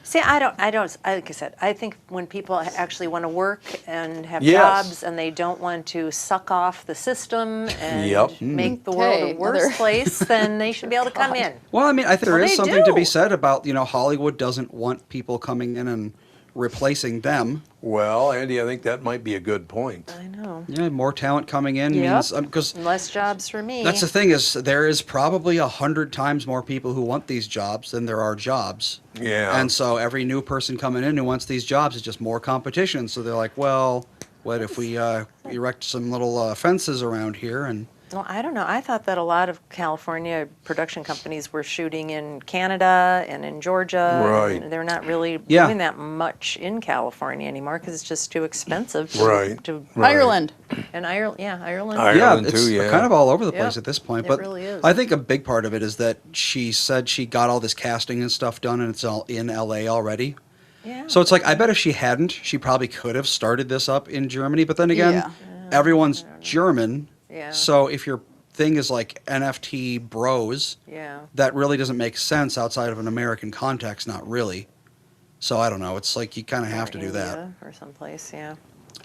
See, I don't, like I said, I think when people actually want to work and have Yes. jobs and they don't want to suck off the system and Yep. make the world Okay, a worse another- place, then they should be able to come in. Well, I mean, I think there Well, is they something to be do. said about, Hollywood doesn't want people coming in and replacing them. Well, Andy, I think that might be a good point. I know. Yeah, more talent coming in Yep. means because Less jobs for me. that's the thing is there is probably 100 times more people who want these jobs than there are jobs. Yeah. And so every new person coming in who wants these jobs is just more competition. So they're like, well, what if we erect some little fences around here and Well, I don't know. I thought that a lot of California production companies were shooting in Canada and in Georgia. Right. And they're not really Yeah. doing that much in California anymore because it's just too expensive. Right. Right. Ireland. And Ireland, yeah, Ireland. Ireland it's too, yeah. kind of all over the place Yeah, at this point. it But really is. I think a big part of it is that she said she got all this casting and stuff done, and it's all in LA already. Yeah. So it's like, I bet if she hadn't, she probably could have started this up in Germany. But then again, Yeah. everyone's German. Yeah. So if your thing is like NFT bros, Yeah. that really doesn't make sense outside of an American context, not really. So I don't know. It's like you kind of have to do that. India or someplace, yeah.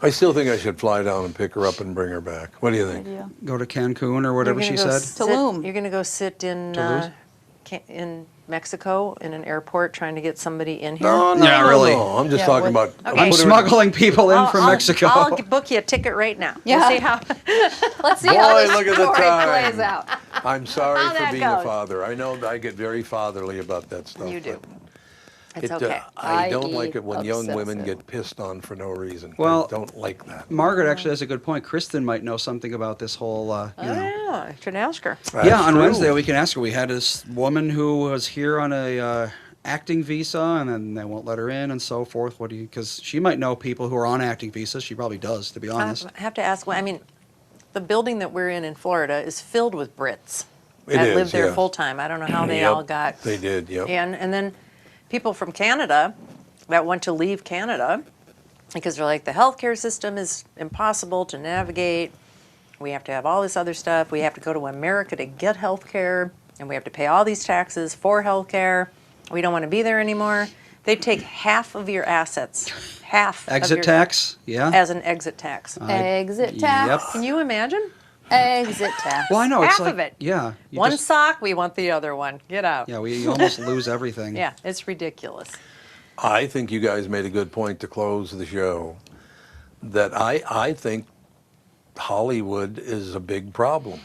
I still think I should fly down and pick her up and bring her back. What do you think? Yeah. Go to Cancun or whatever You're she gonna go said. sit- Tulum. You're going to go sit in Toulouse? in Mexico in an airport trying to get somebody in here. No, no, Yeah, no, really. no. I'm just Yeah, talking what- about. Okay. I'm put her in- smuggling people in from Mexico. I'll book you a ticket right now. Yeah. We'll see how. Let's see Boy, how this look at the story time. plays out. I'm sorry How for that being a goes. father. I know I get very fatherly about that stuff. You do. but It's okay. I don't I.e. like it when young women obsessive. get pissed on for no reason. Well- I don't like that. Margaret actually has a good point. Kristen might know something about this whole, you know. Yeah, I should ask her. That's Yeah, on true. Wednesday we can ask her. We had this woman who was here on a acting visa, and then they won't let her in, and so forth. What do you? Because she might know people who are on acting visas. She probably does, to be honest. I have to ask. Well, I mean, the building that we're in Florida is filled with Brits It that is, live there yeah. full time. I don't know how they Yep, all got. They did, yep. And then people from Canada that want to leave Canada because they're like, the healthcare system is impossible to navigate. We have to have all this other stuff. We have to go to America to get healthcare, and we have to pay all these taxes for healthcare. We don't want to be there anymore. They take half of your assets, half of Exit your, tax, yeah. as an exit tax. Exit tax. Yep. Can you imagine? Exit tax. Well, I know it's Half like of it. yeah. You One just- sock, we want the other one. Get out. Yeah, you almost lose everything. Yeah, it's ridiculous. I think you guys made a good point to close the show. That I think Hollywood is a big problem.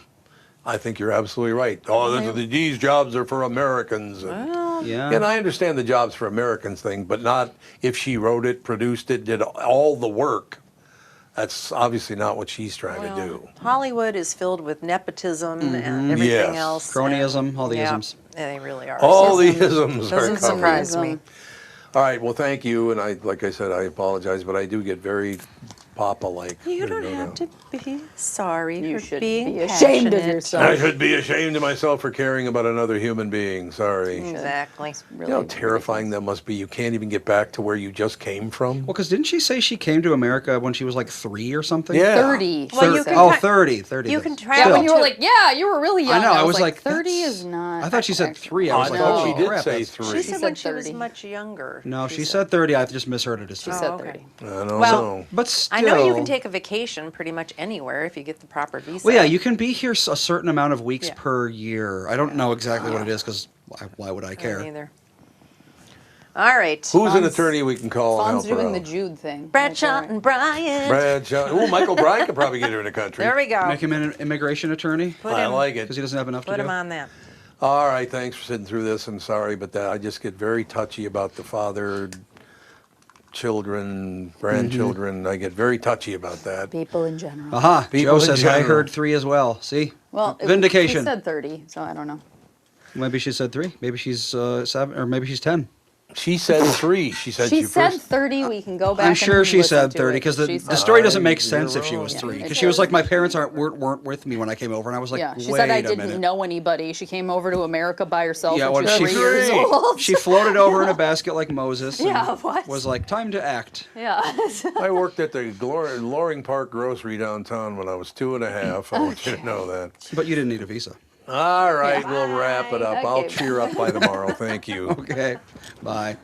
I think you're absolutely right. Oh, these jobs are for Americans. Yeah. And I understand the jobs for Americans thing, but not if she wrote it, produced it, did all the work. That's obviously not what she's trying to do. Hollywood is filled with nepotism and everything Yes. else. Cronyism, all the Yeah, isms. they really are. All the Doesn't- isms are Doesn't covered. surprise me. All right, well, thank you. And like I said, I apologize, but I do get very Papa-like. You don't have to be sorry You for should being be ashamed of passionate. yourself. I should be ashamed of myself for caring about another human being. Sorry. Exactly. You know how terrifying that must be? You can't even get back to where you just came from? Well, because didn't she say she came to America when she was like 3 or something? Yeah. 30. Well, you she can said. Oh, tra- 30. 30. You can Still. travel Yeah, when you were to- like, yeah, you were really young. I know. I was like, 30 that's- is not. I thought she said 3. I I was like, thought oh, she did crap, say that's- 3. She She said when said she was 30. much younger. No, she said 30. I just misheard it. She As said okay. 30. I don't Well, know. But still. I know you can take a vacation pretty much anywhere if you get the proper visa. Well, yeah, you can be here a certain amount of weeks Yeah. per year. I don't know exactly what it is because why would I I care? don't either. All right. Who's an Fawn's- attorney we can call and Fawn's help her doing the out? Jude thing. Bradshaw Right there. and Bryant. Bradshaw. Oh, Michael Bryan could probably get her in the country. There we go. Make him an immigration attorney Put I him, like it. because he doesn't have enough put to him do. on that. All right, thanks for sitting through this. I'm sorry, but I just get very touchy about the father, children, grandchildren. I get very touchy about that. People in general. Aha! People Joe in says I general. heard 3 as well. See? Well, Vindication. He said 30, so I don't know. Maybe she said 3. Maybe she's 7, or maybe she's 10. She said 3. She said She she said first. 30. We can go back. I'm sure and she listen said to 30 it. because She the said- story doesn't make You're sense if she wrong. was Yeah. 3. It Because she was like, does. my parents weren't with me when I came over, and I was like, Yeah, wait she said I a didn't minute. know anybody. She came over to America by herself Yeah, when well, she was she- 3 years Great. old. She floated over in a basket like Moses. And Yeah, what? Was like, time to act. Yeah. I worked at the Loring Park Grocery downtown when I was 2.5. I want you to know that. But you didn't need a visa. All right, we'll wrap it up. I'll Okay. cheer up by tomorrow. Thank you. Okay. Bye.